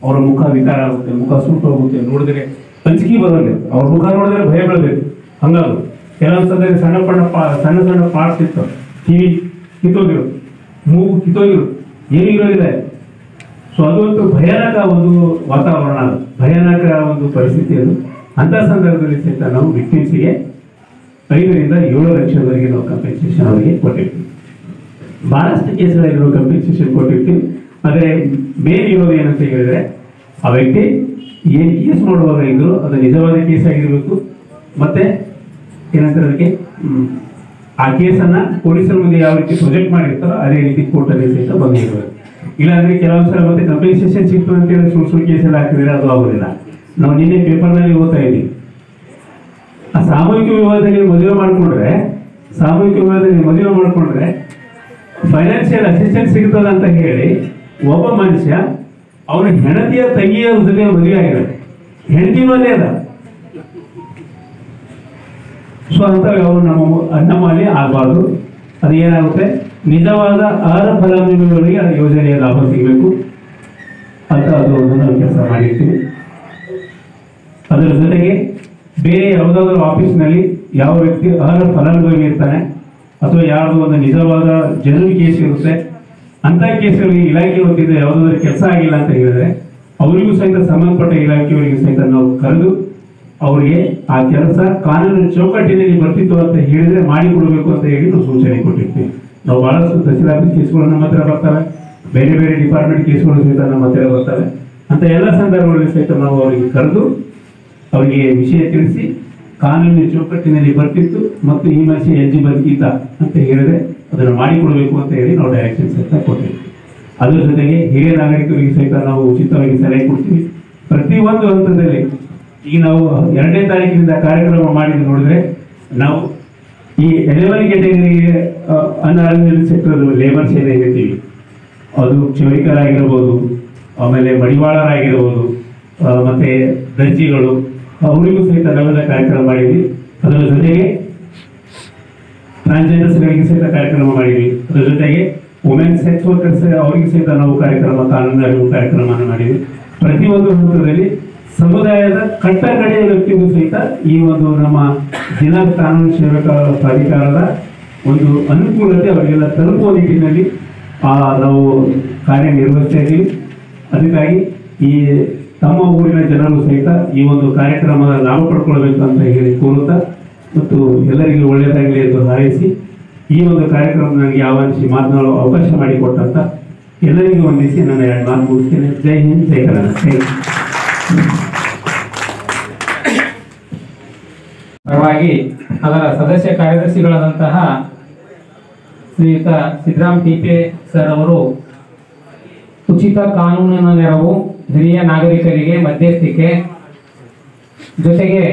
ಅವರ ಮುಖ ವಿಕಾರ ಆಗುತ್ತೆ, ಮುಖ ಸುಟ್ಟು ಹೋಗುತ್ತೆ, ನೋಡಿದ್ರೆ ಅಂಜಿಕೆ ಬರೋದಿಲ್ಲ, ಅವ್ರ ಮುಖ ನೋಡಿದ್ರೆ ಭಯ ಬೀಳಬೇಕು. ಹಂಗಾದ್ರು ಕೆಲವೊಂದ್ಸಲ ಸಣ್ಣ ಪಾರ್ಟ್ಸ್ ಇತ್ತು, ಕಿವಿ ಕಿತ್ತೋಗಿರು, ಮೂಗು ಕಿತ್ತೋಗಿರು, ಏನೂ ಇರೋದಿಲ್ಲ. ಸೊ ಅದೊಂದು ಭಯಾನಕ ಒಂದು ವಾತಾವರಣ, ಭಯಾನಕ ಒಂದು ಪರಿಸ್ಥಿತಿ ಅದು. ಅಂತ ಸಂದರ್ಭದಲ್ಲಿ ಸಹಿತ ನಾವು ವಿಕ್ಟಿಮ್ಸ್ಗೆ 5ರಿಂದ 7 ಲಕ್ಷದವರೆಗೆ ನಾವು ಕಂಪೆನ್ಸೇಷನ್ ಅವರಿಗೆ ಕೊಟ್ಟಿರ್ತೀವಿ. ಬಹಳಷ್ಟು ಕೇಸ್ಗಳಲ್ಲಿ ನಾವು ಕಂಪೆನ್ಸೇಷನ್ ಕೊಟ್ಟಿರ್ತೀವಿ. ಆದರೆ ಮೇನ್ ಇರೋದು ಏನಂತ ಹೇಳಿದ್ರೆ ಆ ವ್ಯಕ್ತಿ ಏನು ಕೇಸ್ ಮಾಡುವಾಗ ಇದ್ರು ಅದು ನಿಜವಾದ ಕೇಸ್ ಆಗಿರಬೇಕು. ಮತ್ತೆ ಏನಂತಾರೆ ಅದಕ್ಕೆ, ಆ ಕೇಸನ್ನ ಪೊಲೀಸರ ಮುಂದೆ ಯಾವ ರೀತಿ ಪ್ರೊಜೆಕ್ಟ್ ಮಾಡಿರ್ತಾರೋ ಅದೇ ರೀತಿ ಕೋರ್ಟಲ್ಲಿ ಸಹಿತ ಬಂದಿರಬೇಕು. ಇಲ್ಲಾಂದ್ರೆ ಕೆಲವೊಂದು ಸಲ ಮತ್ತೆ ಕಂಪೆನ್ಸೇಷನ್ ಸಿಗ್ತದೆ ಅಂತ ಹೇಳಿ ಸುಳ್ಳು ಕೇಸಲ್ಲಿ ಹಾಕಿದ್ರೆ ಅದು ಆಗೋದಿಲ್ಲ. ನಾವು ನಿನ್ನೆ ಪೇಪರ್ನಲ್ಲಿ ಓದ್ತಾ ಇದ್ದೀವಿ, ಆ ಸಾಮೂಹಿಕ ವಿವಾಹದಲ್ಲಿ ಮದುವೆ ಮಾಡ್ಕೊಂಡ್ರೆ ಫೈನಾನ್ಷಿಯಲ್ ಅಸಿಸ್ಟೆನ್ಸ್ ಸಿಗ್ತದ ಅಂತ ಹೇಳಿ ಒಬ್ಬ ಮನುಷ್ಯ ಅವನ ಹೆಂಡತಿಯ ತಂಗಿಯ ಜೊತೆ ಮದುವೆ ಆಗಿರುತ್ತೆ, ಹೆಂಡತಿನೂ ಅಲ್ಲೇ ಅದ. ಸೊ ಅಂತ ನಮ್ಮಲ್ಲಿ ಆಗಬಾರ್ದು. ಅದು ಏನಾಗುತ್ತೆ, ನಿಜವಾದ ಅರ್ಹ ಫಲಾನುಭವಿಗಳಿಗೆ ಆ ಯೋಜನೆಯ ಲಾಭ ಸಿಗಬೇಕು ಅಂತ ಅದು ನಾವು ಕೆಲಸ ಮಾಡಿರ್ತೀವಿ. ಅದರ ಜೊತೆಗೆ ಬೇರೆ ಯಾವುದಾದ್ರೂ ಆಫೀಸ್ನಲ್ಲಿ ಯಾವ ವ್ಯಕ್ತಿ ಅರ್ಹ ಫಲಾನುಭವಿ ಇರ್ತಾನೆ ಅಥವಾ ಯಾರ್ದು ಒಂದು ನಿಜವಾದ ಜನರಲ್ ಕೇಸ್ ಇರುತ್ತೆ, ಅಂತ ಕೇಸ್ಗಳಿಗೆ ಇಲಾಖೆ ವತಿಯಿಂದ ಯಾವುದಾದ್ರೂ ಕೆಲಸ ಆಗಿಲ್ಲ ಅಂತ ಹೇಳಿದ್ರೆ ಅವರಿಗೂ ಸಹಿತ ಸಂಬಂಧಪಟ್ಟ ಇಲಾಖೆಯವರಿಗೆ ಸಹಿತ ನಾವು ಕರೆದು ಅವರಿಗೆ ಆ ಕೆಲಸ ಕಾನೂನಿನ ಚೌಕಟ್ಟಿನಲ್ಲಿ ಬರ್ತಿತ್ತು ಅಂತ ಹೇಳಿದ್ರೆ ಮಾಡಿಕೊಡ್ಬೇಕು ಅಂತ ಹೇಳಿ ನಾವು ಸೂಚನೆ ಕೊಟ್ಟಿರ್ತೀವಿ. ನಾವು ಬಹಳಷ್ಟು ತಹಸೀಲ್ ಆಫೀಸ್ ಕೇಸ್ಗಳು ನಮ್ಮ ಹತ್ರ ಬರ್ತವೆ, ಬೇರೆ ಬೇರೆ ಡಿಪಾರ್ಟ್ಮೆಂಟ್ ಕೇಸ್ಗಳು ಸಹಿತ ನಮ್ಮ ಹತ್ರ ಬರ್ತವೆ. ಅಂತ ಎಲ್ಲ ಸಂದರ್ಭಗಳಲ್ಲಿ ಸಹಿತ ನಾವು ಅವರಿಗೆ ಕರೆದು ಅವರಿಗೆ ವಿಷಯ ತಿಳಿಸಿ ಕಾನೂನಿನ ಚೌಕಟ್ಟಿನಲ್ಲಿ ಬರ್ತಿತ್ತು ಮತ್ತು ಈ ಮನುಷ್ಯ ಎಲಿಜಿಬಲ್ ಇದ್ದ ಅಂತ ಹೇಳಿದ್ರೆ ಅದನ್ನು ಮಾಡಿಕೊಡ್ಬೇಕು ಅಂತ ಹೇಳಿ ನಾವು ಡೈರೆಕ್ಷನ್ ಸಹಿತ ಕೊಟ್ಟಿರ್ತೀವಿ. ಅದರ ಜೊತೆಗೆ ಹಿರಿಯ ನಾಗರಿಕರಿಗೆ ಸಹಿತ ನಾವು ಉಚಿತವಾಗಿ ಸಲಹೆ ಕೊಡ್ತೀವಿ. ಪ್ರತಿಯೊಂದು ಹಂತದಲ್ಲಿ ಈಗ ನಾವು 2ನೇ ತಾರೀಕಿನಿಂದ ಕಾರ್ಯಕ್ರಮ ಮಾಡಿದ್ದು ನೋಡಿದ್ರೆ ನಾವು ಈ 11 ಕ್ಯಾಟಗರಿಗೆ ಅನ್ಆರ್ಗನೈಸ್ಡ್ ಸೆಕ್ಟರ್ ಲೇಬರ್ಸ್ ಏನೇ ಹೇಳ್ತೀವಿ, ಅದು ಕ್ಷೌರಿಕರಾಗಿರ್ಬೋದು, ಆಮೇಲೆ ಮಡಿವಾಳರಾಗಿರ್ಬೋದು, ಮತ್ತೆ ದರ್ಜಿಗಳು, ಅವರಿಗೂ ಸಹಿತ ನಾವೆಲ್ಲ ಕಾರ್ಯಕ್ರಮ ಮಾಡಿದ್ವಿ. ಅದರ ಜೊತೆಗೆ ಟ್ರಾನ್ಸ್ಜೆಂಡರ್ಸ್ಗಳಿಗೆ ಸಹಿತ ಕಾರ್ಯಕ್ರಮ ಮಾಡಿದ್ವಿ. ಅದರ ಜೊತೆಗೆ ವುಮೆನ್ ಸೆಕ್ಸ್ ವರ್ಕರ್ಸ್ ಅವರಿಗೆ ಸಹಿತ ನಾವು ಕಾನೂನು ಅರಿವು ಕಾರ್ಯಕ್ರಮವನ್ನು ಮಾಡಿದ್ವಿ. ಪ್ರತಿಯೊಂದು ಹಂತದಲ್ಲಿ ಸಮುದಾಯದ ಕಟ್ಟಕಡೆಯ ವ್ಯಕ್ತಿಗೂ ಸಹಿತ ಈ ಒಂದು ನಮ್ಮ ಜಿಲ್ಲಾ ಕಾನೂನು ಸೇವಕ ಪ್ರಾಧಿಕಾರದ ಒಂದು ಅನುಕೂಲತೆ ಅವರಿಗೆಲ್ಲ ತಲುಪುವ ನಿಟ್ಟಿನಲ್ಲಿ ನಾವು ಕಾರ್ಯನಿರ್ವಹಿಸ್ತಾ ಇದ್ದೀವಿ. ಅದಕ್ಕಾಗಿ ಈ ತಮ್ಮ ಊರಿನ ಜನರು ಸಹಿತ ಈ ಒಂದು ಕಾರ್ಯಕ್ರಮದ ಲಾಭ ಪಡ್ಕೊಳ್ಬೇಕು ಅಂತ ಹೇಳಿ ಕೋರುತ್ತಾ ಮತ್ತು ಎಲ್ಲರಿಗೂ ಒಳ್ಳೆಯದಾಗಲಿ ಎಂದು ಹಾರೈಸಿ ಈ ಒಂದು ಕಾರ್ಯಕ್ರಮ ನನಗೆ ಆಹ್ವಾನಿಸಿ ಮಾತನಾಡುವ ಅವಕಾಶ ಮಾಡಿಕೊಟ್ಟಂತ ಎಲ್ಲರಿಗೂ ವಂದಿಸಿ ನಾನು 2 ಮಾತು ಮುಗಿಸ್ತೇನೆ. ಜೈ ಹಿಂದ್, ಜೈ ಕನ್ನಡ. ಪರವಾಗಿ ಅದರ ಸದಸ್ಯ ಕಾರ್ಯದರ್ಶಿಗಳಾದಂತಹ ಶ್ರೀಯುತ ಸಿದ್ದರಾಮ್ ಟಿಪೆ ಸರ್ ಅವರು ಉಚಿತ ಕಾನೂನಿನ ನೆರವು ಹಿರಿಯ ನಾಗರಿಕರಿಗೆ ಮಧ್ಯಸ್ಥಿಕೆ ಜೊತೆಗೆ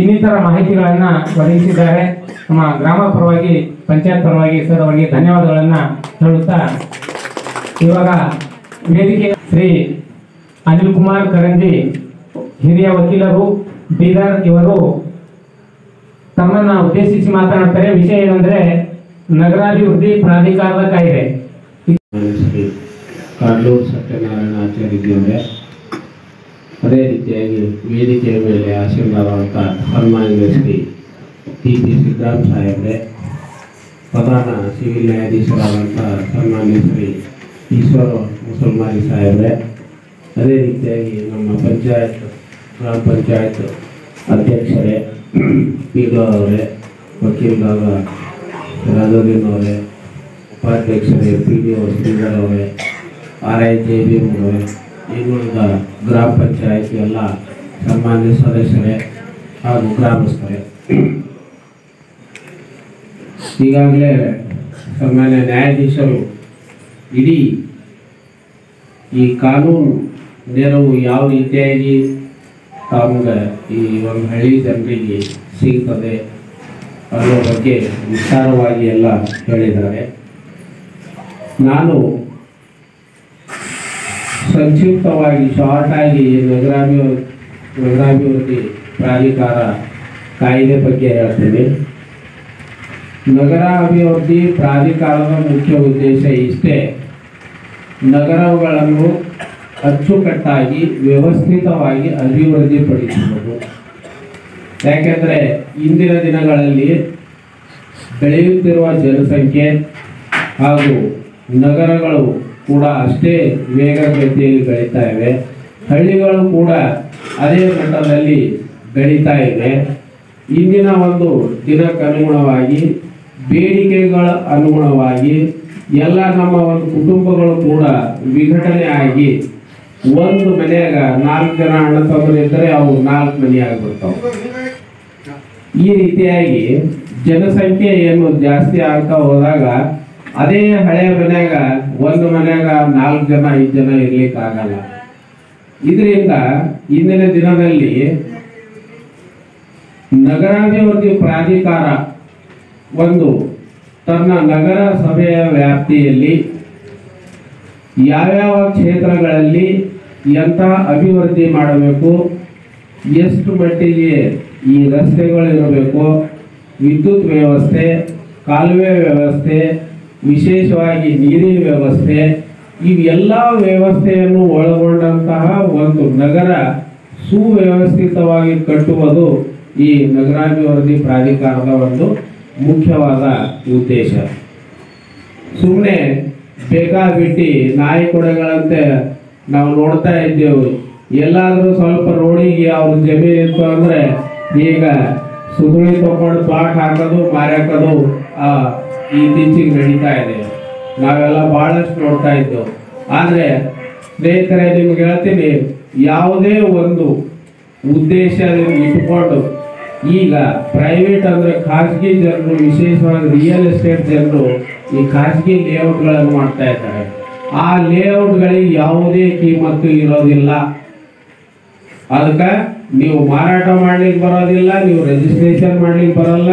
ಇನ್ನಿತರ ಮಾಹಿತಿಗಳನ್ನು ಒದಗಿಸಿದ್ದಾರೆ. ನಮ್ಮ ಗ್ರಾಮ ಪರವಾಗಿ ಪಂಚಾಯತ್ ಪರವಾಗಿ ಸರ್ ಅವರಿಗೆ ಧನ್ಯವಾದಗಳನ್ನು ಹೇಳುತ್ತಾ ಇವಾಗ ವೇದಿಕೆ ಶ್ರೀ ಅನಿಲ್ ಕುಮಾರ್ ಕರಂಜಿ ಹಿರಿಯ ವಕೀಲರು ಬೀದರ್ ಇವರು ತಮ್ಮನ್ನ ಉದ್ದೇಶಿಸಿ ಮಾತನಾಡ್ತಾರೆ. ವಿಷಯ ಏನಂದ್ರೆ ನಗರಾಭಿವೃದ್ಧಿ ಪ್ರಾಧಿಕಾರದ ಕಾಯ್ದೆ. ಕಾಡ್ಲೂರು ಸತ್ಯನಾರಾಯಣ ಆಚಾರ್ಯವರೇ, ಅದೇ ರೀತಿಯಾಗಿ ವೇದಿಕೆಯ ಮೇಲೆ ಆಶೀರ್ವಾದವಂತ ಸನ್ಮಾನ್ಯ ಶ್ರೀ ಟಿ.ಪಿ. ಸಿದ್ದರಾಮ್ ಸಾಹೇಬ್ರೆ, ಪ್ರಧಾನ ಸಿವಿಲ್ ನ್ಯಾಯಾಧೀಶರಾದಂಥ ಸನ್ಮಾನ್ಯ ಶ್ರೀ ಈಶ್ವರ ಮುಸಲ್ಮಾನಿ ಸಾಹೇಬ್ರೆ, ಅದೇ ರೀತಿಯಾಗಿ ನಮ್ಮ ಗ್ರಾಮ ಪಂಚಾಯತ್ ಅಧ್ಯಕ್ಷರೇ, ಪಿ.ಡಿ.ಒ ಅವರೇ, ವಕೀಲರಾದ ರಾಜೋದೀನ್ ಅವರೇ, ಉಪಾಧ್ಯಕ್ಷರೇ ಪಿ.ಡಿ.ಒ ಶ್ರೀಧರ್ ಅವರೇ, RIJB ಅವರೇ, ಇನ್ನುಳಿದ ಗ್ರಾಮ ಪಂಚಾಯತ್ ಎಲ್ಲ ಸನ್ಮಾನ್ಯ ಸದಸ್ಯರೇ ಹಾಗೂ ಗ್ರಾಮಸ್ಥರೇ, ಈಗಾಗಲೇ ಸನ್ಮಾನ್ಯ ನ್ಯಾಯಾಧೀಶರು ಇಡೀ ಈ ಕಾನೂನು ನೆರವು ಯಾವ ರೀತಿಯಾಗಿ ತಮಗೆ ಈ ಒಂದು ಹಳ್ಳಿ ಜನರಿಗೆ ಸಿಗ್ತದೆ ಅನ್ನೋ ಬಗ್ಗೆ ವಿಸ್ತಾರವಾಗಿ ಎಲ್ಲ ಹೇಳಿದ್ದಾರೆ. ನಾನು ಸಂಕ್ಷಿಪ್ತವಾಗಿ ಶಾರ್ಟಾಗಿ ನಗರಾಭಿವೃದ್ಧಿ ಪ್ರಾಧಿಕಾರ ಕಾಯ್ದೆ ಬಗ್ಗೆ ಹೇಳ್ತೀನಿ. ನಗರಾಭಿವೃದ್ಧಿ ಪ್ರಾಧಿಕಾರದ ಮುಖ್ಯ ಉದ್ದೇಶ ಇಷ್ಟೇ: ನಗರಗಳನ್ನು ಅಚ್ಚುಕಟ್ಟಾಗಿ ವ್ಯವಸ್ಥಿತವಾಗಿ ಅಭಿವೃದ್ಧಿಪಡಿಸುವುದು. ಯಾಕೆಂದರೆ ಇಂದಿನ ದಿನಗಳಲ್ಲಿ ಬೆಳೆಯುತ್ತಿರುವ ಜನಸಂಖ್ಯೆ ಹಾಗೂ ನಗರಗಳು ಕೂಡ ಅಷ್ಟೇ ವೇಗಗತಿಯಲ್ಲಿ ಬೆಳೀತಾ ಇವೆ, ಹಳ್ಳಿಗಳು ಕೂಡ ಅದೇ ಮಟ್ಟದಲ್ಲಿ ಬೆಳೀತಾ ಇವೆ. ಇಂದಿನ ಒಂದು ದಿನಕ್ಕನುಗುಣವಾಗಿ ಬೇಡಿಕೆಗಳ ಅನುಗುಣವಾಗಿ ಎಲ್ಲ ನಮ್ಮ ಒಂದು ಕುಟುಂಬಗಳು ಕೂಡ ವಿಘಟನೆ ಆಗಿ ಒಂದು ಮನೆಯಾಗ 4 ಜನ ಅಣ್ಣ ತಮ್ಮರು ಇದ್ದರೆ ಅವು 4 ಮನೆ ಆಗಿಬಿಡ್ತಾವೆ. ಈ ರೀತಿಯಾಗಿ ಜನಸಂಖ್ಯೆ ಏನು ಜಾಸ್ತಿ ಆಗ್ತಾ ಹೋದಾಗ ಅದೇ ಹಳೆಯ ಮನ್ಯಾಗ ಒಂದು ಮನ್ಯಾಗ 4 ಜನ 5 ಜನ ಇರ್ಲಿಕ್ಕೆ ಆಗಲ್ಲ. ಇದರಿಂದ ಇಂದಿನ ದಿನದಲ್ಲಿ ನಗರಾಭಿವೃದ್ಧಿ ಪ್ರಾಧಿಕಾರ ಒಂದು ತನ್ನ ನಗರ ಸಭೆಯ ವ್ಯಾಪ್ತಿಯಲ್ಲಿ ಯಾವ್ಯಾವ ಕ್ಷೇತ್ರಗಳಲ್ಲಿ ಎಂಥ ಅಭಿವೃದ್ಧಿ ಮಾಡಬೇಕು, ಎಷ್ಟು ಮಟ್ಟಿಗೆ ಈ ರಸ್ತೆಗಳಿರಬೇಕು, ವಿದ್ಯುತ್ ವ್ಯವಸ್ಥೆ, ಕಾಲುವೆ ವ್ಯವಸ್ಥೆ, ವಿಶೇಷವಾಗಿ ನೀರಿನ ವ್ಯವಸ್ಥೆ, ಇವೆಲ್ಲ ವ್ಯವಸ್ಥೆಯನ್ನು ಒಳಗೊಂಡಂತಹ ಒಂದು ನಗರ ಸುವ್ಯವಸ್ಥಿತವಾಗಿ ಕಟ್ಟುವುದು ಈ ನಗರಾಭಿವೃದ್ಧಿ ಪ್ರಾಧಿಕಾರದ ಒಂದು ಮುಖ್ಯವಾದ ಉದ್ದೇಶ. ಸುಮ್ಮನೆ ಬೇಕಾಬಿಟ್ಟು ನಾಯಿ ಕೊಡೆಗಳಂತೆ ನಾವು ನೋಡ್ತಾ ಇದ್ದೇವೆ. ಎಲ್ಲಾದರೂ ಸ್ವಲ್ಪ ರೋಡಿಗೆ ಅವ್ರ ಜಮೀನು ಇತ್ತು ಅಂದರೆ ಈಗ ಸುಗುಳಿ ತಗೊಂಡು ಪ್ಲಾಟ್ ಹಾಕೋದು ಮಾರಾಕೋದು ಇತ್ತೀಚೆಗೆ ನಡೀತಾ ಇದೆ. ನಾವೆಲ್ಲ ಭಾಳಷ್ಟು ನೋಡ್ತಾ ಇದ್ದೇವೆ. ಆದರೆ ಸ್ನೇಹಿತರೆ, ನಿಮ್ಗೆ ಹೇಳ್ತೀನಿ, ಯಾವುದೇ ಒಂದು ಉದ್ದೇಶ ಇಟ್ಕೊಂಡು ಈಗ ಪ್ರೈವೇಟ್ ಅಂದರೆ ಖಾಸಗಿ ಜನರು, ವಿಶೇಷವಾಗಿ ರಿಯಲ್ ಎಸ್ಟೇಟ್ ಜನರು ಈ ಖಾಸಗಿ ಲೇಔಟ್ಗಳನ್ನು ಮಾಡ್ತಾ ಇದ್ದಾರೆ. ಆ ಲೇಔಟ್ಗಳಿಗೆ ಯಾವುದೇ ಕಿಮ್ಮತ್ತು ಇರೋದಿಲ್ಲ. ಅದಕ್ಕೆ ನೀವು ಮಾರಾಟ ಮಾಡ್ಲಿಕ್ಕೆ ಬರೋದಿಲ್ಲ, ನೀವು ರಿಜಿಸ್ಟ್ರೇಷನ್ ಮಾಡ್ಲಿಕ್ಕೆ ಬರಲ್ಲ,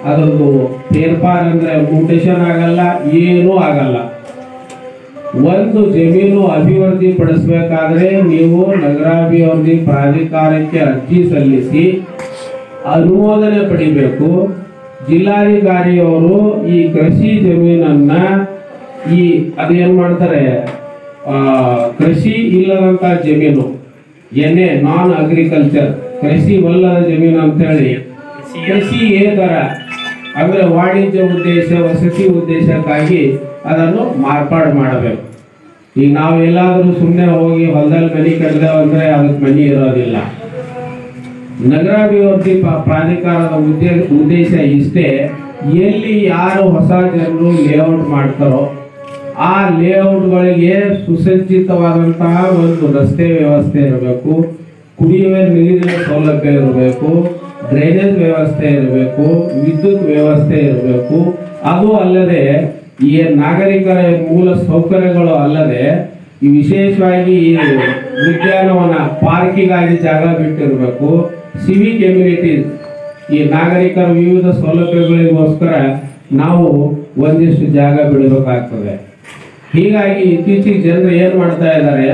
ಅದೊಂದು ಫೇರ್ಫಾರ್ ಅಂದರೆ ಮ್ಯೂಟೇಷನ್ ಆಗಲ್ಲ, ಏನೂ ಆಗಲ್ಲ. ಒಂದು ಜಮೀನು ಅಭಿವೃದ್ಧಿ ಪಡಿಸಬೇಕಾದ್ರೆ ನೀವು ನಗರಾಭಿವೃದ್ಧಿ ಪ್ರಾಧಿಕಾರಕ್ಕೆ ಅರ್ಜಿ ಸಲ್ಲಿಸಿ ಅನುಮೋದನೆ ಪಡಿಬೇಕು. ಜಿಲ್ಲಾಧಿಕಾರಿಯವರು ಈ ಕೃಷಿ ಜಮೀನನ್ನ ಅದೇನು ಮಾಡ್ತಾರೆ, ಕೃಷಿ ಇಲ್ಲದಂತ ಜಮೀನು, ನಾನ್ ಅಗ್ರಿಕಲ್ಚರ್, ಕೃಷಿ ವಲ್ಲದ ಜಮೀನು ಅಂತ ಹೇಳಿ ಕೃಷಿಯೇತರ ಅಂದ್ರೆ ವಾಣಿಜ್ಯ ಉದ್ದೇಶ, ವಸತಿ ಉದ್ದೇಶಕ್ಕಾಗಿ ಅದನ್ನು ಮಾರ್ಪಾಡು ಮಾಡಬೇಕು. ಈಗ ನಾವು ಎಲ್ಲಾದರೂ ಸುಮ್ಮನೆ ಹೋಗಿ ಹೊಲದಲ್ಲಿ ಮನೆ ಕಟ್ಟಿದೇವು ಅಂದ್ರೆ ಅದಕ್ಕೆ ಮನೆ ಇರೋದಿಲ್ಲ. ನಗರಾಭಿವೃದ್ಧಿ ಪ್ರಾಧಿಕಾರದ ಉದ್ದೇಶ ಇಷ್ಟೇ: ಎಲ್ಲಿ ಯಾರು ಹೊಸ ಜನರು ಲೇಔಟ್ ಮಾಡ್ತಾರೋ ಆ ಲೇಔಟ್ಗಳಿಗೆ ಸುಸಜ್ಜಿತವಾದಂತಹ ಒಂದು ರಸ್ತೆ ವ್ಯವಸ್ಥೆ ಇರಬೇಕು, ಕುಡಿಯುವ ನೀರಿನ ಸೌಲಭ್ಯ ಇರಬೇಕು, ಡ್ರೈನೇಜ್ ವ್ಯವಸ್ಥೆ ಇರಬೇಕು, ವಿದ್ಯುತ್ ವ್ಯವಸ್ಥೆ ಇರಬೇಕು. ಅದು ಅಲ್ಲದೆ ಈ ನಾಗರಿಕರ ಮೂಲ ಸೌಕರ್ಯಗಳು ಅಲ್ಲದೆ ಈ ವಿಶೇಷವಾಗಿ ಈ ಉದ್ಯಾನವನ ಪಾರ್ಕಿಗಾಗಿ ಜಾಗ ಬಿಟ್ಟಿರಬೇಕು. ಸಿವಿಕ್ ಎಮ್ಯುನಿಟೀಸ್, ಈ ನಾಗರಿಕರ ವಿವಿಧ ಸೌಲಭ್ಯಗಳಿಗೋಸ್ಕರ ನಾವು ಒಂದಿಷ್ಟು ಜಾಗ ಬಿಡಬೇಕಾಗ್ತದೆ. ಹೀಗಾಗಿ ಇತ್ತೀಚೆಗೆ ಜನರು ಏನು ಮಾಡ್ತಾ ಇದ್ದಾರೆ,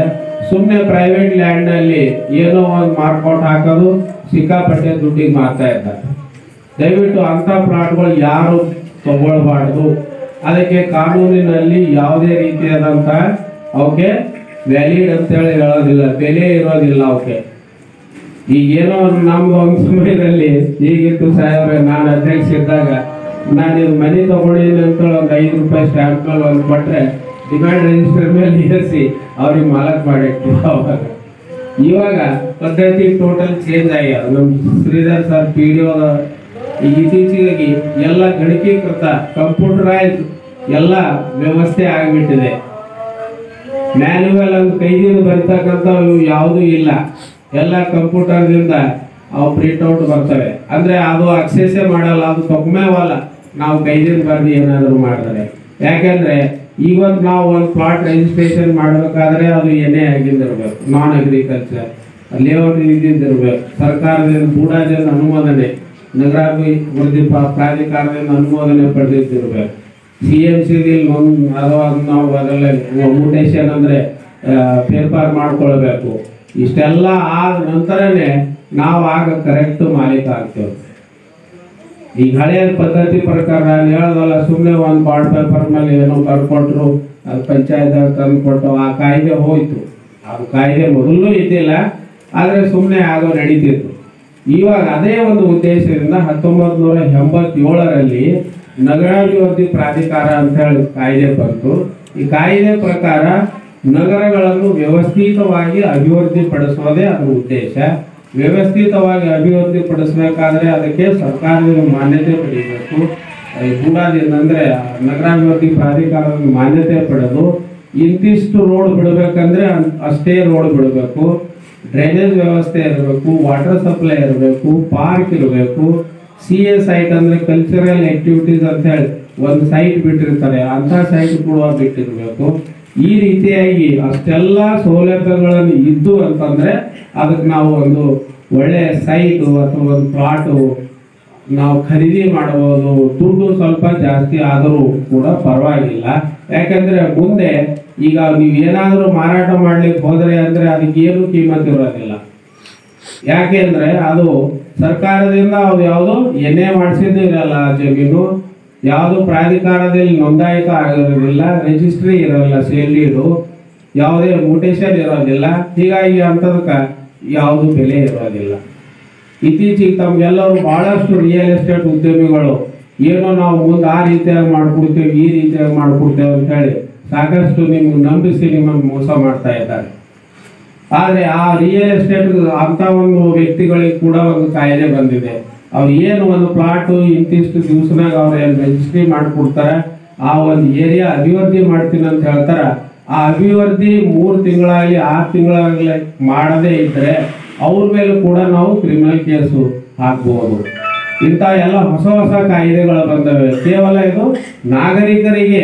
ಸುಮ್ಮನೆ ಪ್ರೈವೇಟ್ ಲ್ಯಾಂಡ್ನಲ್ಲಿ ಏನೋ ಒಂದು ಮಾರ್ಕೌಟ್ ಹಾಕೋದು, ಸಿಕ್ಕಾಪಟ್ಟೆ ದುಡ್ಡಿಗೆ ಮಾರ್ತಾ ಇದ್ದಾರೆ. ದಯವಿಟ್ಟು ಅಂಥ ಪ್ಲಾಟ್ಗಳು ಯಾರು ತಗೊಳ್ಬಾರ್ದು. ಅದಕ್ಕೆ ಕಾನೂನಿನಲ್ಲಿ ಯಾವುದೇ ರೀತಿಯಾದಂಥ ಅವಕ್ಕೆ ವ್ಯಾಲಿಡ್ ಅಂತೇಳಿ ಹೇಳೋದಿಲ್ಲ, ಬೆಲೆ ಇರೋದಿಲ್ಲ ಅವಕ್ಕೆ. ಈಗೇನೋ ನಮ್ದು ಒಂದು ಸಮಯದಲ್ಲಿ ಈಗಿತ್ತು ಸಾಹೇಬ್ರೆ, ನಾನು ಅಧ್ಯಕ್ಷ ಇದ್ದಾಗ ನಾನು ಇದು ಮನೆ ತಗೊಂಡಿದ್ದೀನಿ ಅಂತೇಳಿ ಒಂದು 5 ರೂಪಾಯಿ ಸ್ಟ್ಯಾಂಪ್ ಮೇಲೆ ಒಂದು ಕೊಟ್ಟರೆ ಡಿಮ್ಯಾಂಡ್ ರಿಜಿಸ್ಟರ್ ಮೇಲೆ ಇರಿಸಿ ಅವ್ರಿಗೆ ಮಾಲಕ್ ಮಾಡಿರ್ತೀವಿ. ಅವಾಗ ಇವಾಗ ಪದ್ಧತಿ ಟೋಟಲ್ ಚೇಂಜ್ ಆಗ್ಯಾವ. ನಮ್ಮ ಶ್ರೀಧರ್ ಸರ್ PDO ಇತ್ತೀಚೆಗೆ ಎಲ್ಲ ಗಣಕೀಕೃತ ಕಂಪ್ಯೂಟರೈಸ್ ಎಲ್ಲ ವ್ಯವಸ್ಥೆ ಆಗಿಬಿಟ್ಟಿದೆ. ಮ್ಯಾನ್ಯುವಲ್ ಅಂತ ಕೈದಿಂದ ಬರೀತಕ್ಕಂಥವು ಯಾವುದೂ ಇಲ್ಲ, ಎಲ್ಲ ಕಂಪ್ಯೂಟರ್ದಿಂದ ಅವು ಪ್ರಿಂಟ್ಔಟ್ ಬರ್ತವೆ. ಅಂದರೆ ಅದು ಅಕ್ಸೆಸ್ಸೇ ಮಾಡಲ್ಲ, ಅದು ತಗೊಂಬೇವಲ್ಲ ನಾವು ಕೈದಿಂದ ಬರೆದು ಏನಾದರೂ ಮಾಡಿದ್ರೆ. ಯಾಕೆಂದರೆ ಇವತ್ತು ನಾವು ಒಂದು ಪ್ಲಾಟ್ ರಿಜಿಸ್ಟ್ರೇಷನ್ ಮಾಡಬೇಕಾದ್ರೆ ಅದು ಏನೇ ಆಗಿದ್ದಿರ್ಬೇಕು, ನಾನ್ ಅಗ್ರಿಕಲ್ಚರ್ ಲೇಔಟ್ ಇದ್ದಿದ್ದಿರ್ಬೇಕು, ಸರ್ಕಾರದಿಂದ ಬೂಡಾದಿಂದ ಅನುಮೋದನೆ, ನಗರಾಭಿವೃದ್ಧಿ ಪ್ರಾಧಿಕಾರದಿಂದ ಅನುಮೋದನೆ ಪಡೆದಿದ್ದಿರ್ಬೇಕು, CMC ಅಥವಾ ನಾವು ಅದರಲ್ಲಿ ಮ್ಯೂಟೇಷನ್ ಅಂದರೆ ಫೇರ್ಫಾರ್ ಮಾಡ್ಕೊಳ್ಬೇಕು. ಇಷ್ಟೆಲ್ಲ ಆದ ನಂತರನೇ ನಾವು ಆಗ ಕರೆಕ್ಟ್ ಮಾಲೀಕ ಆಗ್ತೇವೆ. ಈಗ ಹಳೆಯ ಪದ್ಧತಿ ಪ್ರಕಾರ ನಾನು ಹೇಳೋದಲ್ಲ, ಸುಮ್ಮನೆ ಒಂದು ಬಾಂಡ್ ಪೇಪರ್ ಮೇಲೆ ಏನೋ ಬರ್ಕೊಟ್ರು, ಅದು ಪಂಚಾಯತ್ ತಂದು ಕೊಟ್ಟು ಆ ಕಾಯ್ದೆ ಹೋಯ್ತು. ಅದು ಕಾಯ್ದೆ ಮೊದಲು ಇದ್ದಿಲ್ಲ, ಆದರೆ ಸುಮ್ಮನೆ ಆಗೋ ನಡೀತಿತ್ತು. ಇವಾಗ ಅದೇ ಒಂದು ಉದ್ದೇಶದಿಂದ 1987ರಲ್ಲಿ ನಗರಾಭಿವೃದ್ಧಿ ಪ್ರಾಧಿಕಾರ ಅಂತ ಹೇಳಿ ಕಾಯ್ದೆ ಬಂತು. ಈ ಕಾಯ್ದೆ ಪ್ರಕಾರ ನಗರಗಳನ್ನು ವ್ಯವಸ್ಥಿತವಾಗಿ ಅಭಿವೃದ್ಧಿ ಪಡಿಸೋದೇ ಅದರ ಉದ್ದೇಶ. ವ್ಯವಸ್ಥಿತವಾಗಿ ಅಭಿವೃದ್ಧಿ ಪಡಿಸಬೇಕಾದ್ರೆ ಅದಕ್ಕೆ ಸರ್ಕಾರದ ಮಾನ್ಯತೆ ಪಡೆಯಬೇಕು. ಗೂಡಾದಿಂದ ಅಂದರೆ ನಗರಾಭಿವೃದ್ಧಿ ಪ್ರಾಧಿಕಾರದ ಮಾನ್ಯತೆ ಪಡೆದು ಇಂತಿಷ್ಟು ರೋಡ್ ಬಿಡಬೇಕಂದ್ರೆ ಅಷ್ಟೇ ರೋಡ್ ಬಿಡಬೇಕು, ಡ್ರೈನೇಜ್ ವ್ಯವಸ್ಥೆ ಇರಬೇಕು, ವಾಟರ್ ಸಪ್ಲೈ ಇರಬೇಕು, ಪಾರ್ಕ್ ಇರಬೇಕು. CA ಸೈಟ್ ಅಂದರೆ ಕಲ್ಚರಲ್ ಆಕ್ಟಿವಿಟೀಸ್ ಅಂತ ಹೇಳಿ ಒಂದು ಸೈಟ್ ಬಿಟ್ಟಿರ್ತಾರೆ, ಅಂಥ ಸೈಟ್ ಕೂಡ ಬಿಟ್ಟಿರಬೇಕು. ಈ ರೀತಿಯಾಗಿ ಅಷ್ಟೆಲ್ಲ ಸೌಲಭ್ಯಗಳನ್ನು ಇದ್ದು ಅಂತಂದರೆ ಅದಕ್ಕೆ ನಾವು ಒಂದು ಒಳ್ಳೆಯ ಸೈಟು ಅಥವಾ ಒಂದು ಪ್ಲಾಟು ನಾವು ಖರೀದಿ ಮಾಡಬಹುದು. ದುಡ್ಡು ಸ್ವಲ್ಪ ಜಾಸ್ತಿ ಆದರೂ ಕೂಡ ಪರವಾಗಿಲ್ಲ. ಯಾಕಂದರೆ ಮುಂದೆ ಈಗ ನೀವು ಏನಾದರೂ ಮಾರಾಟ ಮಾಡ್ಲಿಕ್ಕೆ ಹೋದರೆ ಅಂದರೆ ಅದಕ್ಕೆ ಏನು ಕೀಮತ್ ಇರೋದಿಲ್ಲ. ಯಾಕೆಂದರೆ ಅದು ಸರ್ಕಾರದಿಂದ ಅದು ಯಾವುದು ಎನ್ಎ ಮಾಡಿಸಿದ್ದು ಇರಲ್ಲ, ಜಮೀನು ಯಾವುದು ಪ್ರಾಧಿಕಾರದಲ್ಲಿ ನೋಂದಾಯಿತ ಆಗಿರೋದಿಲ್ಲ, ರಿಜಿಸ್ಟ್ರಿ ಇರೋಲ್ಲ, ಸೇಲ್ಡೀಡು ಯಾವುದೇ ಮ್ಯೂಟೇಷನ್ ಇರೋದಿಲ್ಲ. ಹೀಗಾಗಿ ಅಂಥದಕ್ಕೆ ಯಾವುದು ಬೆಲೆ ಇರೋದಿಲ್ಲ. ಇತ್ತೀಚೆಗೆ ತಮಗೆಲ್ಲರೂ ಭಾಳಷ್ಟು ರಿಯಲ್ ಎಸ್ಟೇಟ್ ಉದ್ಯಮಿಗಳು ಏನೋ ನಾವು ಮುಂದೆ ಆ ರೀತಿಯಾಗಿ ಮಾಡ್ಕೊಡ್ತೇವೆ, ಈ ರೀತಿಯಾಗಿ ಮಾಡ್ಕೊಡ್ತೇವೆ ಅಂತ ಹೇಳಿ ಸಾಕಷ್ಟು ನಿಮ್ಗೆ ನಂಬಿಸಿ ನಿಮ್ಮನ್ನು ಮೋಸ ಮಾಡ್ತಾ ಇದ್ದಾರೆ. ಆದರೆ ಆ ರಿಯಲ್ ಎಸ್ಟೇಟ್ ಅಂತ ಒಂದು ವ್ಯಕ್ತಿಗಳಿಗೆ ಕೂಡ ಒಂದು ಕಾಯ್ದೆ ಬಂದಿದೆ. ಅವ್ರು ಏನು ಒಂದು ಪ್ಲಾಟು ಇಂತಿಷ್ಟು ದಿವಸನಾಗ ಅವ್ರು ಏನು ರಿಜಿಸ್ಟ್ರಿ ಮಾಡಿಕೊಡ್ತಾರೆ, ಆ ಒಂದು ಏರಿಯಾ ಅಭಿವೃದ್ಧಿ ಮಾಡ್ತೀನಿ ಅಂತ ಹೇಳ್ತಾರೆ. ಆ ಅಭಿವೃದ್ಧಿ 3 ತಿಂಗಳಾಗಲಿ 6 ತಿಂಗಳಾಗಲಿ ಮಾಡದೇ ಇದ್ದರೆ ಅವ್ರ ಮೇಲೂ ಕೂಡ ನಾವು ಕ್ರಿಮಿನಲ್ ಕೇಸು ಹಾಕ್ಬೋದು. ಇಂಥ ಎಲ್ಲ ಹೊಸ ಹೊಸ ಕಾಯ್ದೆಗಳು ಬಂದವೆ. ಕೇವಲ ಇದು ನಾಗರಿಕರಿಗೆ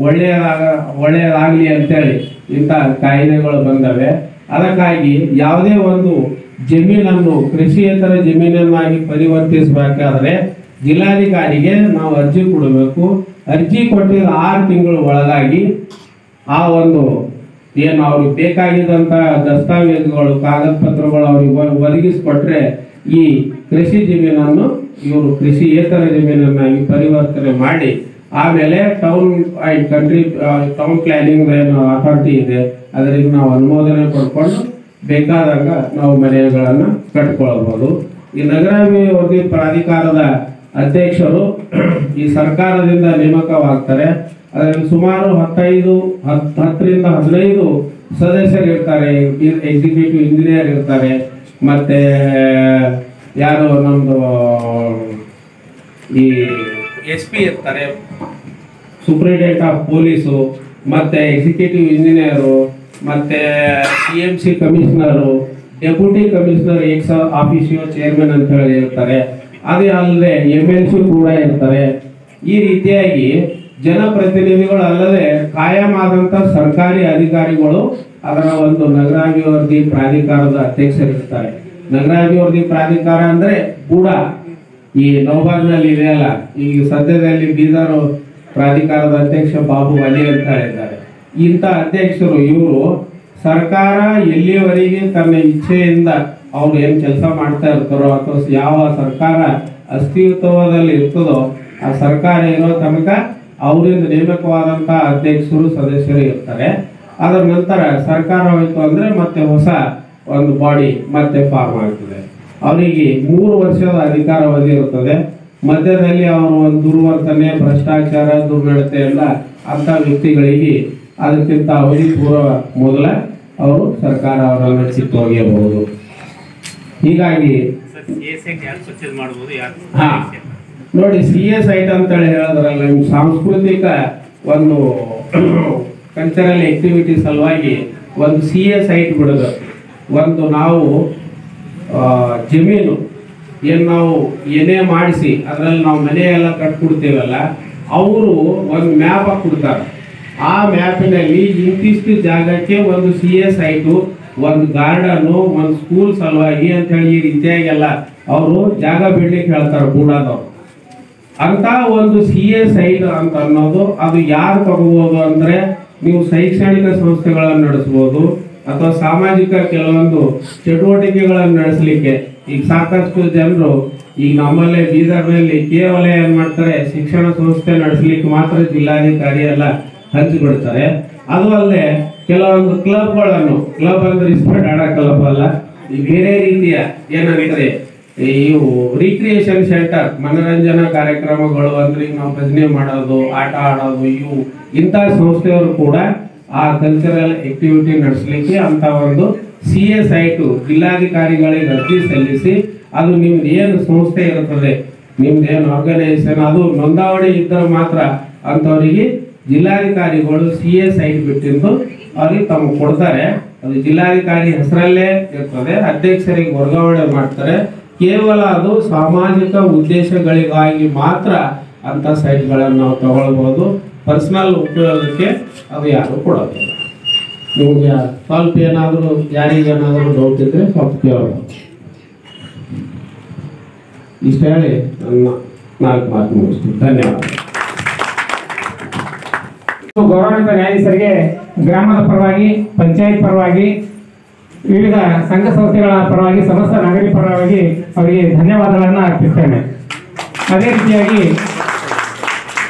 ಒಳ್ಳೆಯದಾಗಲಿ ಅಂತೇಳಿ ಇಂಥ ಕಾಯ್ದೆಗಳು ಬಂದವೆ. ಅದಕ್ಕಾಗಿ ಯಾವುದೇ ಒಂದು ಜಮೀನನ್ನು ಕೃಷಿಯೇತರ ಜಮೀನನ್ನಾಗಿ ಪರಿವರ್ತಿಸಬೇಕಾದ್ರೆ ಜಿಲ್ಲಾಧಿಕಾರಿಗೆ ನಾವು ಅರ್ಜಿ ಕೊಡಬೇಕು. ಅರ್ಜಿ ಕೊಟ್ಟಿದ್ದ 6 ತಿಂಗಳ ಒಳಗಾಗಿ ಆ ಒಂದು ಏನು ಅವ್ರಿಗೆ ಬೇಕಾಗಿದ್ದಂಥ ದಸ್ತಾವೇಜುಗಳು, ಕಾಗದ ಪತ್ರಗಳು ಅವ್ರಿಗೆ ಒದಗಿಸ್ಕೊಟ್ರೆ ಈ ಕೃಷಿ ಜಮೀನನ್ನು ಇವರು ಕೃಷಿಯೇತರ ಜಮೀನನ್ನಾಗಿ ಪರಿವರ್ತನೆ ಮಾಡಿ ಆಮೇಲೆ ಟೌನ್ ಪ್ಲಾನಿಂಗ್ ಏನು ಅಥಾರಿಟಿ ಇದೆ ಅದರಿಂದ ನಾವು ಅನುಮೋದನೆ ಪಡ್ಕೊಂಡು ಬೇಕಾದಾಗ ನಾವು ಮನೆಗಳನ್ನು ಕಟ್ಕೊಳ್ಬೋದು. ಈ ನಗರಾಭಿವೃದ್ಧಿ ಪ್ರಾಧಿಕಾರದ ಅಧ್ಯಕ್ಷರು ಈ ಸರ್ಕಾರದಿಂದ ನೇಮಕವಾಗ್ತಾರೆ. ಅದರಲ್ಲಿ ಸುಮಾರು 10ರಿಂದ 15 ಸದಸ್ಯರು ಇರ್ತಾರೆ. ಎಕ್ಸಿಕ್ಯೂಟಿವ್ ಇಂಜಿನಿಯರ್ ಇರ್ತಾರೆ, ಮತ್ತೆ ಯಾರು ನಮ್ಮದು ಈ SP ಇರ್ತಾರೆ, ಸೂಪರಿಂಟೆಂಡೆಂಟ್ ಆಫ್ ಪೊಲೀಸು, ಮತ್ತೆ ಎಕ್ಸಿಕ್ಯೂಟಿವ್ ಇಂಜಿನಿಯರು, ಮತ್ತೆ CMC commissioner, deputy commissioner ex officio chairman ಅಂತ ಹೇಳಿ ಇರ್ತಾರೆ. ಅದೇ ಅಲ್ಲದೆ MLC ಕೂಡ ಇರ್ತಾರೆ. ಈ ರೀತಿಯಾಗಿ ಜನಪ್ರತಿನಿಧಿಗಳು ಅಲ್ಲದೆ ಕಾಯಂ ಆದಂತ ಸರ್ಕಾರಿ ಅಧಿಕಾರಿಗಳು ಅದರ ಒಂದು ನಗರಾಭಿವೃದ್ಧಿ ಪ್ರಾಧಿಕಾರದ ಅಧ್ಯಕ್ಷರಿರ್ತಾರೆ. ನಗರಾಭಿವೃದ್ಧಿ ಪ್ರಾಧಿಕಾರ ಅಂದ್ರೆ ಕೂಡ ಈ ನವಬಾದ್ನಲ್ಲಿ ಇದೆಯಲ್ಲ, ಈಗ ಸದ್ಯದಲ್ಲಿ ಬೀದರ್ ಪ್ರಾಧಿಕಾರದ ಅಧ್ಯಕ್ಷ ಬಾಬು ಅಲಿ ಅಂತ ಇದ್ದಾರೆ. ಇಂಥ ಅಧ್ಯಕ್ಷರು ಇವರು ಸರ್ಕಾರ ಎಲ್ಲಿಯವರೆಗೆ ತನ್ನ ಇಚ್ಛೆಯಿಂದ ಅವ್ರು ಏನು ಕೆಲಸ ಮಾಡ್ತಾ ಇರ್ತಾರೋ ಅಥವಾ ಯಾವ ಸರ್ಕಾರ ಅಸ್ತಿತ್ವದಲ್ಲಿ ಇರ್ತದೋ ಆ ಸರ್ಕಾರ ಇರೋ ತನಕ ಅವರಿಂದ ನೇಮಕವಾದಂಥ ಅಧ್ಯಕ್ಷರು ಸದಸ್ಯರು ಇರ್ತಾರೆ. ಅದರ ನಂತರ ಸರ್ಕಾರ ಹೋಯ್ತು ಅಂದ್ರೆ ಮತ್ತೆ ಹೊಸ ಒಂದು ಬಾಡಿ ಮತ್ತೆ ಫಾರ್ಮ್ ಆಗ್ತದೆ. ಅವರಿಗೆ 3 ವರ್ಷದ ಅಧಿಕಾರಾವಧಿ ಇರುತ್ತದೆ. ಮಧ್ಯದಲ್ಲಿ ಅವರು ಒಂದು ದುರ್ವರ್ತನೆ, ಭ್ರಷ್ಟಾಚಾರ, ದುರ್ನಡತೆ ಎಲ್ಲ ಅಂತ ವ್ಯಕ್ತಿಗಳಿಗೆ ಅದಕ್ಕಿಂತ ಅವಧಿ ಪೂರ್ವ ಮೊದಲ ಅವರು ಸರ್ಕಾರ ಅವರನ್ನು ಕಿತ್ತೊಗೆಯಬಹುದು. ಹೀಗಾಗಿ ನೋಡಿ, CS ಐಟ್ ಅಂತೇಳಿ ಹೇಳಿದ್ರಲ್ಲ, ನಿಮ್ಗೆ ಸಾಂಸ್ಕೃತಿಕ ಒಂದು ಕಲ್ಚರಲ್ ಆಕ್ಟಿವಿಟಿ ಸಲುವಾಗಿ ಒಂದು CS ಐಟ್ ಬಿಡೋದು. ಒಂದು ನಾವು ಜಮೀನು ಏನು ನಾವು ಏನೇ ಮಾಡಿಸಿ ಅದರಲ್ಲಿ ನಾವು ಮನೆ ಎಲ್ಲ ಕಟ್ಕೊಡ್ತೇವಲ್ಲ, ಅವರು ಒಂದು ಮ್ಯಾಪ್ ಕೊಡ್ತಾರೆ. ಆ ಮ್ಯಾಪಿನಲ್ಲಿ ಇಂತಿಷ್ಟು ಜಾಗಕ್ಕೆ ಒಂದು CS ಐಟು, ಒಂದು ಗಾರ್ಡನ್ನು, ಒಂದು ಸ್ಕೂಲ್ ಸಲುವಾಗಿ ಅಂತ ಹೇಳಿ ಈ ರೀತಿಯಾಗೆಲ್ಲ ಅವರು ಜಾಗ ಬಿಡ್ಲಿಕ್ಕೆ ಹೇಳ್ತಾರೆ ಬೂಡಾದವ್ರು. ಅಂತ ಒಂದು CS ಐಟ್ ಅಂತ ಅನ್ನೋದು ಅದು ಯಾರು ತಗೋಬಹುದು ಅಂದ್ರೆ, ನೀವು ಶೈಕ್ಷಣಿಕ ಸಂಸ್ಥೆಗಳನ್ನು ನಡೆಸಬಹುದು ಅಥವಾ ಸಾಮಾಜಿಕ ಕೆಲವೊಂದು ಚಟುವಟಿಕೆಗಳನ್ನು ನಡೆಸಲಿಕ್ಕೆ. ಈಗ ಸಾಕಷ್ಟು ಜನರು ಈಗ ನಮ್ಮಲ್ಲೇ ಬೀದರ್ನಲ್ಲಿ ಕೇವಲ ಏನ್ ಮಾಡ್ತಾರೆ, ಶಿಕ್ಷಣ ಸಂಸ್ಥೆ ನಡೆಸಲಿಕ್ಕೆ ಮಾತ್ರ ಜಿಲ್ಲಾಧಿಕಾರಿ ಎಲ್ಲ ಹಂಚಿಬಿಡ್ತಾರೆ. ಅದು ಅಲ್ಲದೆ ಕೆಲವೊಂದು ಕ್ಲಬ್ಗಳನ್ನು, ಕ್ಲಬ್ ಅಂದ್ರೆ ಇಸ್ಪೀಟ್ ಆಡೋ ಕ್ಲಬ್ ಅಲ್ಲ, ಈ ಬೇರೆ ರೀತಿಯ ಏನಂತಾರೆ ಇವು ರಿಕ್ರಿಯೇಷನ್ ಸೆಂಟರ್, ಮನೋರಂಜನಾ ಕಾರ್ಯಕ್ರಮಗಳು ಅಂದ್ರೆ ನಾವು ಭಜನೆ ಮಾಡೋದು, ಆಟ ಆಡೋದು, ಇವು ಇಂಥ ಸಂಸ್ಥೆಯವರು ಕೂಡ ಆ ಕಲ್ಚರಲ್ ಆಕ್ಟಿವಿಟಿ ನಡೆಸಲಿಕ್ಕೆ ಅಂತ ಒಂದು CS ಐಟು ಜಿಲ್ಲಾಧಿಕಾರಿಗಳಿಗೆ ಅರ್ಜಿ ಸಲ್ಲಿಸಿ, ಅದು ನಿಮ್ದು ಏನು ಸಂಸ್ಥೆ ಇರುತ್ತದೆ, ನಿಮ್ದು ಏನು ಆರ್ಗನೈಸೇಷನ್, ಅದು ನೋಂದಾವಣಿ ಇದ್ದರೆ ಮಾತ್ರ ಅಂಥವರಿಗೆ ಜಿಲ್ಲಾಧಿಕಾರಿಗಳು CS ಐಟ್ ಬಿಟ್ಟಿದ್ದು ಅವ್ರಿಗೆ ತಮಗೆ ಕೊಡ್ತಾರೆ. ಅದು ಜಿಲ್ಲಾಧಿಕಾರಿ ಹೆಸರಲ್ಲೇ ಇರ್ತದೆ, ಅಧ್ಯಕ್ಷರಿಗೆ ವರ್ಗಾವಣೆ ಮಾಡ್ತಾರೆ. ಕೇವಲ ಅದು ಸಾಮಾಜಿಕ ಉದ್ದೇಶಗಳಿಗಾಗಿ ಮಾತ್ರ ಅಂತ ಸೈಟ್ಗಳನ್ನು ನಾವು ತಗೊಳ್ಬಹುದು. ಪರ್ಸನಲ್ ಉಪಯೋಗಕ್ಕೆ ಅದು ಯಾರು ಕೊಡೋದಿಲ್ಲ. ನಿಮಗೆ ಸ್ವಲ್ಪ ಏನಾದರೂ ಯಾರಿಗೇನಾದರೂ ಡೌಟ್ ಇದ್ರೆ ಸ್ವಲ್ಪ ಕೇಳೋದು. ಇಷ್ಟ ಹೇಳಿ ನನ್ನ 4 ಮಾತು ಮುಗಿಸ್ತೀನಿ. ಧನ್ಯವಾದ. ಗೌರವಾನ್ವಿತ ನ್ಯಾಯಾಧೀಶರಿಗೆ ಗ್ರಾಮದ ಪರವಾಗಿ, ಪಂಚಾಯತ್ ಪರವಾಗಿ, ವಿವಿಧ ಸಂಘ ಸಂಸ್ಥೆಗಳ ಪರವಾಗಿ, ಸಮಸ್ತ ನಾಗರಿಕ ಪರವಾಗಿ ಅವರಿಗೆ ಧನ್ಯವಾದಗಳನ್ನು ಅರ್ಪಿಸ್ತೇನೆ. ಅದೇ ರೀತಿಯಾಗಿ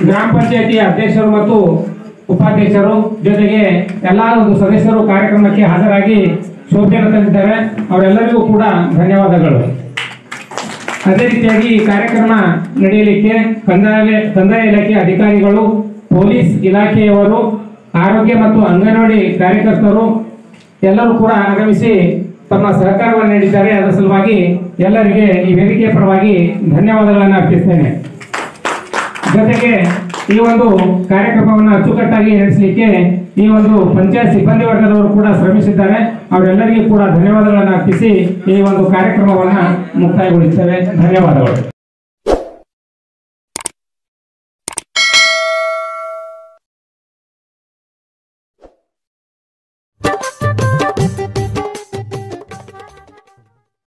ಗ್ರಾಮ ಪಂಚಾಯತಿ ಅಧ್ಯಕ್ಷರು ಮತ್ತು ಉಪಾಧ್ಯಕ್ಷರು ಜೊತೆಗೆ ಎಲ್ಲ ಒಂದು ಸದಸ್ಯರು ಕಾರ್ಯಕ್ರಮಕ್ಕೆ ಹಾಜರಾಗಿ ಶೋಭೆಯನ್ನು ತಂದಿದ್ದಾರೆ. ಅವರೆಲ್ಲರಿಗೂ ಕೂಡ ಧನ್ಯವಾದಗಳು. ಅದೇ ರೀತಿಯಾಗಿ ಈ ಕಾರ್ಯಕ್ರಮ ನಡೆಯಲಿಕ್ಕೆ ಕಂದಾಯ ಇಲಾಖೆ ಅಧಿಕಾರಿಗಳು, ಪೊಲೀಸ್ ಇಲಾಖೆಯವರು, ಆರೋಗ್ಯ ಮತ್ತು ಅಂಗನವಾಡಿ ಕಾರ್ಯಕರ್ತರು ಎಲ್ಲರೂ ಕೂಡ ಆಗಮಿಸಿ ತಮ್ಮ ಸಹಕಾರವನ್ನು ನೀಡಿದ್ದಾರೆ. ಅದರ ಸಲುವಾಗಿ ಎಲ್ಲರಿಗೆ ಈ ವೇದಿಕೆಯ ಪರವಾಗಿ ಧನ್ಯವಾದಗಳನ್ನು ಅರ್ಪಿಸ್ತೇನೆ. ಜೊತೆಗೆ ಈ ಒಂದು ಕಾರ್ಯಕ್ರಮವನ್ನು ಅಚ್ಚುಕಟ್ಟಾಗಿ ನಡೆಸಲಿಕ್ಕೆ ಈ ಒಂದು ಪಂಚಾಯತ್ ಸಿಬ್ಬಂದಿ ವರ್ಗದವರು ಕೂಡ ಶ್ರಮಿಸಿದ್ದಾರೆ. ಅವರೆಲ್ಲರಿಗೂ ಕೂಡ ಧನ್ಯವಾದಗಳನ್ನು ಅರ್ಪಿಸಿ ಈ ಒಂದು ಕಾರ್ಯಕ್ರಮವನ್ನು ಮುಕ್ತಾಯಗೊಳಿಸುತ್ತೇವೆ. ಧನ್ಯವಾದಗಳು.